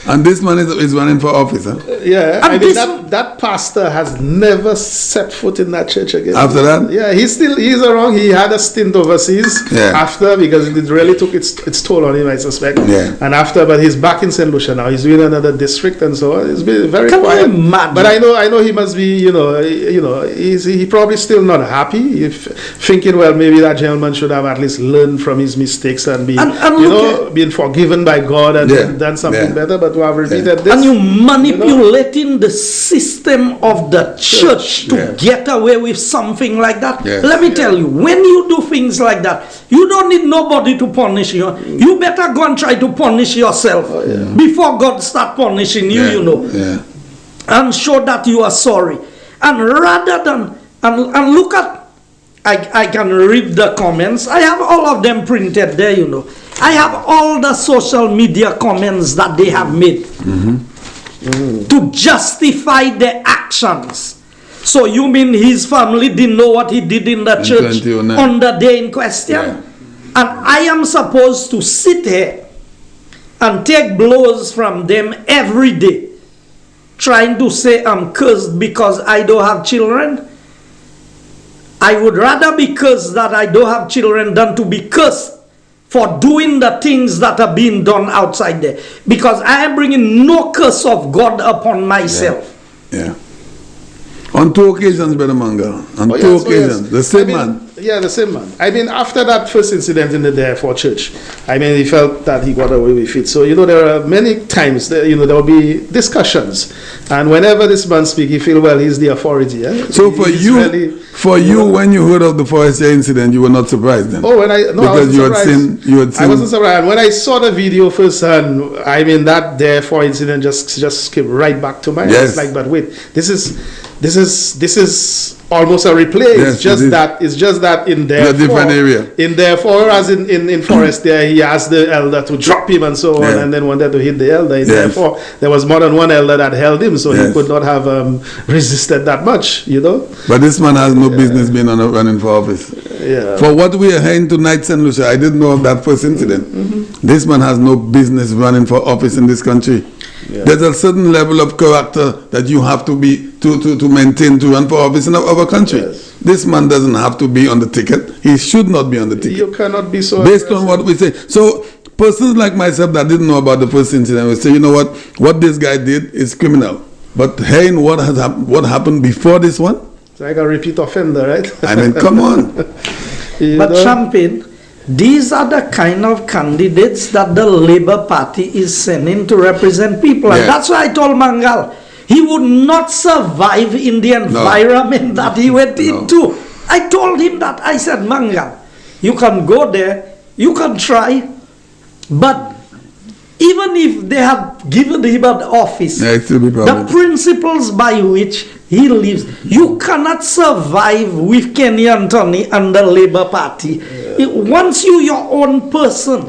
And this man is running for office, huh? Yeah, I mean that pastor has never set foot in that church again. After that? Yeah, he's around. He had a stint overseas after, because it really took its toll on him, I suspect. And after, but he's back in St. Lucia now. He's doing another district and so on. It's been very quiet. But I know he must be, he probably still not happy, thinking, well, maybe that gentleman should have at least learned from his mistakes and be, been forgiven by God and done something better. But to have repeated this, and you manipulating the system of the church to get away with something like that. Let me tell you, when you do things like that, you don't need nobody to punish you. You better go and try to punish yourself before God start punishing you. And show that you are sorry. And rather than and look at, I can read the comments. I have all of them printed there, I have all the social media comments that they have made to justify their actions. So you mean his family didn't know what he did in the church on the day in question? And I am supposed to sit here and take blows from them every day, trying to say I'm cursed because I don't have children? I would rather be cursed that I don't have children than to be cursed for doing the things that are being done outside there. Because I am bringing no curse of God upon myself. On 2 occasions, Brother Manga. On 2 occasions. The same man. Yeah, the same man. I mean, after that first incident in the Therefore Church, I mean, he felt that he got away with it. So, there are many times, that, there will be discussions. And whenever this man speaks, he feels, well, he's the authority. Eh? So for you, when you heard of the forestier incident, you were not surprised then? Oh, because you had seen. I wasn't surprised. When I saw the video first, and I mean, that Therefore incident just came right back to mind. Yes. It's like, but wait, this is almost a replay. Yes, it's just that in Therefore, a different area. In Therefore, as in Forest there, he asked the elder to drop him and so on, and then wanted to hit the elder. In Therefore, there was more than one elder that held him, so he could not have resisted that much, But this man has no business being running for office. Yeah. For what we are hearing tonight, St. Lucia, I didn't know of that first incident. This man has no business running for office in this country. Yeah. There's a certain level of character that you have to be to maintain to run for office in our country. Yes. This man doesn't have to be on the ticket. He should not be on the ticket. You cannot be so based on what we say. So persons like myself that didn't know about the first incident will say, what this guy did is criminal. But hearing what happened before this one, it's like a repeat offender, right? I mean, come on. But Champagne, these are the kind of candidates that the Labour Party is sending to represent people. And that's why I told Mangal, he would not survive in the environment that he went into. I told him that. I said, Mangal, you can go there, you can try, but even if they have given him an office, the principles by which he lives, you cannot survive with Kenny Anthony and the Labour Party. Once you're your own person,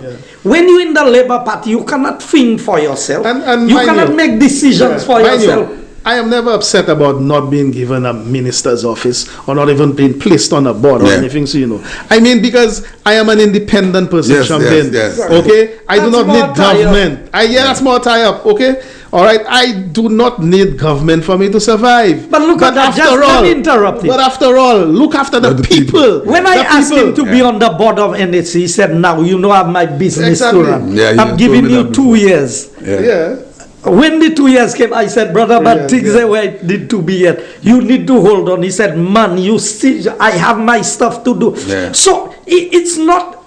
when you're in the Labour Party, you cannot think for yourself. And you cannot make decisions for yourself. I am never upset about not being given a minister's office or not even being placed on a board or anything. So I mean, because I am an independent person, Champagne. Okay, I do not need government. That's more tie up. Okay, all right. I do not need government for me to survive. But look at that. Just don't interrupt him. But after all, look after the people. When I asked him to be on the board of NHC, he said, "Now you know I have my business to run. I'm giving you 2 years." When the 2 years came, I said, brother, but things are where it need to be yet. You need to hold on. He said, man, I have my stuff to do. So it's not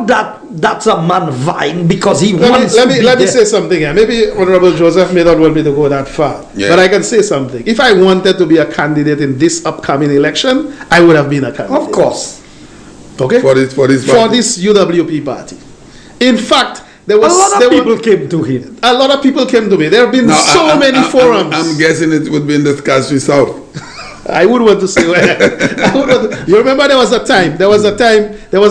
that that's a man vying because he wants to be Let me say something here. Maybe Honorable Joseph may not want me to go that far. But I can say something. If I wanted to be a candidate in this upcoming election, I would have been a candidate. Of course. Okay? For this UWP party. In fact, a lot of people came to him. A lot of people came to me. There have been many forums. I'm guessing it would be in the Castries South. I would want to say where. You remember there was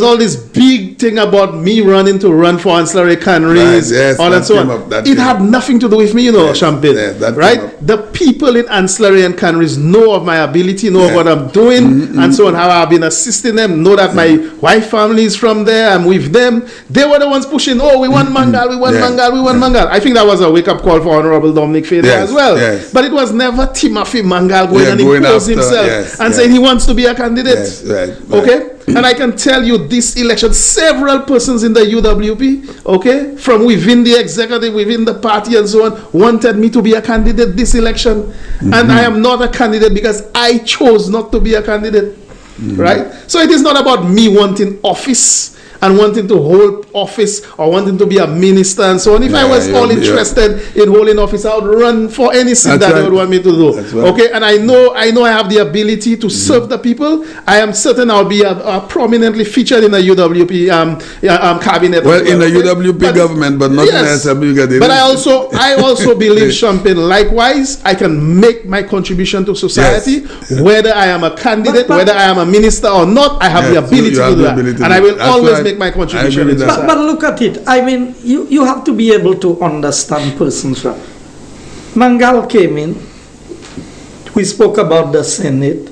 all this big thing about me run for ancillary canneries, all and so on. It had nothing to do with me, Champagne. Right? The people in ancillary and canneries know of my ability, know of what I'm doing, and so on, how I've been assisting them, know that my wife family is from there, I'm with them. They were the ones pushing, we want Mangal, we want Mangal, we want Mangal. I think that was a wake-up call for Honorable Dominic Feder as well. But it was never Timothy Mangal going and imposing himself and saying he wants to be a candidate. Okay? And I can tell you this election, several persons in the UWP, okay, from within the executive, within the party and so on, wanted me to be a candidate this election. And I am not a candidate because I chose not to be a candidate. Right? So it is not about me wanting office and wanting to hold office or wanting to be a minister and so on. If I was all interested in holding office, I would run for any seat that they would want me to do. Okay, and I know I have the ability to serve the people. I am certain I'll be prominently featured in the UWP cabinet. Well, in the UWP government, but not in the SWG. But I also believe, Champagne, likewise, I can make my contribution to society, whether I am a candidate, whether I am a minister or not. I have the ability to do that, and I will always make my contribution. But look at it. I mean, you have to be able to understand persons. Mangal came in. We spoke about the Senate.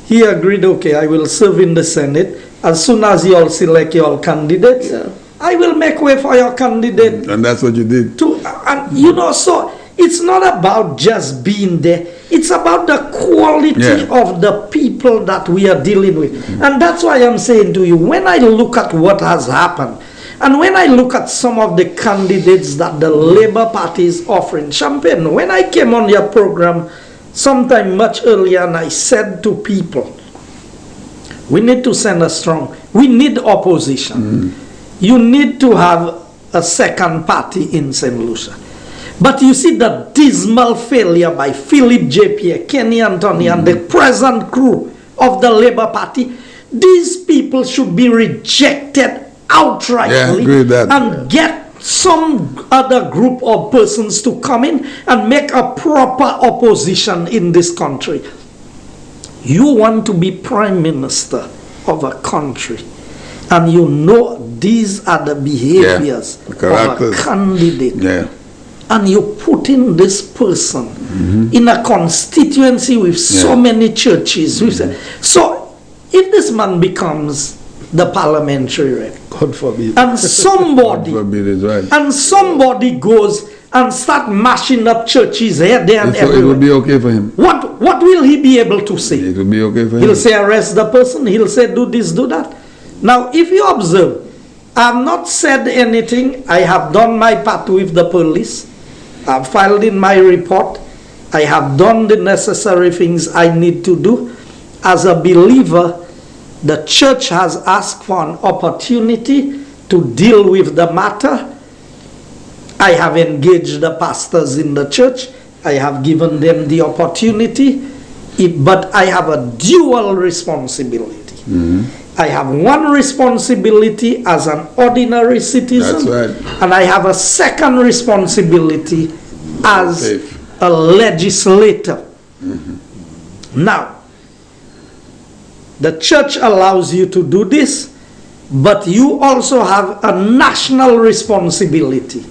He agreed, okay, I will serve in the Senate. As soon as you all select your candidates, I will make way for your candidate. And that's what you did. So it's not about just being there. It's about the quality of the people that we are dealing with. And that's why I'm saying to you, when I look at what has happened, and when I look at some of the candidates that the Labour Party is offering, Champagne, when I came on your program sometime much earlier and I said to people, We need to send a strong. We need opposition. You need to have a second party in St. Lucia. But you see the dismal failure by Philip J. Pierre, Kenny Anthony, and the present crew of the Labour Party. These people should be rejected outrightly and get some other group of persons to come in and make a proper opposition in this country. You want to be prime minister of a country, and you know these are the behaviors of a candidate, and you put in this person in a constituency with so many churches. So if this man becomes the parliamentary rep, God forbid, and somebody and somebody goes and start mashing up churches here, there, and everywhere, it will be okay for him. What will he be able to say? It will be okay for him. He'll say arrest the person. He'll say do this, do that. Now, if you observe, I have not said anything. I have done my part with the police. I've filed in my report. I have done the necessary things I need to do. As a believer, the church has asked for an opportunity to deal with the matter. I have engaged the pastors in the church. I have given them the opportunity, but I have a dual responsibility. I have one responsibility as an ordinary citizen, and I have a second responsibility as a legislator. Now, the church allows you to do this, but you also have a national responsibility.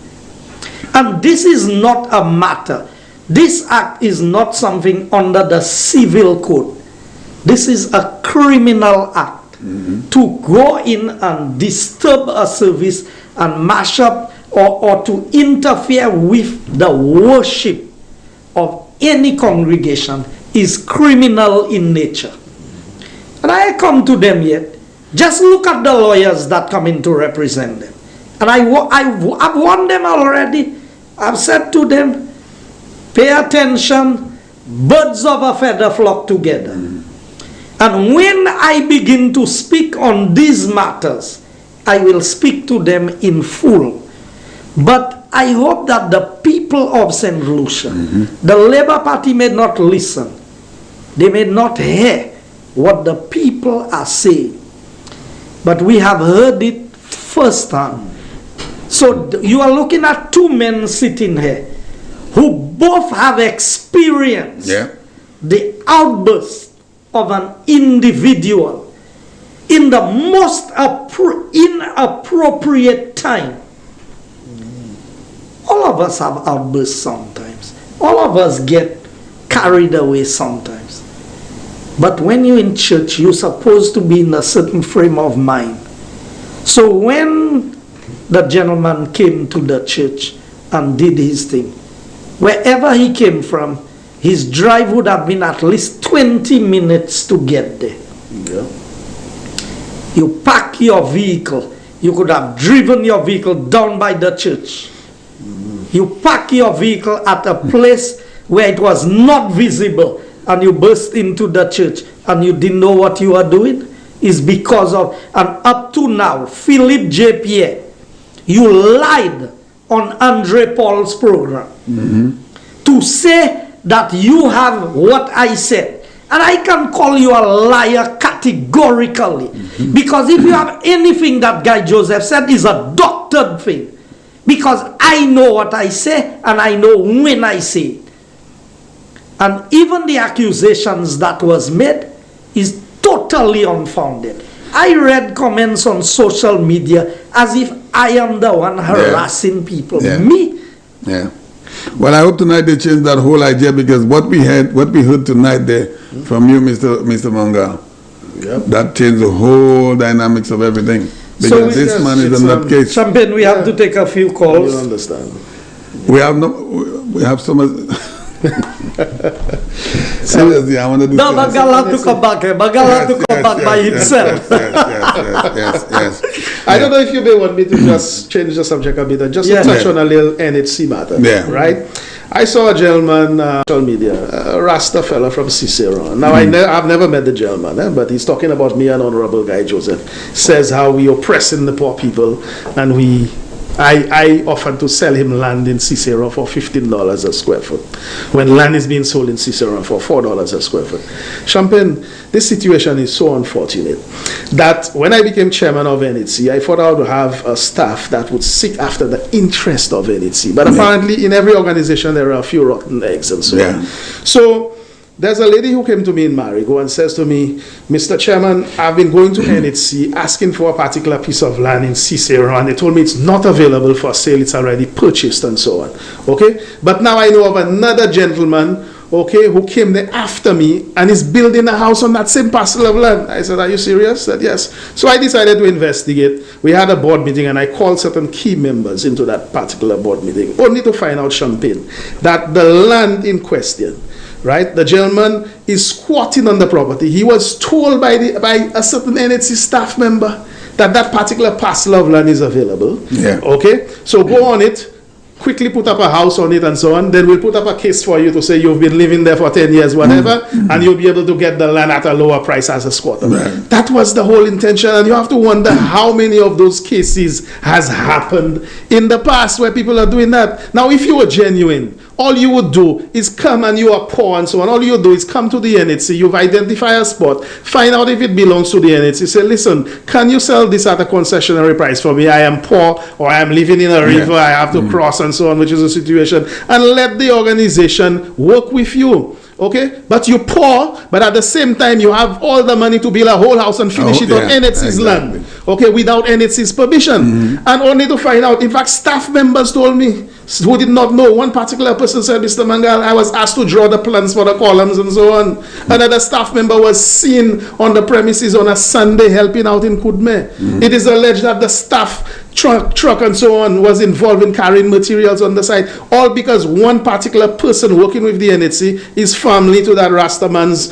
And this is not a matter. This act is not something under the civil code. This is a criminal act. To go in and disturb a service and mash up or to interfere with the worship of any congregation is criminal in nature. And I come to them yet. Just look at the lawyers that come in to represent them. And I've warned them already. I've said to them, pay attention, birds of a feather flock together. And when I begin to speak on these matters, I will speak to them in full. But I hope that the people of St. Lucia, the Labour Party may not listen. They may not hear what the people are saying. But we have heard it firsthand. So you are looking at two men sitting here who both have experienced the outburst of an individual in the most inappropriate time. All of us have outbursts sometimes. All of us get carried away sometimes. But when you're in church, you're supposed to be in a certain frame of mind. So when the gentleman came to the church and did his thing, wherever he came from, his drive would have been at least 20 minutes to get there. You park your vehicle. You could have driven your vehicle down by the church. You park your vehicle at a place where it was not visible, and you burst into the church and you didn't know what you were doing. Is because of, and up to now, Philip J. Pierre, you lied on Andre Paul's program to say that you have what I said. And I can call you a liar categorically. Because if you have anything that Guy Joseph said is a doctored thing. Because I know what I say and I know when I say it. And even the accusations that was made is totally unfounded. I read comments on social media as if I am the one harassing people. Me? Well, I hope tonight they change that whole idea, because what we heard tonight there from you, Mr. Monga, that changed the whole dynamics of everything. Because so this man is in that case. Champagne, we have to take a few calls. You understand? We have so much. Seriously, I want to do. No, Bagala have to come back. Bagala have to come back by himself. Yes. I don't know if you may want me to just change the subject a bit and just to touch on a little NHC matter. Right? I saw a gentleman on social media, a Rasta fella from Cicero. Now, I've never met the gentleman, but he's talking about me and Honorable Guy Joseph. Says how we oppressing the poor people, and I offered to sell him land in Cicero for $15 a square foot, when land is being sold in Cicero for $4 a square foot. Champagne, this situation is so unfortunate that when I became chairman of NHC, I thought I would have a staff that would seek after the interest of NHC. But apparently in every organization there are a few rotten eggs and so on. So there's a lady who came to me in Marigo and says to me, Mr. Chairman, I've been going to NHC asking for a particular piece of land in Cicero, and they told me it's not available for sale, it's already purchased and so on. Okay? But now I know of another gentleman, okay, who came there after me and is building a house on that same parcel of land. I said, are you serious? I said, yes. So I decided to investigate. We had a board meeting and I called certain key members into that particular board meeting, only to find out, Champagne, that the land in question, right, the gentleman is squatting on the property. He was told by a certain NHC staff member that that particular parcel of land is available. Yeah. Okay, so go on it, quickly put up a house on it and so on. Then we'll put up a case for you to say you've been living there for 10 years, whatever, and you'll be able to get the land at a lower price as a squatter. Right. That was the whole intention, and you have to wonder how many of those cases has happened in the past where people are doing that. Now, if you were genuine, all you would do is come, and you are poor and so on, all you do is come to the NHC, you've identified a spot, find out if it belongs to the NHC, say, listen, can you sell this at a concessionary price for me? I am poor, or I am living in a river, I have to cross and so on, which is a situation, and let the organization work with you. Okay, but you're poor, but at the same time you have all the money to build a whole house and finish it on NHC's land. Okay, without NHC's permission, and only to find out. In fact, staff members told me who did not know. One particular person said, Mr. Mangal, I was asked to draw the plans for the columns and so on. Another staff member was seen on the premises on a Sunday helping out in Kudme. It is alleged that the staff truck and so on was involved in carrying materials on the site, all because one particular person working with the NHC is family to that Rastaman's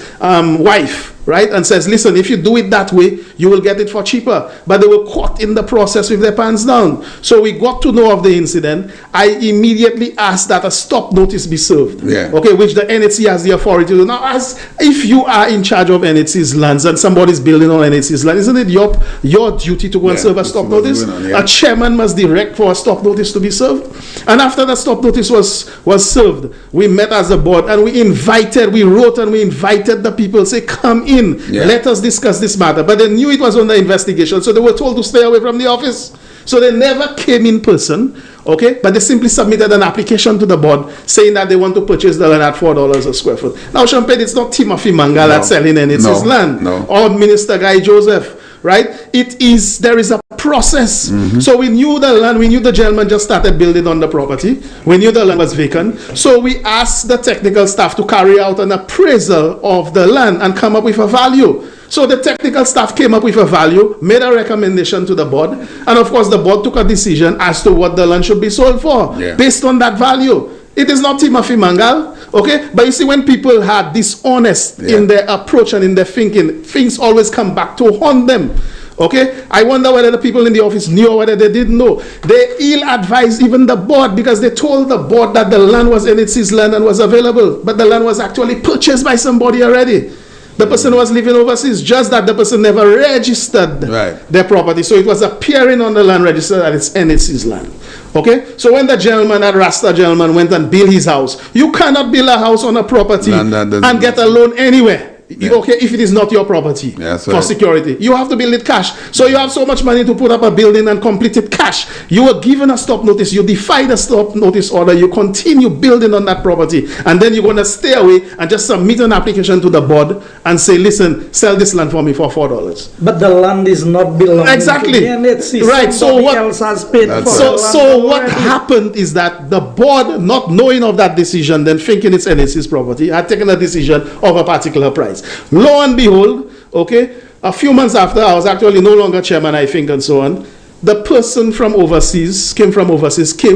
wife, right? And says, listen, if you do it that way, you will get it for cheaper. But they were caught in the process with their pants down. So we got to know of the incident. I immediately asked that a stop notice be served, okay, which the NHC has the authority to do. Now, as if you are in charge of NHC's lands and somebody's building on NHC's land, isn't it your duty to go and serve a stop notice? A chairman must direct for a stop notice to be served. And after the stop notice was served, we met as a board and we wrote and we invited the people, say, come in. Let us discuss this matter. But they knew it was under investigation, so they were told to stay away from the office. So they never came in person, okay? But they simply submitted an application to the board saying that they want to purchase the land at $4 a square foot. Now, Champagne, it's not Timothy Mangal that's selling NHC's land, or Minister Guy Joseph, right? There is a process. So we knew the land, we knew the gentleman just started building on the property. We knew the land was vacant. So we asked the technical staff to carry out an appraisal of the land and come up with a value. So the technical staff came up with a value, made a recommendation to the board, and of course the board took a decision as to what the land should be sold for, based on that value. It is not Timothy Mangal, okay? But you see, when people are dishonest in their approach and in their thinking, things always come back to haunt them. Okay, I wonder whether the people in the office knew or whether they didn't know. They ill-advised even the board, because they told the board that the land was NHC's land and was available, but the land was actually purchased by somebody already. The person was living overseas, just that the person never registered their property. So it was appearing on the land register that it's NHC's land. Okay, so when the gentleman, that Rasta gentleman, went and built his house, you cannot build a house on a property and get a loan anywhere. Okay, if it is not your property for security, you have to build it cash. So you have so much money to put up a building and complete it cash. You were given a stop notice, you defy the stop notice order, you continue building on that property, and then you're going to stay away and just submit an application to the board and say, listen, sell this land for me for $4. But the land is not belonging to the NHC. Right. So what else has paid for so what happened is that the board, not knowing of that decision, then thinking it's NHC's property, had taken a decision of a particular price. Lo and behold, okay, a few months after, I was actually no longer chairman, I think, and so on. The person from overseas, came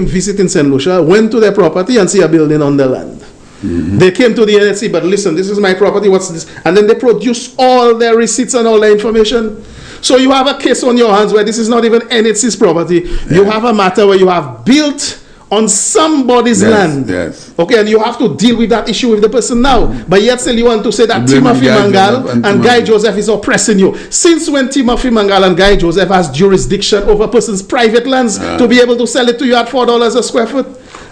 visiting St. Lucia, went to their property and see a building on the land. They came to the NHC, but listen, this is my property, what's this? And then they produced all their receipts and all their information. So you have a case on your hands where this is not even NHC's property. You have a matter where you have built on somebody's land. Yes. Okay, and you have to deal with that issue with the person now. But yet still you want to say that Timothy Mangal and Guy Joseph is oppressing you. Since when Timothy Mangal and Guy Joseph has jurisdiction over a person's private lands to be able to sell it to you at $4 a square foot?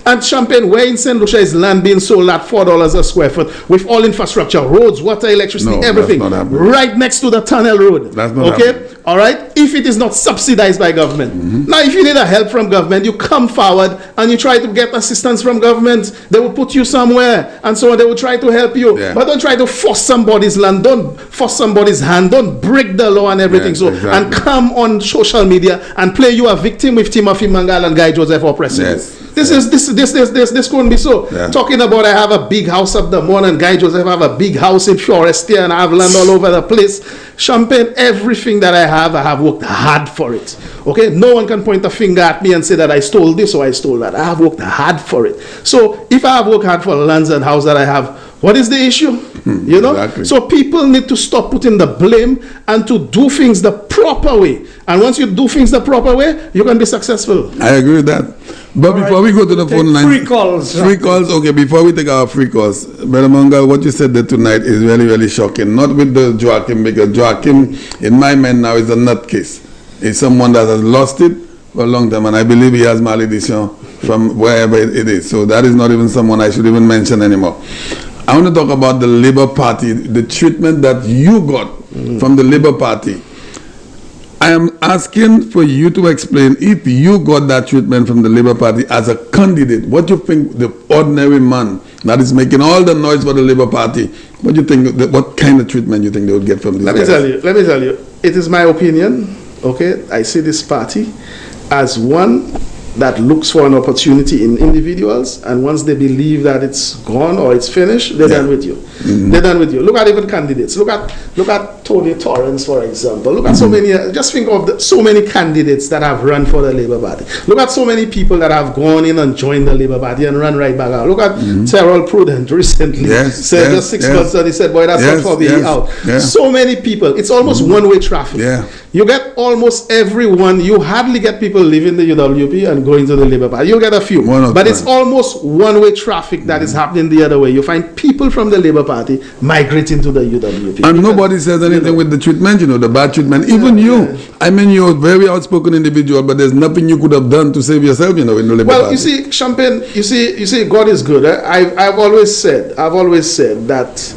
And Champagne, where in St. Lucia is land being sold at $4 a square foot with all infrastructure, roads, water, electricity, everything, right next to the tunnel road. That's not okay? All right? If it is not subsidized by government. Now, if you need a help from government, you come forward and you try to get assistance from government. They will put you somewhere and so on. They will try to help you. Yeah. But don't try to force somebody's land. Don't force somebody's hand. Don't break the law and everything. And come on social media and play you a victim with Timothy Mangal and Guy Joseph oppressing you. This couldn't be so. Yeah. Talking about I have a big house up the morning, Guy Joseph have a big house in Florestia and I have land all over the place. Champagne, everything that I have worked hard for it. Okay, no one can point a finger at me and say that I stole this or I stole that. I have worked hard for it. So if I have worked hard for lands and house that I have, what is the issue? You know? Exactly. So people need to stop putting the blame and to do things the proper way. And once you do things the proper way, you can be successful. I agree with that. But before we go to the phone line, free calls. Okay, before we take our free calls, Brother Mangal, what you said there tonight is really, really shocking. Not with the Joachim, because Joachim, in my mind now, is a nutcase. He's someone that has lost it for a long time, and I believe he has malediction from wherever it is. So that is not even someone I should even mention anymore. I want to talk about the Labour Party, the treatment that you got from the Labour Party. I am asking for you to explain, if you got that treatment from the Labour Party as a candidate, what you think the ordinary man that is making all the noise for the Labour Party, what do you think, what kind of treatment you think they would get from this? Let me tell you, it is my opinion, okay, I see this party as one that looks for an opportunity in individuals, and once they believe that it's gone or it's finished, they're done with you. They're done with you. Look at even candidates. Look at Tony Torrance, for example. Look at so many. Just think of so many candidates that have run for the Labour Party. Look at so many people that have gone in and joined the Labour Party and run right back out. Look at Terrell Prudent recently. Said just 6 months and he said, "Boy, that's not for me out." So many people. It's almost one-way traffic. You get almost everyone. You hardly get people leaving the UWP and going to the Labour Party. You'll get a few, but it's almost one-way traffic that is happening the other way. You find people from the Labour Party migrating to the UWP. And nobody says anything with the treatment, the bad treatment. Even you. I mean, you're a very outspoken individual, but there's nothing you could have done to save yourself, in the Labour Party. Well, you see, Champagne, you see, God is good. I've always said that,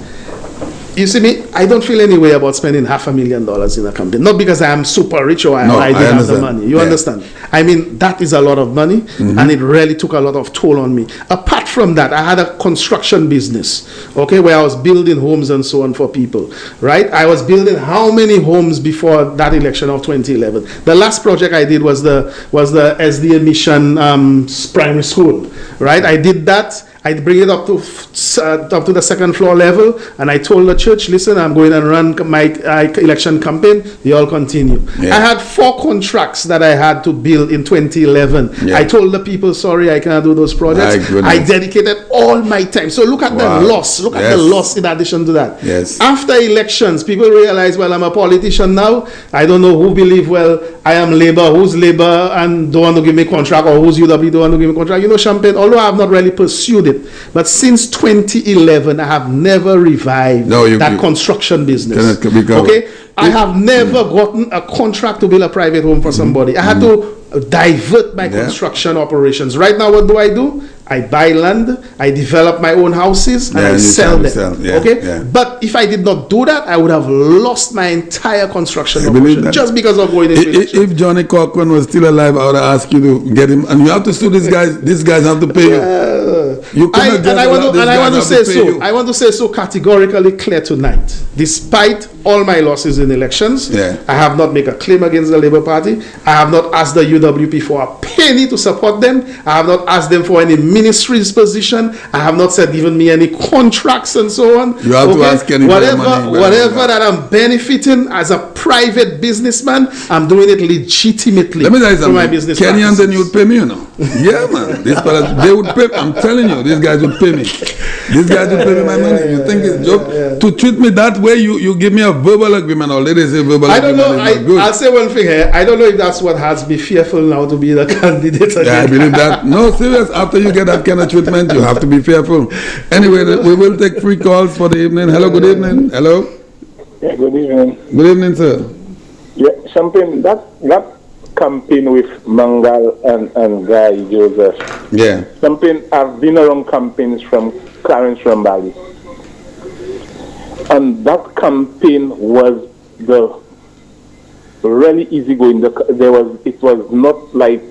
you see me, I don't feel any way about spending $500,000 in a campaign. Not because I am super rich or I don't have the money. You understand? I mean, that is a lot of money, and it really took a lot of toll on me. Apart from that, I had a construction business, okay, where I was building homes and so on for people, right? I was building how many homes before that election of 2011? The last project I did was the SDA Mission primary school, right? I did that. I bring it up to the second floor level, and I told the church, listen, I'm going and run my election campaign. They all continue. I had 4 contracts that I had to build in 2011. I told the people, sorry, I cannot do those projects. I dedicated all my time. So look at the loss. Look at the loss in addition to that. After elections, people realize, well, I'm a politician now. I don't know who believe, well, I am Labour, who's Labour, and don't want to give me a contract, or who's UW, don't want to give me a contract. Champagne, although I have not really pursued it, but since 2011, I have never revived that construction business. Okay, I have never gotten a contract to build a private home for somebody. I had to divert my construction operations. Right now, what do? I buy land, I develop my own houses, and I sell them. But if I did not do that, I would have lost my entire construction operation just because of going into elections. If Johnny Cochran was still alive, I would have asked you to get him, and you have to sue these guys. These guys have to pay you. I want to say so categorically clear tonight. Despite all my losses in elections, I have not made a claim against the Labour Party. I have not asked the UWP for a penny to support them. I have not asked them for any ministry's position. I have not said given me any contracts and so on. You have to ask anybody whatever that I'm benefiting as a private businessman, I'm doing it legitimately. Let me tell you something. My business Kenyans and you would pay me, Yeah, man. They would pay. I'm telling you. you, these guys would pay me. These guys would pay me my money. You think it's joke? To treat me that way, you give me a verbal agreement, or they say verbal agreement. I don't know. I'll say one thing here. I don't know if that's what has me fearful now to be the candidate. Yeah, I believe that. No, serious. After you get that kind of treatment, you have to be fearful. Anyway, we will take free calls for the evening. Hello, good evening. Hello. Yeah, good evening. Good evening, sir. Yeah, something that campaign with Mangal and Guy Joseph. Yeah. Something I've been around campaigns from Clarence Rambali. And that campaign was the really easygoing. It was not like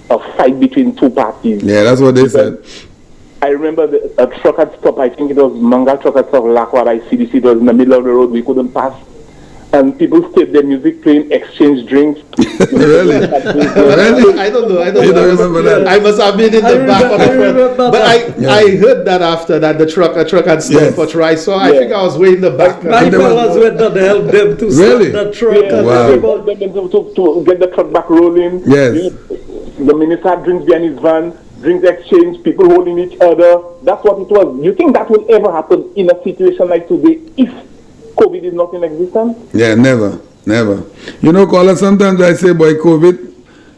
a fight between two parties. Yeah, that's what they said. I remember a truck had stopped. I think it was Mangal truck had stopped Lakwa by CDC. It was in the middle of the road. We couldn't pass. And people stayed their music playing, exchange drinks. Really? Really? I don't know. You don't remember that? I must have been in the back of the front. But I heard that after that the truck had stopped for try. So I think I was way in the back. My fellas went to help them to stop the truck. Yeah, wow. To get the truck back rolling. Yes. The minister had drinks behind his van, drinks exchange, people holding each other. That's what it was. You think that will ever happen in a situation like today if COVID is not in existence? Yeah, never. You know, caller, sometimes I say, boy, COVID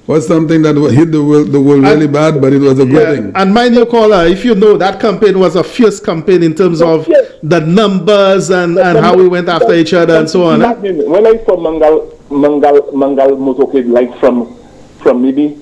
was something that hit the world really bad, but it was a good thing. And mind you, caller, if you know, that campaign was a fierce campaign in terms of the numbers and how we went after each other and so on. When I saw Mangal motorcade, like from maybe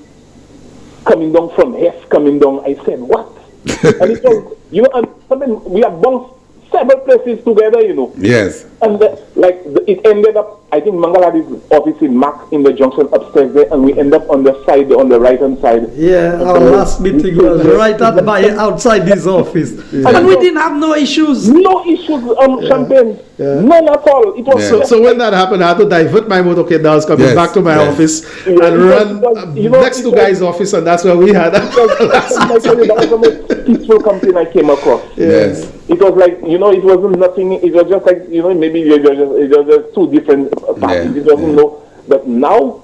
coming down from Hess, coming down, I said, what? And it was, you know, and something we have bounced several places together, you know. Yes. And it ended up, I think Mangal had his office in Mac in the junction upstairs there, and we end up on the side, on the right hand side. Yeah, our last meeting was right outside his office. And we didn't have no issues. No issues on Champagne. None at all. It was so when that happened, I had to divert my motorcade that was coming back to my office and run next to Guy's office, and that's where we had that was the most peaceful campaign I came across. Yes. It was like, you know, it wasn't nothing. It was just like, you know, maybe it was just two different parties. It wasn't no. But now,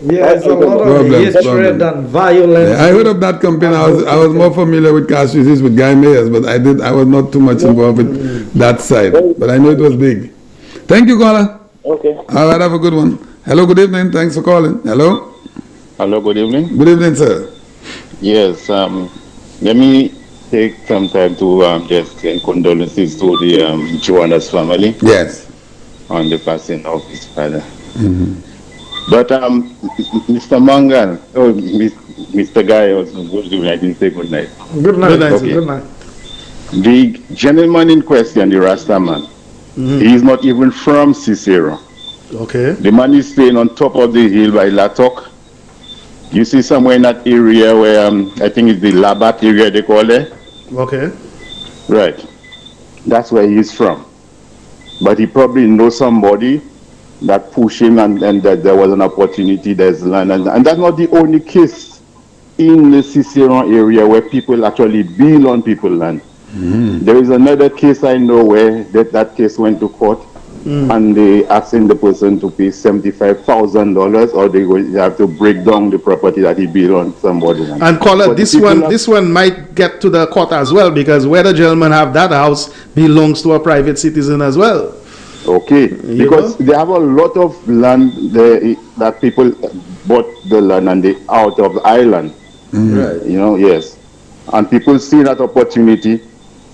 there's a lot of hatred and violence. Yeah, I heard of that campaign. I was more familiar with Castries with Guy Mayers, but I was not too much involved with that side. But I know it was big. Thank you, caller. Okay. All right, have a good one. Hello, good evening. Thanks for calling. Hello. Hello, good evening. Good evening, sir. Yes, let me take some time to just send condolences to the Joanna's family. Yes. On the passing of his father. But Mr. Mangal, Mr. Guy also good evening. I didn't say good night. Good night. Okay. Good night. The gentleman in question, the Rasta man, he is not even from Cicero. Okay. The man is staying on top of the hill by Latok. You see somewhere in that area where I think it's the Labat area they call it. Okay. Right. That's where he's from. But he probably knows somebody that pushed him and that there was an opportunity, there's land. And that's not the only case in the Cicero area where people actually build on people's land. There is another case I know where that case went to court and they asking the person to pay $75,000 or they have to break down the property that he built on somebody. And caller, this one might get to the court as well, because where the gentleman have that house belongs to a private citizen as well. Okay, because they have a lot of land there that people bought the land and they out of the island. Right. You know, yes. And people see that opportunity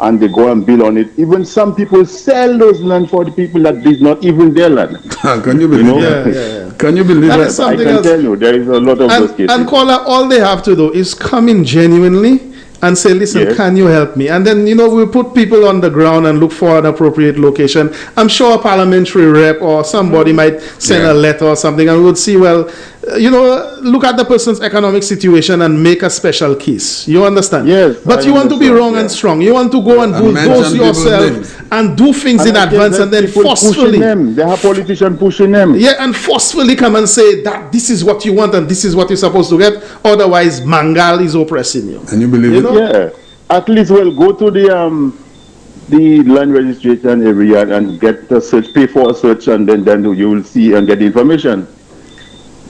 and they go and build on it. Even some people sell those land for the people that is not even their land. Can you believe that? Can you believe that? I can tell you, there is a lot of those cases. And caller, all they have to do is come in genuinely and say, listen, can you help me? And then, you know, we'll put people on the ground and look for an appropriate location. I'm sure a parliamentary rep or somebody might send a letter or something, and we'll see, well, you know, look at the person's economic situation and make a special case. You understand? Yes. But you want to be wrong and strong. You want to go and bulldoze yourself and do things in advance and then forcefully. They have politicians pushing them. Yeah, and forcefully come and say that this is what you want and this is what you're supposed to get. Otherwise, Mangal is oppressing you. And you believe it? Yeah. At least we'll go to the land registration area and get the search, pay for a search, and then you will see and get the information.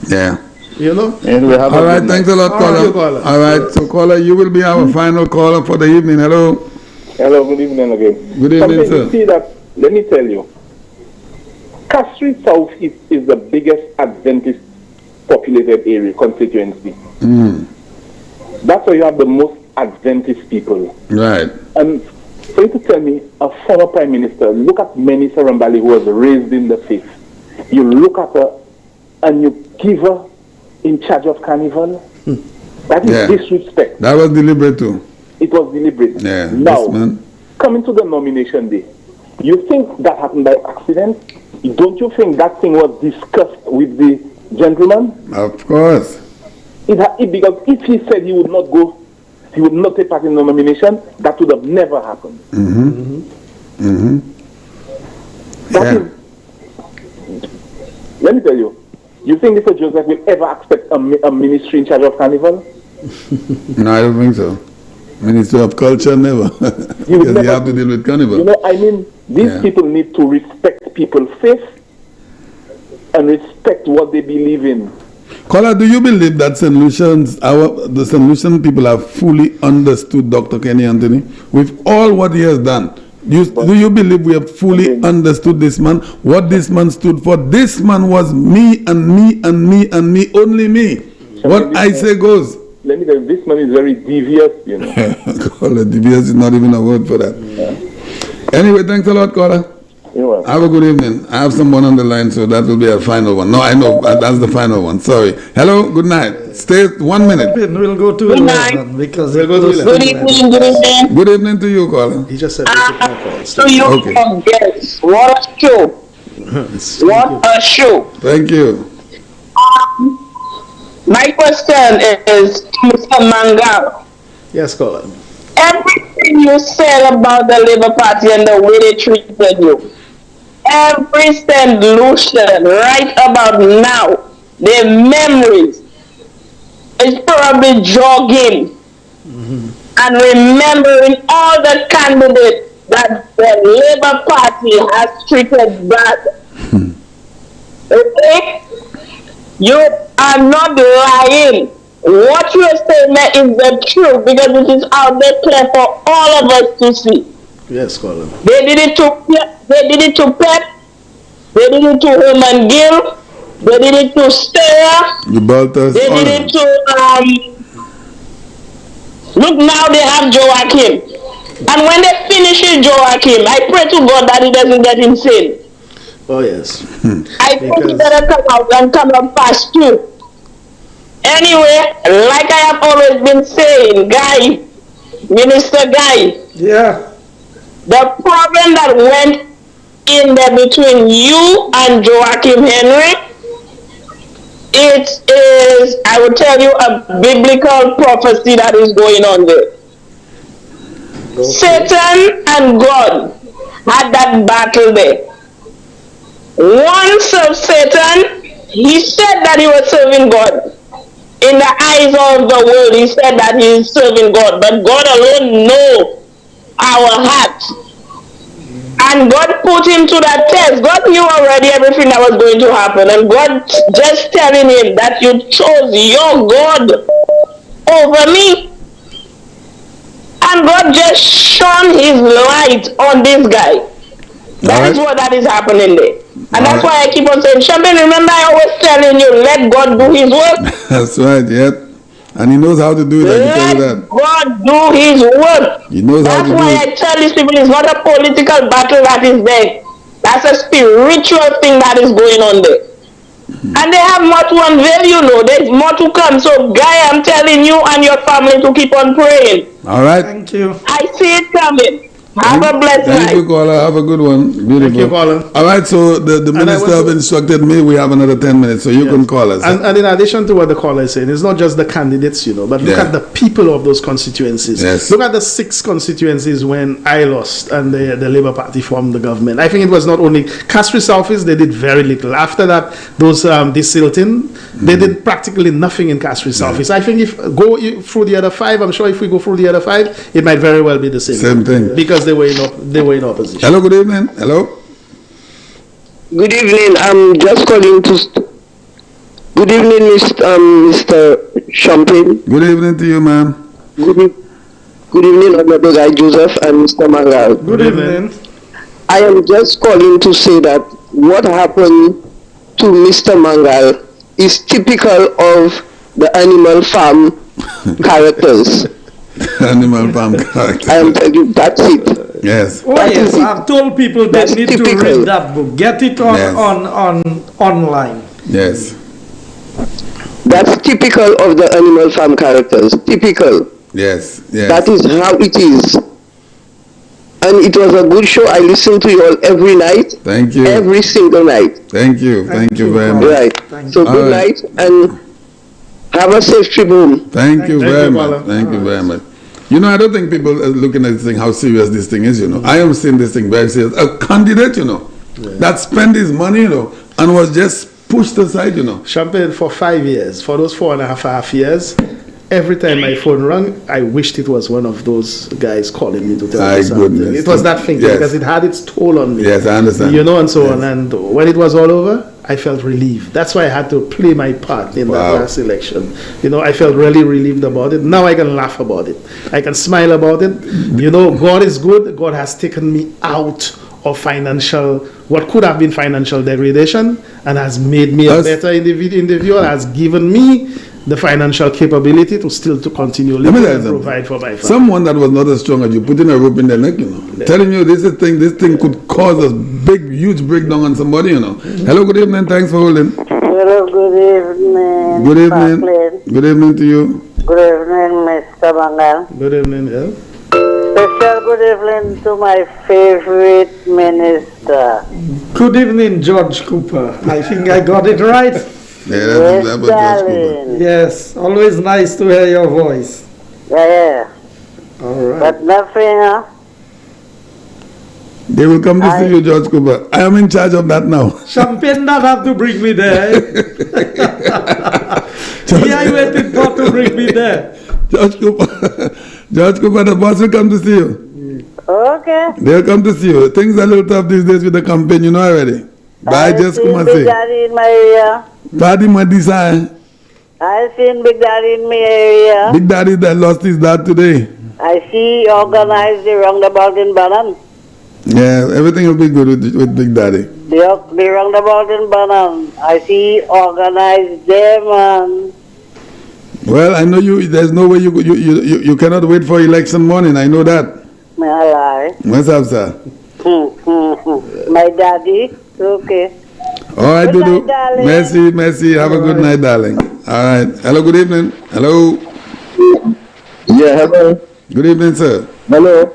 Yeah. you know. And we have all right, thanks a lot, caller. All right, so caller, you will be our final caller for the evening. Hello. Hello, good evening again. Good evening, sir. You see that, let me tell you, Castries South is the biggest Adventist populated area, constituency. That's where you have the most Adventist people. Right. And for you to tell me, a former Prime Minister, look at Many Sarambali who was raised in the faith. You look at her and you give her in charge of carnival. That is disrespect. That was deliberate too. It was deliberate. Yeah. Now, coming to the nomination day, you think that happened by accident? Don't you think that thing was discussed with the gentleman? Of course. Because if he said he would not go, he would not take part in the nomination, that would have never happened. Let me tell you, you think Mr. Joseph will ever accept a ministry in charge of carnival? No, I don't think so. Ministry of Culture, never. Because you have to deal with carnival. You know, I mean, these people need to respect people's faith and respect what they believe in. Caller, do you believe that St. Lucians, the St. Lucian people have fully understood Dr. Kenny Anthony with all what he has done? Do you believe we have fully understood this man? What this man stood for? This man was me and me and me and me, only me. What I say goes. Let me tell you, this man is very devious, you know. Caller, devious is not even a word for that. Yeah. Anyway, thanks a lot, caller. You're welcome. Have a good evening. I have someone on the line, so that will be a final one. No, I know, that's the final one. Sorry. Hello, good night. Stay 1 minute. We'll go to 11 because we'll go to 11. Good evening, good evening. Good evening to you, caller. He just said to you, yes. What a show. What a show. Thank you. My question is to Mr. Mangal. Yes, caller. Everything you said about the Labour Party and the way they treated you, every St. Lucian right about now, their memories is probably jogging and remembering all the candidates that the Labour Party has treated bad. Okay? You are not lying. What you are saying is the truth because it is out there clear for all of us to see. Yes, caller. They did it to Pep, they did it to Roman Gill, they did it to Steyer, they did it to look now they have Joachim. And when they finish Joachim, I pray to God that he doesn't get insane. Oh yes. I think he better come out and come up fast too. Anyway, like I have always been saying, Minister Guy. Yeah. The problem that went in there between you and Joachim Henry, it is, I will tell you, a biblical prophecy that is going on there. Okay. Satan and God had that battle there. One served Satan, he said that he was serving God. In the eyes of the world, he said that he is serving God, but God alone knows our heart. And God put him to that test. God knew already everything that was going to happen, and God just telling him that you chose your God over me. And God just shone his light on this guy. That is what that is happening there. And that's why I keep on saying, Champagne, remember I always telling you, let God do his work. That's right, yep. And he knows how to do it, I can tell you that. God do his work. He knows how to do it. That's why I tell these people it's not a political battle that is there. That's a spiritual thing that is going on there. And they have more to unveil, you know. There's more to come. So, Guy, I'm telling you and your family to keep on praying. All right. Thank you. I see it coming. Have a blessed night. Thank you, caller. Have a good one. Beautiful. Thank you, caller. All right, so the minister have instructed me we have another 10 minutes, so you can call us. And in addition to what the caller is saying, it's not just the candidates, you know, but look at the people of those constituencies. Yes. Look at the 6 constituencies when I lost and the Labour Party formed the government. I think it was not only Castries South-East, they did very little. After that, those Desilting, they did practically nothing in Castries South-East. I think if go through the other 5, I'm sure if we go through the other 5, it might very well be the same. Same thing. Because they were in opposition. Hello, good evening. Hello. Good evening. I'm just calling to. Good evening, Mr. Champagne. Good evening to you, ma'am. Good evening, Honorable Guy Joseph and Mr. Mangal. Good evening. I am just calling to say that what happened to Mr. Mangal is typical of the Animal Farm characters. Animal Farm characters. I am telling you, that's it. Yes. Oh yes, I've told people they need typical. to read that book. Get it on online. Yes. That's typical of the Animal Farm characters. Typical. Yes. Yes. That is how it is. And it was a good show. I listen to you all every night. Thank you. Every single night. Thank you. Thank you very much. Right. So good night and have a safe trip home. Thank you very much. Thank you very much. You know, I don't think people are looking at this thing, how serious this thing is, you know. I am seeing this thing very serious. A candidate, you know, that spent his money, you know, and was just pushed aside, you know. Champagne, for 5 years, for those 4.5 years, every time my phone rang, I wished it was one of those guys calling me to tell me something. It was that thing, because it had its toll on me. Yes, I understand. You know, and so on. And when it was all over, I felt relieved. That's why I had to play my part in that last election. You know, I felt really relieved about it. Now I can laugh about it. I can smile about it. You know, God is good. God has taken me out of what could have been financial degradation, and has made me a better individual, has given me the financial capability to continue living and provide for my family. Someone that was not as strong as you, putting a rope in their neck, you know, telling you this thing could cause a huge breakdown on somebody, you know. Hello, good evening, thanks for holding. Hello, good evening. Good evening. Good evening to you. Good evening, Mr. Mangal. Good evening, yeah. Special good evening to my favorite minister. Good evening, George Cooper. I think I got it right. Yeah, that was George Cooper. Yes, always nice to hear your voice. Yeah. All right. But nothing, They will come to see you, George Cooper. I am in charge of that now. Champagne not have to bring me there. I waited for to bring me there. George Cooper, the boss will come to see you. Okay. They'll come to see you. Things are a little tough these days with the campaign, you know already. But I just come and say. Big Daddy in my area. Daddy, my design. I seen Big Daddy in my area. Big Daddy that lost his dad today. I see organized the roundabout in Banan. Yeah, everything will be good with Big Daddy. The roundabout in Banan. I see organized there, man. Well, I know you. There's no way you cannot wait for election morning. I know that. May I lie? What's up, sir? My daddy. Okay. All right, Good Dudu. night, darling. Merci. Have a good night, darling. All right. Hello, good evening. Hello. Yeah, hello. Good evening, sir. Hello.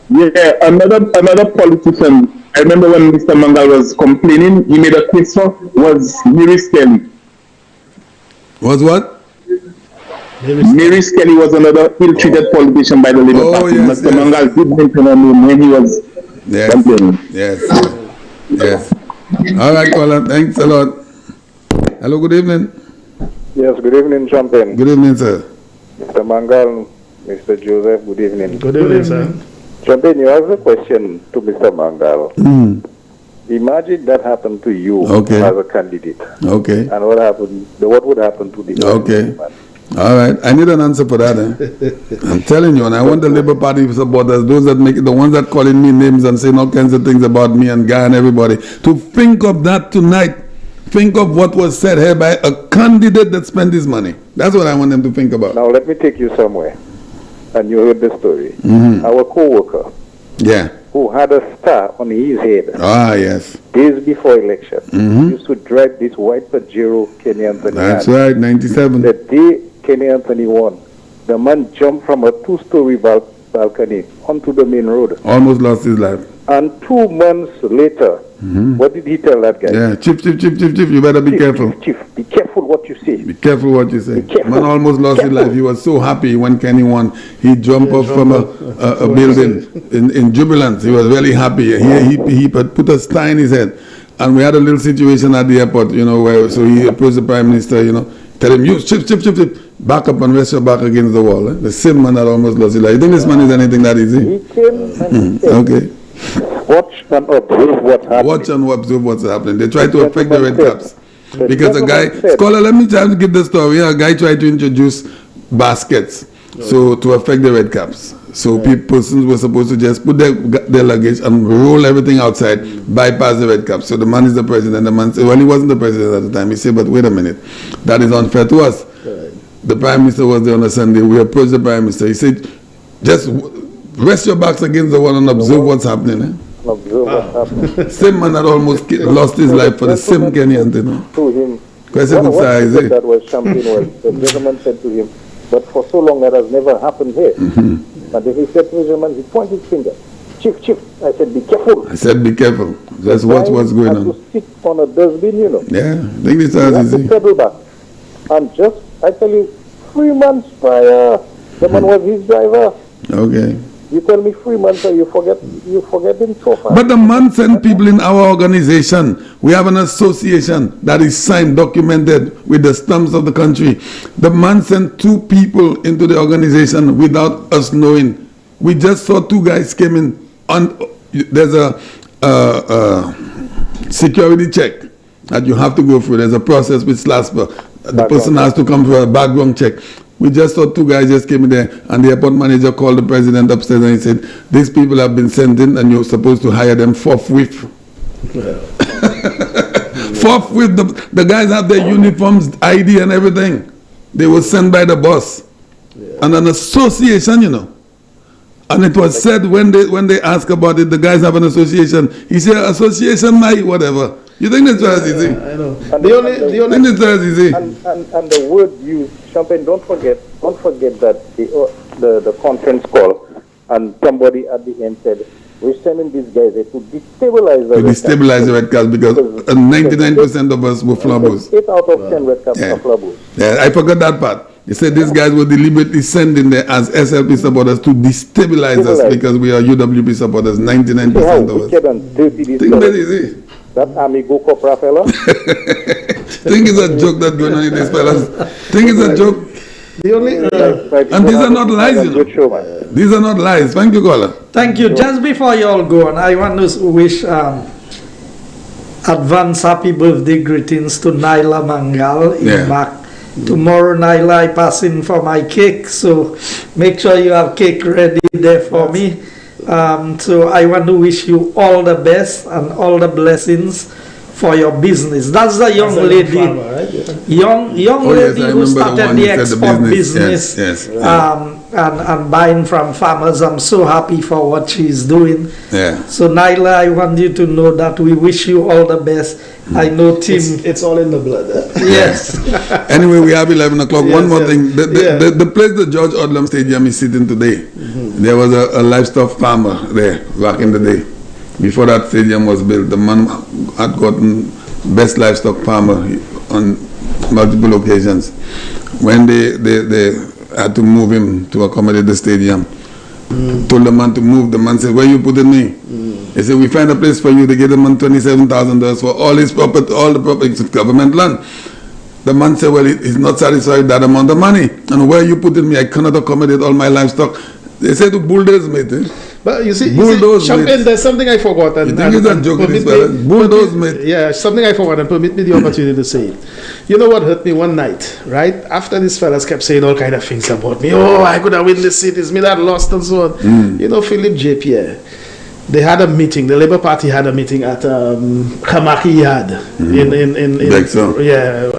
Yeah, another politician. I remember when Mr. Mangal was complaining, he made a case for was Mary Skelly. Was what? Mary Skelly was another ill-treated politician by the Labour Party. Yes, Mr. Mangal did mention her name when he was complaining. Yes. All right, caller. Thanks a lot. Hello, good evening. Yes, good evening, Champagne. Good evening, sir. Mr. Mangal, Mr. Joseph, good evening. Good evening, sir. Champagne, you have a question to Mr. Mangal. Imagine that happened to you as a candidate. Okay. And what would happen to the Okay. All right. I need an answer for that. I'm telling you, and I want the Labour Party supporters, those that make it, the ones that calling me names and saying all kinds of things about me and Guy and everybody, to think of that tonight. Think of what was said here by a candidate that spent his money. That's what I want them to think about. Now let me take you somewhere. And you heard the story. Our co-worker, who had a star on his head, yes, days before election, used to drive this white Pajero Kenny Anthony. That's right, 97. The day Kenny Anthony won, the man jumped from a 2-story balcony onto the main road. Almost lost his life. And 2 months later, what did he tell that guy? Yeah, chief, you better be careful. Chief, be careful what you say. Be careful what you say. Man almost lost his life. He was so happy when Kenny won. He jumped off from a building in jubilance. He was really happy. He put a star in his head. And we had a little situation at the airport, you know, where so he approached the Prime Minister, you know, tell him, you, chief, back up and rest your back against the wall. The same man that almost lost his life. You think this man is anything that easy? He came and said, okay. Watch and observe what happens. Watch and observe what's happening. They try to affect the red caps. Because a guy, scholar, let me try to give the story. A guy tried to introduce baskets, so to affect the red caps. So persons were supposed to just put their luggage and roll everything outside, bypass the red caps. So the man is the president. The man said, well, he wasn't the president at the time. He said, but wait a minute, that is unfair to us. The Prime Minister was there on a Sunday. We approached the Prime Minister. He said, just rest your backs against the wall and observe what's happening. Observe what's happening. Same man that almost lost his life for the same Kenyan, you know. To him, what that was champagne was, the gentleman said to him, but for so long that has never happened here. And then he said to the gentleman, he pointed his finger, Chief, I said, be careful. I said, be careful. Just watch what's going on. To sit on a dustbin, you know. Yeah, I think this is easy. To pedal back. And just, I tell you, 3 months prior, the man was his driver. Okay. You tell me 3 months, or you forget him so far. But the man sent people in our organization. We have an association that is signed, documented with the stamps of the country. The man sent 2 people into the organization without us knowing. We just saw 2 guys came in. There's a security check that you have to go through. There's a process with SLASPA. The person has to come for a background check. We just saw 2 guys just came in there, and the airport manager called the president upstairs and he said, these people have been sent in and you're supposed to hire them forthwith. Forthwith, the guys have their uniforms, ID and everything. They were sent by the boss. And an association, you know. And it was said when they asked about it, the guys have an association. He said, association, whatever. You think that's as easy? I know. And the word used, Champagne, don't forget that the conference call, and somebody at the end said, we're sending these guys there to destabilize the red caps because 99% of us were flabbos. 8 out of 10 red caps are flabbos. Yeah, I forgot that part. They said these guys were deliberately sent in there as SLP supporters to destabilize us because we are UWP supporters, 99% of us. Think that is it. That amigo Copra fella. Think it's a joke that's going on in these fellas. Think it's a joke. And these are not lies, you know. These are not lies. Thank you, caller. Thank you. Just before you all go on, I want to wish advance happy birthday greetings to Naila Mangal in Mac. Tomorrow, Naila, I pass in for my cake, so make sure you have cake ready there for me. So I want to wish you all the best and all the blessings for your business. That's the young lady, young lady who started the export business, and buying from farmers. I'm so happy for what she's doing. So Naila, I want you to know that we wish you all the best. I know Tim. It's all in the blood. Yes. Anyway, we have 11 o'clock. One more thing. The place the George Odlum Stadium is sitting today, there was a livestock farmer there back in the day. Before that stadium was built, the man had gotten best livestock farmer on multiple occasions. When they had to move him to accommodate the stadium, told the man to move. The man said, where you putting me? He said, we find a place for you. They gave the man $27,000 for all his property, all the property, government land. The man said, well, he's not satisfied with that amount of money. And where you putting me? I cannot accommodate all my livestock. They said to bulldoze, mate. But you see, Champagne, there's something I forgot. And, you think it's a joke, bulldoze, mate. Yeah, something I forgot, and permit me the opportunity to say it. You know what hurt me one night, right? After these fellas kept saying all kind of things about me. Oh, I could have win the cities, me that lost and so on. You know, Philip J. Pierre, they had a meeting, the Labour Party had a meeting at Kamaki Yard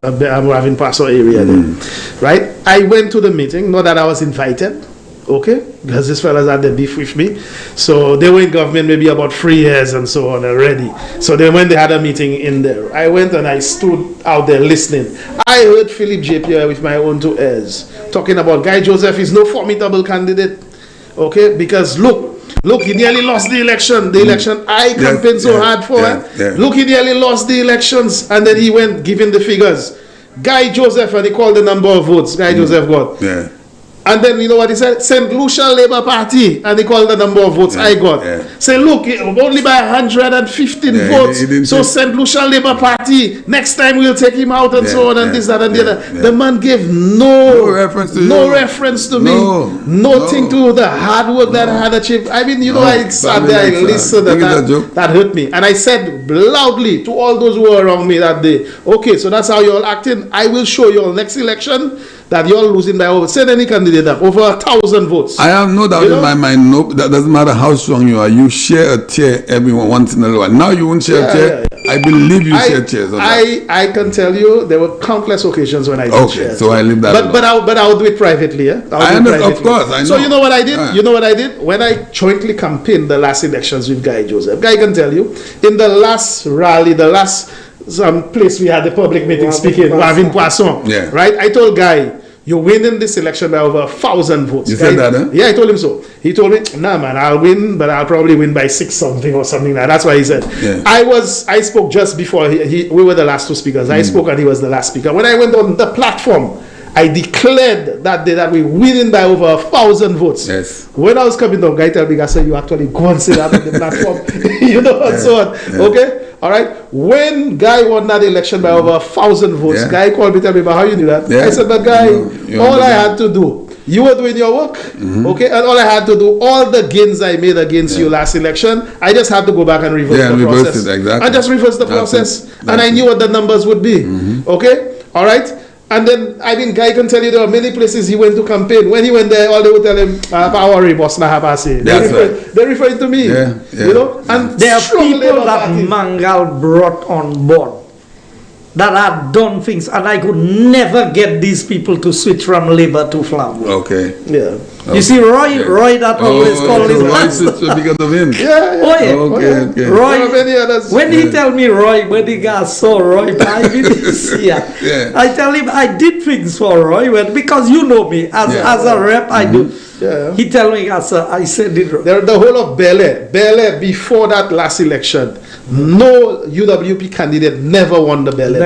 I'm having Paso area there, right? I went to the meeting, not that I was invited. Okay, because these fellas had the beef with me. So they were in government maybe about 3 years and so on already. So then when they had a meeting in there, I went and I stood out there listening. I heard Philip J. Pierre with my own 2 ears talking about Guy Joseph is no formidable candidate. Okay, because look, he nearly lost the election. The election I campaigned so hard for. Look, he nearly lost the elections. And then he went giving the figures. Guy Joseph, and he called the number of votes Guy Joseph got. And then you know what he said? St. Lucia Labour Party, and he called the number of votes I got. Say, look, only by 115 votes. So St. Lucia Labour Party, next time we'll take him out and so on and this, that, and the other. The man gave no reference to me, nothing to the hard work that I had achieved. I mean, you know, I sat there, I listened, that hurt me, and I said loudly to all those who were around me that day, okay, so that's how you're all acting. I will show you all next election that you're losing by over, send any candidate up, over 1,000 votes. I have no doubt in my mind, nope, that doesn't matter how strong you are, you share a chair everyone once in a while. Now you won't share a chair. I believe you share chairs. I can tell you there were countless occasions when I did share. So I leave that but I'll do it privately. Of course, I know. So you know what I did? You know what I did? When I jointly campaigned the last elections with Guy Joseph, Guy can tell you, in the last rally, the last place we had the public meeting speaking, Marvin Poisson, right? I told Guy, you're winning this election by over 1,000 votes. You said that, huh? Yeah, I told him so. He told me, nah, man, I'll win, but I'll probably win by 6 something or something like that. That's why he said. I spoke just before we were the last two speakers. I spoke and he was the last speaker. When I went on the platform, I declared that day that we winning by over 1,000 votes. Yes. When I was coming down, Guy told me, I said, you actually go and say that on the platform. You know, and so on. Okay? All right. When Guy won that election by over 1,000 votes, Guy called me, tell me about how you do that. I said, but Guy, all I had to do, you were doing your work, okay, and all I had to do, all the gains I made against you last election, I just had to go back and reverse the process. Exactly. I just reversed the process, and I knew what the numbers would be. Okay, all right. And then, I mean, Guy can tell you there are many places he went to campaign. When he went there, all they would tell him, "Power boss na habasi." They're referring to me. You know, and there are people that Mangal brought on board that had done things, and I could never get these people to switch from Labour to Flamboyant. Okay. Yeah. You see, Roy that always called his master. Because of him. Okay. Roy, when he tell me Roy, when he got so Roy, I tell him I did things for Roy, because you know me as a rep, I do. He tell me, I said it. The whole of Bel-Air before that last election, no UWP candidate never won the Bel-Air.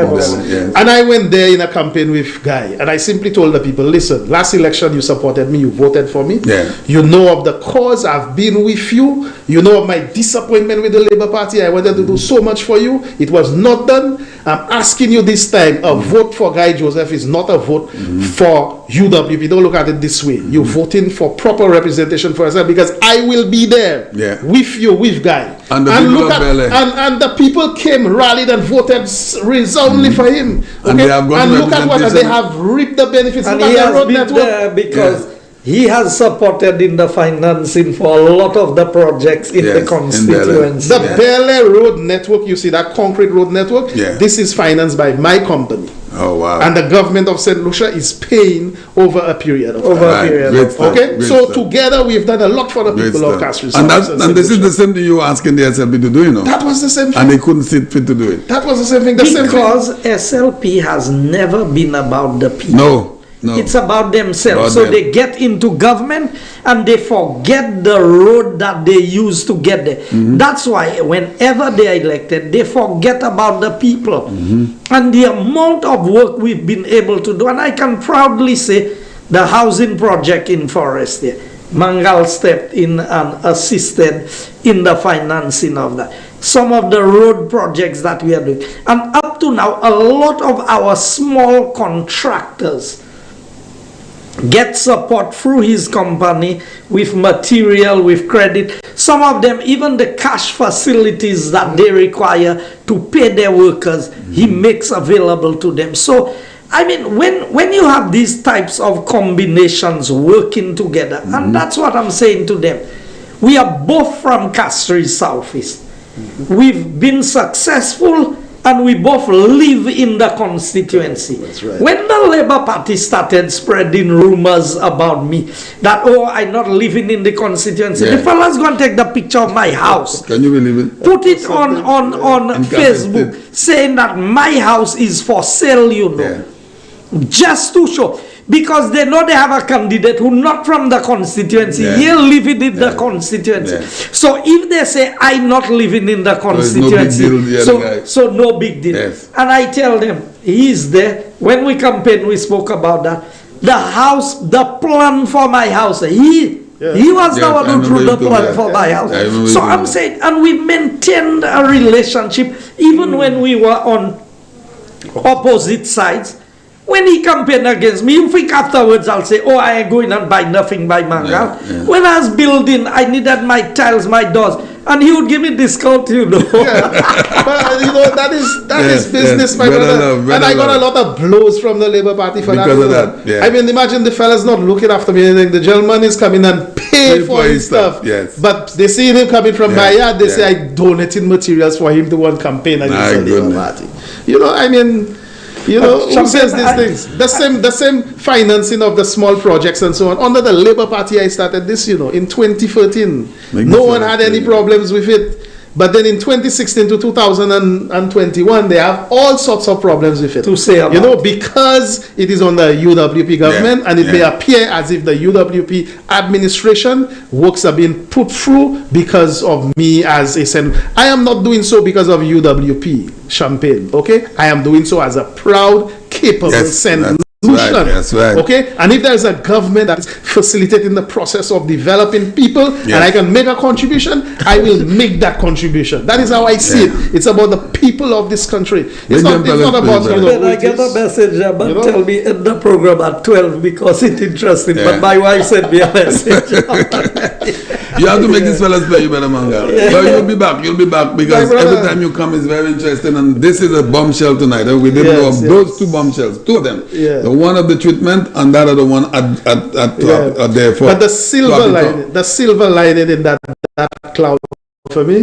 And I went there in a campaign with Guy, and I simply told the people, listen, last election you supported me, you voted for me. You know of the cause, I've been with you. You know of my disappointment with the Labour Party. I wanted to do so much for you. It was not done. I'm asking you this time, a vote for Guy Joseph is not a vote for UWP. Don't look at it this way. You're voting for proper representation for yourself, because I will be there with you, with Guy. And the people came, rallied, and voted resoundingly for him. Okay? And look at what they have reaped the benefits. And he has been there because he has supported in the financing for a lot of the projects in the constituency. The Bel-Air Road Network, you see that concrete road network? This is financed by my company. Oh, wow. And the government of St. Lucia is paying over a period of time. So together we've done a lot for the people of Castries. And this is the same thing you were asking the SLP to do, you know? That was the same thing. And they couldn't see fit to do it. That was the same thing. Because SLP has never been about the people. No. It's about themselves. They get into government and they forget the road that they used to get there. That's why whenever they are elected, they forget about the people. And the amount of work we've been able to do, and I can proudly say the housing project in Forest here, Mangal stepped in and assisted in the financing of that. Some of the road projects that we are doing. And up to now, a lot of our small contractors get support through his company with material, with credit. Some of them, even the cash facilities that they require to pay their workers, he makes available to them. So, I mean, when you have these types of combinations working together, and that's what I'm saying to them, we are both from Castries Southeast. We've been successful, and we both live in the constituency. That's right. When the Labour Party started spreading rumors about me, that, I'm not living in the constituency, the fellas go and take the picture of my house. Can you believe it? Put it on Facebook, saying that my house is for sale, you know. Just to show. Because they know they have a candidate who not from the constituency, here living in the constituency. So if they say, I'm not living in the constituency, so no big deal. And I tell them, he is there. When we campaigned, we spoke about that. the plan for my house. He was the one who drew the plan for my house. So I'm saying, and we maintained a relationship even when we were on opposite sides. When he campaigned against me, you think afterwards I'll say, oh, I ain't going and buy nothing by Mangal. When I was building, I needed my tiles, my doors, and he would give me discount, you know. But you know, that is business, my brother. And I got a lot of blows from the Labour Party for because that. Of that. I mean, imagine the fellas not looking after me anything. The gentleman is coming and pay for his stuff. Yes. But they see him coming from my yard, they say I donated materials for him to one campaign against the Labour Party. You know, I mean, you know, who says these things? The same financing of the small projects and so on. Under the Labour Party, I started this, you know, in 2013. No one had any problems with it. But then in 2016 to 2021, they have all sorts of problems with it. You know, because it is on the UWP government, and it may appear as if the UWP administration works are being put through because of me as a senator. I am not doing so because of UWP, Champagne, okay? I am doing so as a proud, capable senator. That's right. Okay, and if there is a government that is facilitating the process of developing people, and I can make a contribution, I will make that contribution. That is how I see it. It's about the people of this country. It's not about I get a message, but tell me in the program at 12 because it's interesting. But my wife sent me a message. You have to make these fellas play you better, Mangal. But you'll be back because every time you come is very interesting, and this is a bombshell tonight. We didn't know of those two bombshells, two of them. The one of the treatment and that other one at there for. But the silver lining in that cloud for me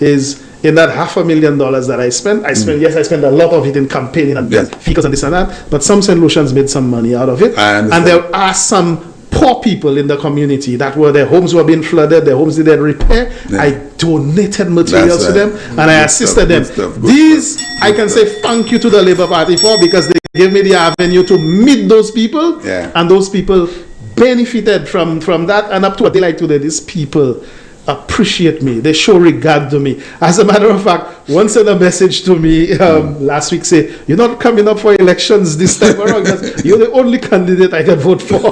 is in that $500,000 that I spent. I spent a lot of it in campaigning and figures and this and that. But some St. Lucians made some money out of it, and there are some poor people in the community that were their homes were being flooded, their homes needed repair. I donated materials to them and I assisted them. These I can say thank you to the Labour Party for, because they gave me the avenue to meet those people, and those people benefited from that. And up to a day like today, these people appreciate me. They show regard to me. As a matter of fact, one sent a message to me last week, say, you're not coming up for elections this time around because you're the only candidate I can vote for.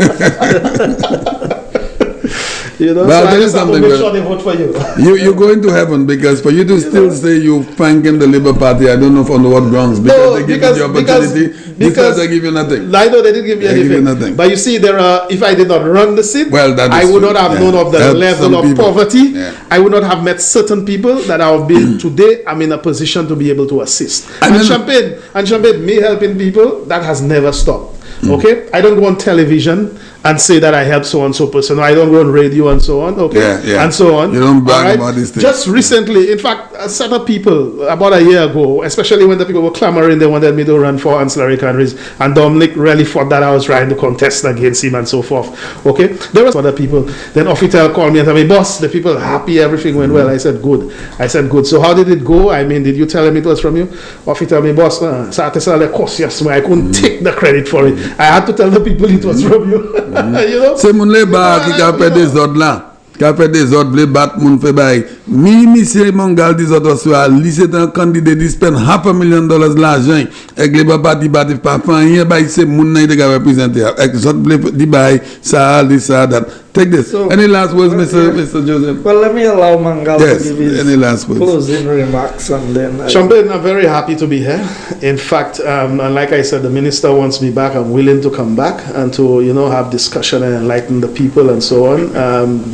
You know, but so I'll tell you something, make sure they vote for you. You're going to heaven, because for you to still say you thanking the Labour Party, I don't know for what grounds, because they give you the opportunity, because they give you nothing. I know they didn't give me anything. But you see, there are, if I did not run the seat, I would not have known of the level of poverty. I would not have met certain people that I have been today. I'm in a position to be able to assist. And Champagne, me helping people, that has never stopped. Okay, I don't go on television and say that I help so and so person. I don't go on radio and so on. Okay, and so on. You don't brag about these things. Just recently, in fact, a set of people about a year ago, especially when the people were clamoring, they wanted me to run for ancillary countries, and Dominic really thought that I was trying to contest against him and so forth. Okay, there was other people. Then Offitel called me and told me, boss, the people are happy, everything went well. I said, good. So how did it go? I mean, did you tell him it was from you? Offitel told me, boss, I couldn't take the credit for it. I had to tell the people it was from you. You know? C'est mon les bas qui a fait des ordres là, qui a fait des ordres, les bat moun fait bail. Monsieur Mangal des ordres soit, lui c'est un candidat qui spend $500,000 l'argent, et les Parti pas faire rien, bail c'est moun nan qui représenter. Avec les autres dit bail ça, that. Take this. So, any last words, Mr. Joseph? Well, let me allow Mangal to give his any last words? closing remarks, and then Champagne, I'm very happy to be here. In fact, and like I said, the minister wants me back. I'm willing to come back and to have discussion and enlighten the people and so on.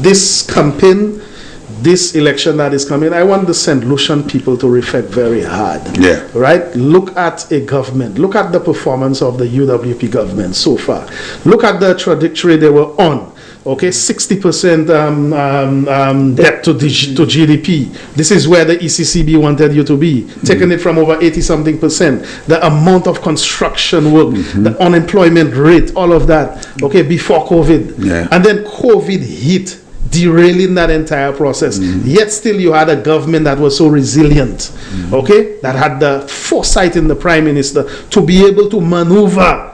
This campaign, this election that is coming, I want the St. Lucian people to reflect very hard. Right? Look at a government. Look at the performance of the UWP government so far. Look at the trajectory they were on. Okay, 60% debt to GDP. This is where the ECCB wanted you to be. Taking it from over 80-something%. The amount of construction work, the unemployment rate, all of that. Okay, before COVID. And then COVID hit, derailing that entire process. Yet still you had a government that was so resilient. Okay, that had the foresight in the Prime Minister to be able to maneuver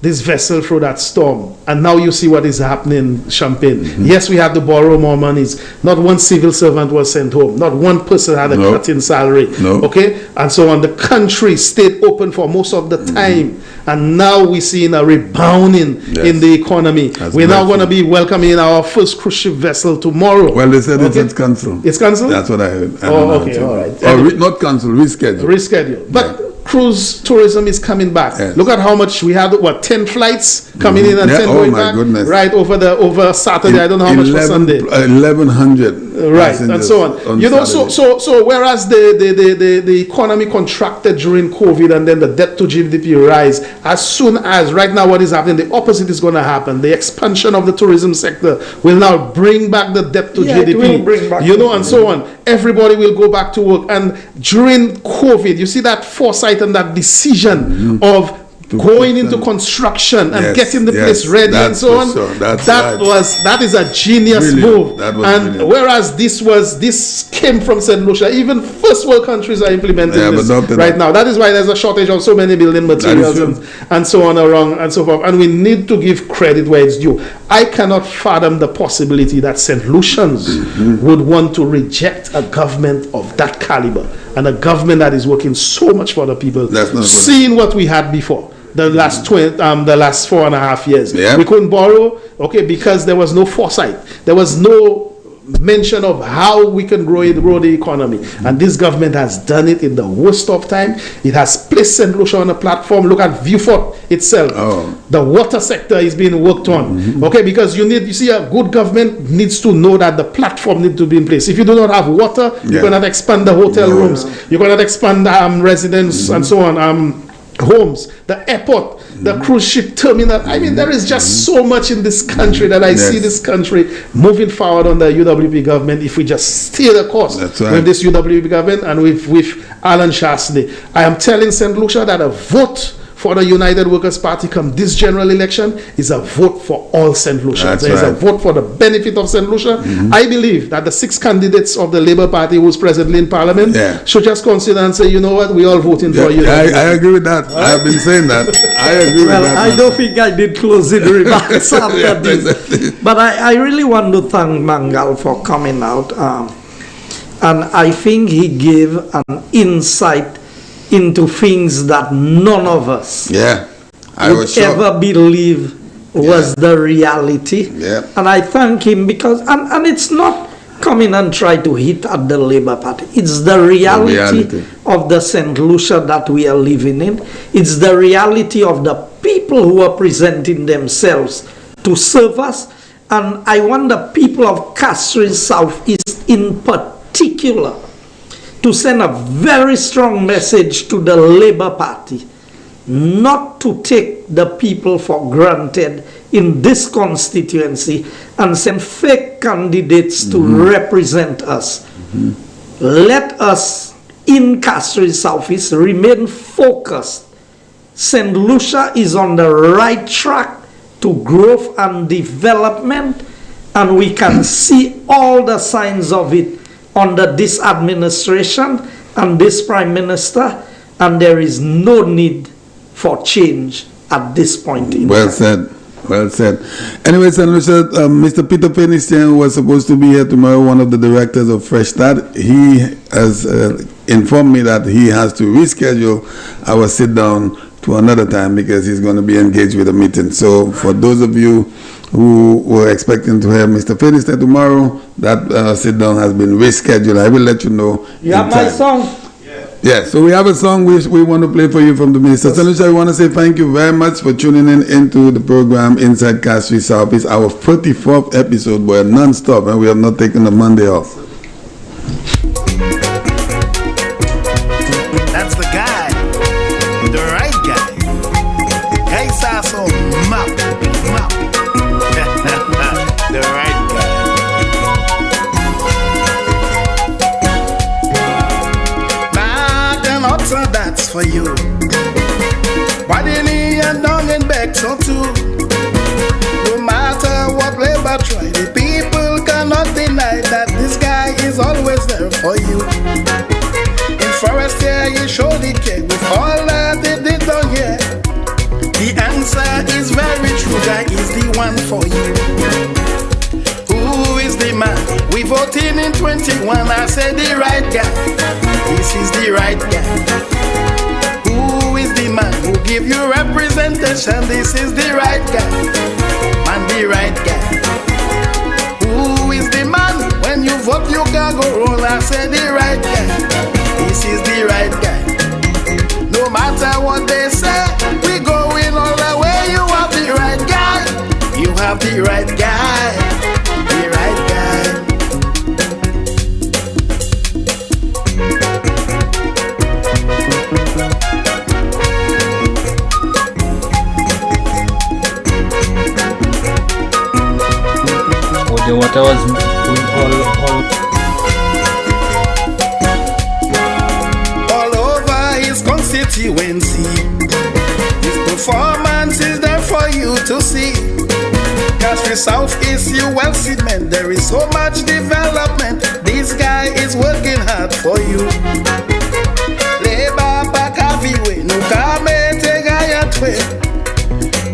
this vessel through that storm. And now you see what is happening, Champagne. Yes, we had to borrow more monies. Not one civil servant was sent home. Not one person had a cut in salary. Okay? And so on. The country stayed open for most of the time. and now we're seeing a rebounding in the economy. We're now going to be welcoming our first cruise ship vessel tomorrow. Well, they said it's cancelled. It's cancelled? That's what I heard. Okay, all right. Not cancelled, rescheduled. Rescheduled. But cruise tourism is coming back. Yes. Look at how much we had, 10 flights coming in and 10 going back. Goodness. Right, over Saturday. I don't know how much for Sunday. 1,100. Right, and so on. You know, so whereas the economy contracted during COVID and then the debt to GDP rise, as soon as right now what is happening, the opposite is going to happen. The expansion of the tourism sector will now bring back the debt to GDP. It will bring back and so on. Everybody will go back to work. And during COVID, you see that foresight and that decision of going into construction and getting the place ready and so on. Sure. That is a genius move. And whereas this came from St. Lucia, even first world countries are implementing this right now. That is why there's a shortage of so many building materials and so on around and so forth. And we need to give credit where it's due. I cannot fathom the possibility that St. Lucians would want to reject a government of that caliber and a government that is working so much for the people, seeing what we had before. The last 4.5 years, we couldn't borrow, because there was no foresight. There was no mention of how we can grow the economy. And this government has done it in the worst of time. It has placed St. Lucia on a platform. Look at Viewfort itself. The water sector is being worked on. Because you see, a good government needs to know that the platform needs to be in place. If you do not have water, you cannot expand the hotel rooms. You cannot expand residence and so on. Homes, the airport, the cruise ship terminal. I mean, there is just so much in this country that I see this country moving forward on the UWP government if we just steer the course with this UWP government and with Alan Shastney. I am telling St. Lucia that a vote for the United Workers' Party come this general election is a vote for all St. Lucians. It's a vote for the benefit of St. Lucia. I believe that the 6 candidates of the Labour Party who's presently in Parliament should just consider and say, you know what, we all voting for you. I agree with that. I have been saying that. I agree with that. I don't think I did closing remarks after this. Exactly. But I really want to thank Mangal for coming out. And I think he gave an insight into things that none of us would ever believe was the reality. And I thank him because, and it's not coming and try to hit at the Labour Party. It's the reality of the St. Lucia that we are living in. It's the reality of the people who are presenting themselves to serve us. And I want the people of Castries Southeast in particular to send a very strong message to the Labour Party not to take the people for granted in this constituency and send fake candidates to represent us. Let us in Castries Southeast remain focused. St. Lucia is on the right track to growth and development, and we can see all the signs of it under this administration and this Prime Minister, and there is no need for change at this point in time. Well said. Anyway, St. Lucia, Mr. Peter Penistien was supposed to be here tomorrow, one of the directors of Fresh Start. He has informed me that he has to reschedule our sit-down to another time because he's going to be engaged with a meeting. So for those of you who were expecting to hear Mr. Penistien tomorrow, that sit-down has been rescheduled. I will let you know. You have my song? Yes, so we have a song which we want to play for you from the minister. St. Lucia, I want to say thank you very much for tuning in into the program Inside Castries South. It's our 34th episode. We're non-stop and we have not taken a Monday off. That's the guy, the right guy. Guys are so map. The right guy. So that's for you. But in here and down and back so too. No matter what Labour try, the people cannot deny that this guy is always there for you. In Forest here he surely care with all that they did down here. The answer is very true, guy is the one for you. Who is the man? We voted in 21, I said the right guy. This is the right guy. Who is the man who give you representation? representation. This is the right guy, man, the right guy. Who is the man? When you vote, you can go wrong. I say the right guy. This is the right guy. No matter what they say, we going all the way. You have the right guy. You have the right guy. The right guy. What I was all over his constituency. His performance is there for you to see. Castries South is you well cement. There is so much development. This guy is working hard for you. Leba pakaviwe nukame tegayatwe.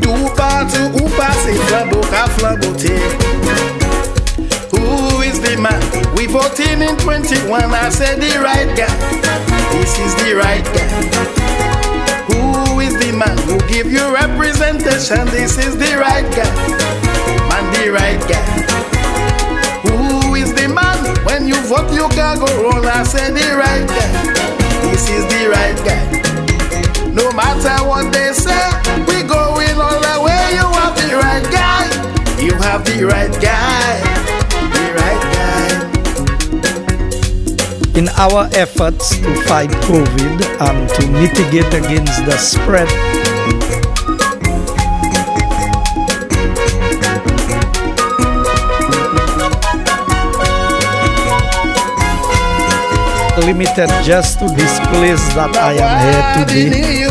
Tupa tu upa se flaboka flabote. Who is the man? We voted in 21. I said the right guy. This is the right guy. Who is the man who give you representation? This is the right guy. Man, the right guy. Who is the man? When you vote, you can go wrong. I said the right guy. This is the right guy. No matter what they say, we going all the way. You have the right guy. You have the right guy. In our efforts to fight COVID and to mitigate against the spread, limited just to this place that I am here today,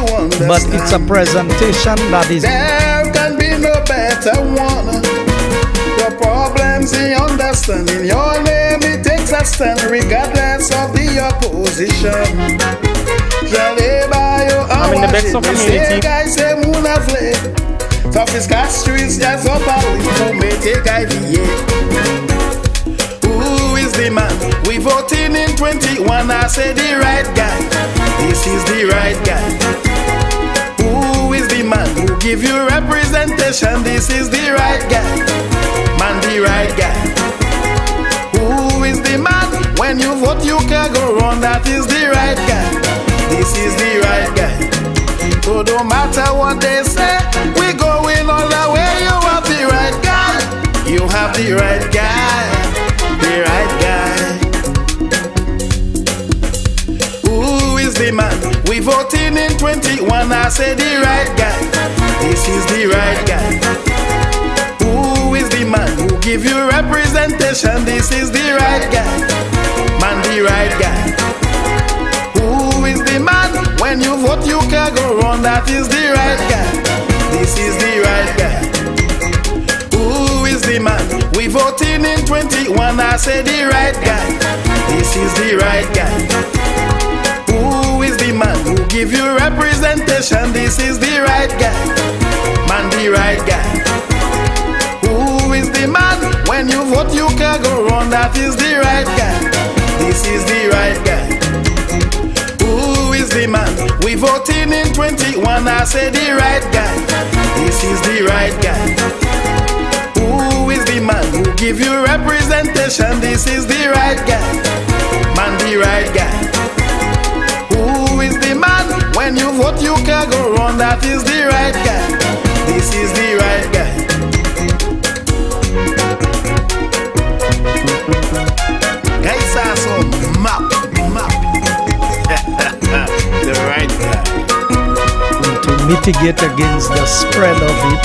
but it's a presentation that is there can be no better one. Your problems in understanding your name, it takes a stand regardless of the opposition. I'm in the best of community. Castries just up to make a guy. Who is the man? We voted in 21. I said the right guy. This is the right guy. Who is the man who give you representation? This is the right guy. Man, the right guy. Who is the man? When you vote, you can go wrong. That is the right guy. This is the right guy. So no matter what they say, we going all the way. You have the right guy. You have the right guy. The right guy. Who is the man? We voted in 21. I said the right guy. This is the right guy. Who is the man who give you representation? This is the right guy. Man, the right guy. Who is the man? When you vote, you can go wrong. That is the right guy. This is the right guy. Who is the man? We voted in 21. I said the right guy. This is the right guy. Who is the man who give you representation? This is the right guy. Man, the right guy. Who is the man? When you vote, you can go wrong. That is the right guy. This is the right guy. Who is the man? We voted in 21. I said the right guy. This is the right guy. Who is the man who give you representation? This is the right guy. Man, the right guy. Who is the man? When you vote, you can go wrong. That is the right guy. This is the right guy. Guys are so map. The right guy. to mitigate against the spread of it.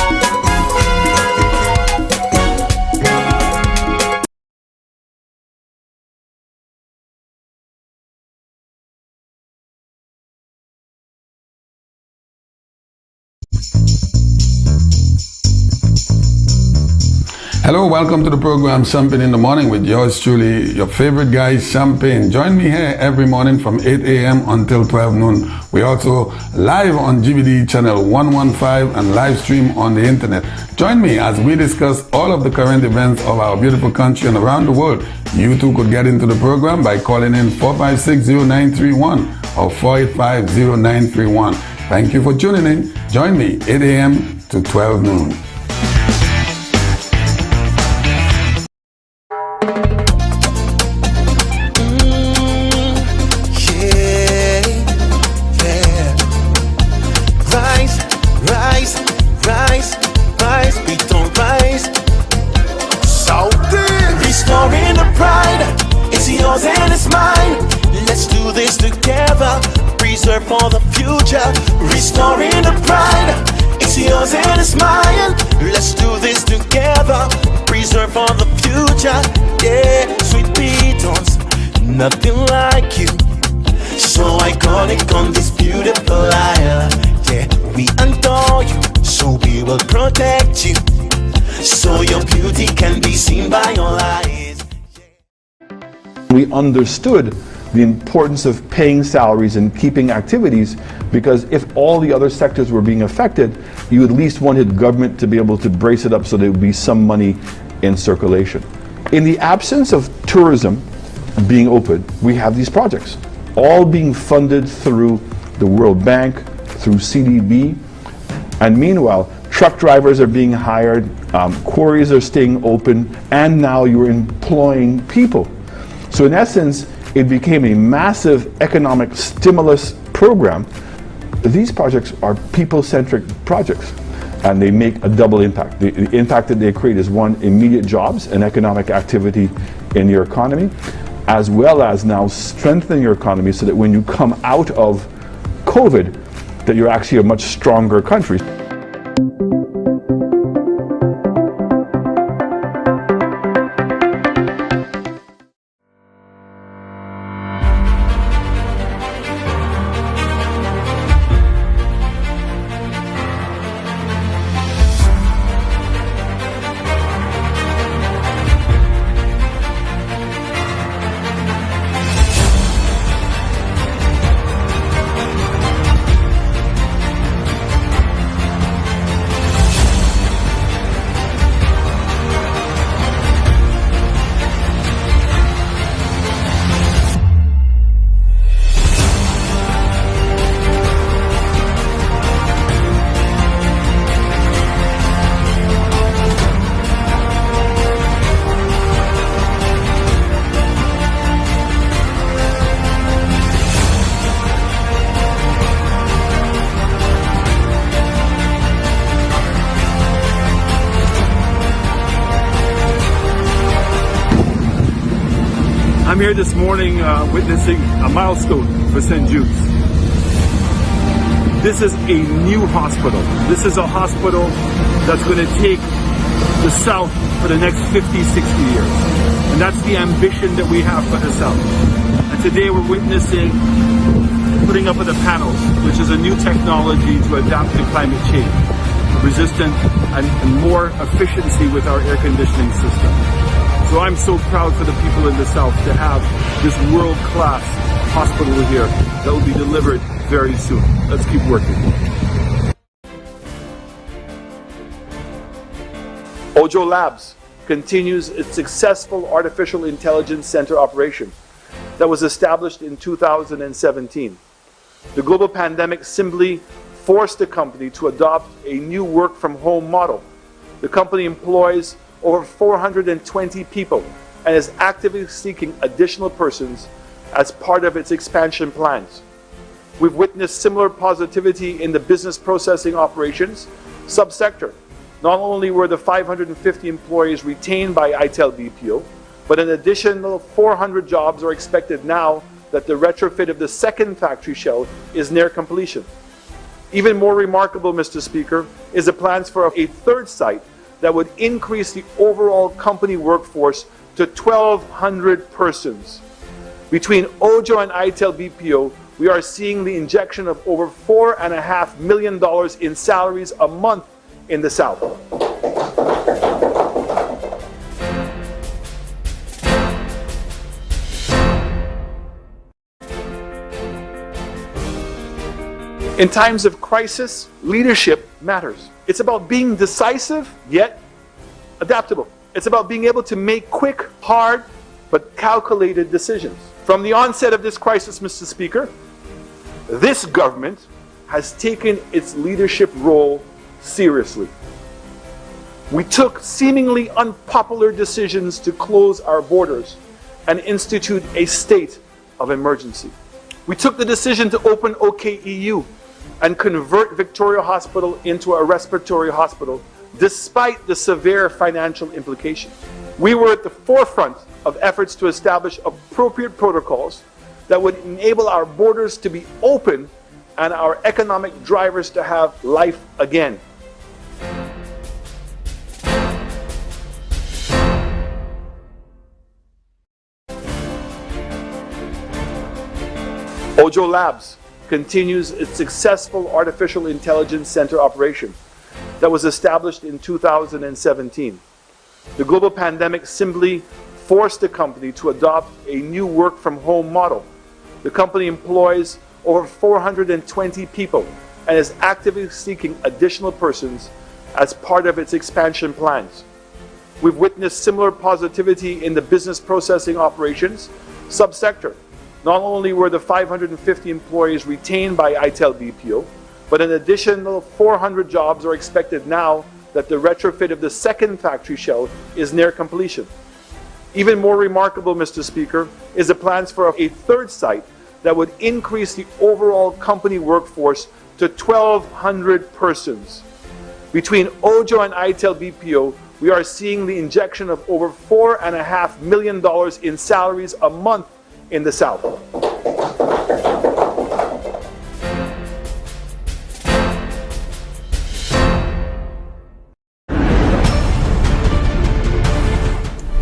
Hello, welcome to the program Champagne in the Morning with yours truly, your favorite guy, Champagne. Join me here every morning from 8 a.m. until 12 noon. We're also live on GBD channel 115 and live stream on the internet. Join me as we discuss all of the current events of our beautiful country and around the world. You too could get into the program by calling in 456-0931 or 485-0931. Thank you for tuning in. Join me 8 a.m. to 12 noon. For the future, restoring the pride. It's yours and it's mine. Let's do this together. Preserve for the future. Yeah, sweet Beatles, nothing like you. So iconic on this beautiful island. Yeah, we adore you, so we will protect you. So your beauty can be seen by all eyes. We understood the importance of paying salaries and keeping activities, because if all the other sectors were being affected, you at least wanted government to be able to brace it up so there would be some money in circulation. In the absence of tourism being open, we have these projects, all being funded through the World Bank, through CDB, and meanwhile, truck drivers are being hired, quarries are staying open, and now you're employing people. So in essence, it became a massive economic stimulus program. These projects are people-centric projects, and they make a double impact. The impact that they create is, one, immediate jobs and economic activity in your economy, as well as now strengthening your economy so that when you come out of COVID, that you're actually a much stronger country. I'm here this morning witnessing a milestone for St. Jude's. This is a new hospital. This is a hospital that's going to take the South for the next 50, 60 years. And that's the ambition that we have for the South. And today we're witnessing putting up of the panels, which is a new technology to adapt to climate change, resistant and more efficiency with our air conditioning system. So I'm so proud for the people in the South to have this world-class hospital here that will be delivered very soon. Let's keep working. Ojo Labs continues its successful artificial intelligence center operation that was established in 2017. The global pandemic simply forced the company to adopt a new work-from-home model. The company employs over 420 people and is actively seeking additional persons as part of its expansion plans. We've witnessed similar positivity in the business processing operations subsector. Not only were the 550 employees retained by ITEL BPO, but an additional 400 jobs are expected now that the retrofit of the second factory shell is near completion. Even more remarkable, Mr. Speaker, is the plans for a third site that would increase the overall company workforce to 1,200 persons. Between Ojo and ITEL BPO, we are seeing the injection of over $4.5 million in salaries a month in the South. In times of crisis, leadership matters. It's about being decisive, yet adaptable. It's about being able to make quick, hard, but calculated decisions. From the onset of this crisis, Mr. Speaker, this government has taken its leadership role seriously. We took seemingly unpopular decisions to close our borders and institute a state of emergency. We took the decision to open OKEU and convert Victoria Hospital into a respiratory hospital despite the severe financial implications. We were at the forefront of efforts to establish appropriate protocols that would enable our borders to be open and our economic drivers to have life again. Ojo Labs continues its successful artificial intelligence center operation that was established in 2017. The global pandemic simply forced the company to adopt a new work-from-home model. The company employs over 420 people and is actively seeking additional persons as part of its expansion plans. We've witnessed similar positivity in the business processing operations subsector. Not only were the 550 employees retained by ITEL BPO, but an additional 400 jobs are expected now that the retrofit of the second factory shell is near completion. Even more remarkable, Mr. Speaker, is the plans for a third site that would increase the overall company workforce to 1,200 persons. Between Ojo and ITEL BPO, we are seeing the injection of over $4.5 million in salaries a month in the South.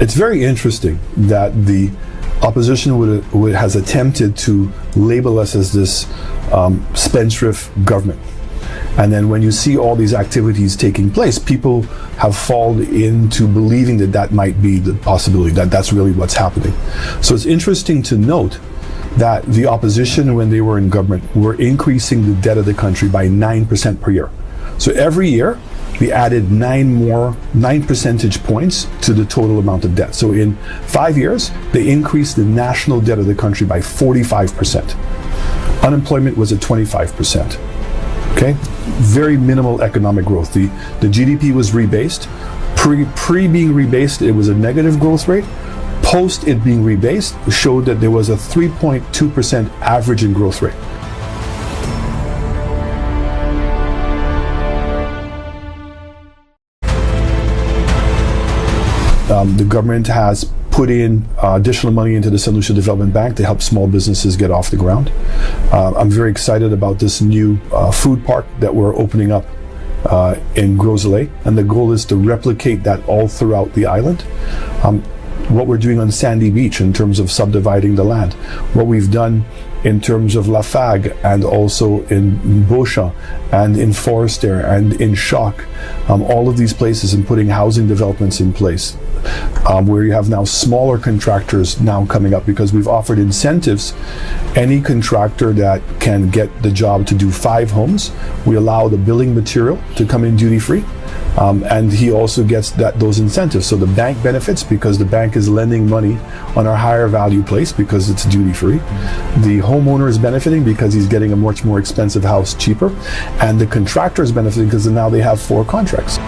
It's very interesting that the opposition has attempted to label us as this spendthrift government. And then when you see all these activities taking place, people have fallen into believing that that might be the possibility, that that's really what's happening. So it's interesting to note that the opposition, when they were in government, were increasing the debt of the country by 9% per year. So every year, we added 9 percentage points to the total amount of debt. So in 5 years, they increased the national debt of the country by 45%. Unemployment was at 25%. Okay, very minimal economic growth. The GDP was rebased. Pre being rebased, it was a negative growth rate. Post it being rebased, showed that there was a 3.2% average in growth rate. The government has put in additional money into the St. Lucia Development Bank to help small businesses get off the ground. I'm very excited about this new food park that we're opening up in Gros-Islet, and the goal is to replicate that all throughout the island. What we're doing on Sandy Beach in terms of subdividing the land, what we've done in terms of Lafague and also in Beauchamp and in Forestier and in Choc, all of these places, and putting housing developments in place, where you have now smaller contractors now coming up because we've offered incentives. Any contractor that can get the job to do 5 homes, we allow the building material to come in duty free. And he also gets those incentives. So the bank benefits because the bank is lending money on our higher value place because it's duty free. The homeowner is benefiting because he's getting a much more expensive house cheaper. And the contractor is benefiting because now they have 4 contracts.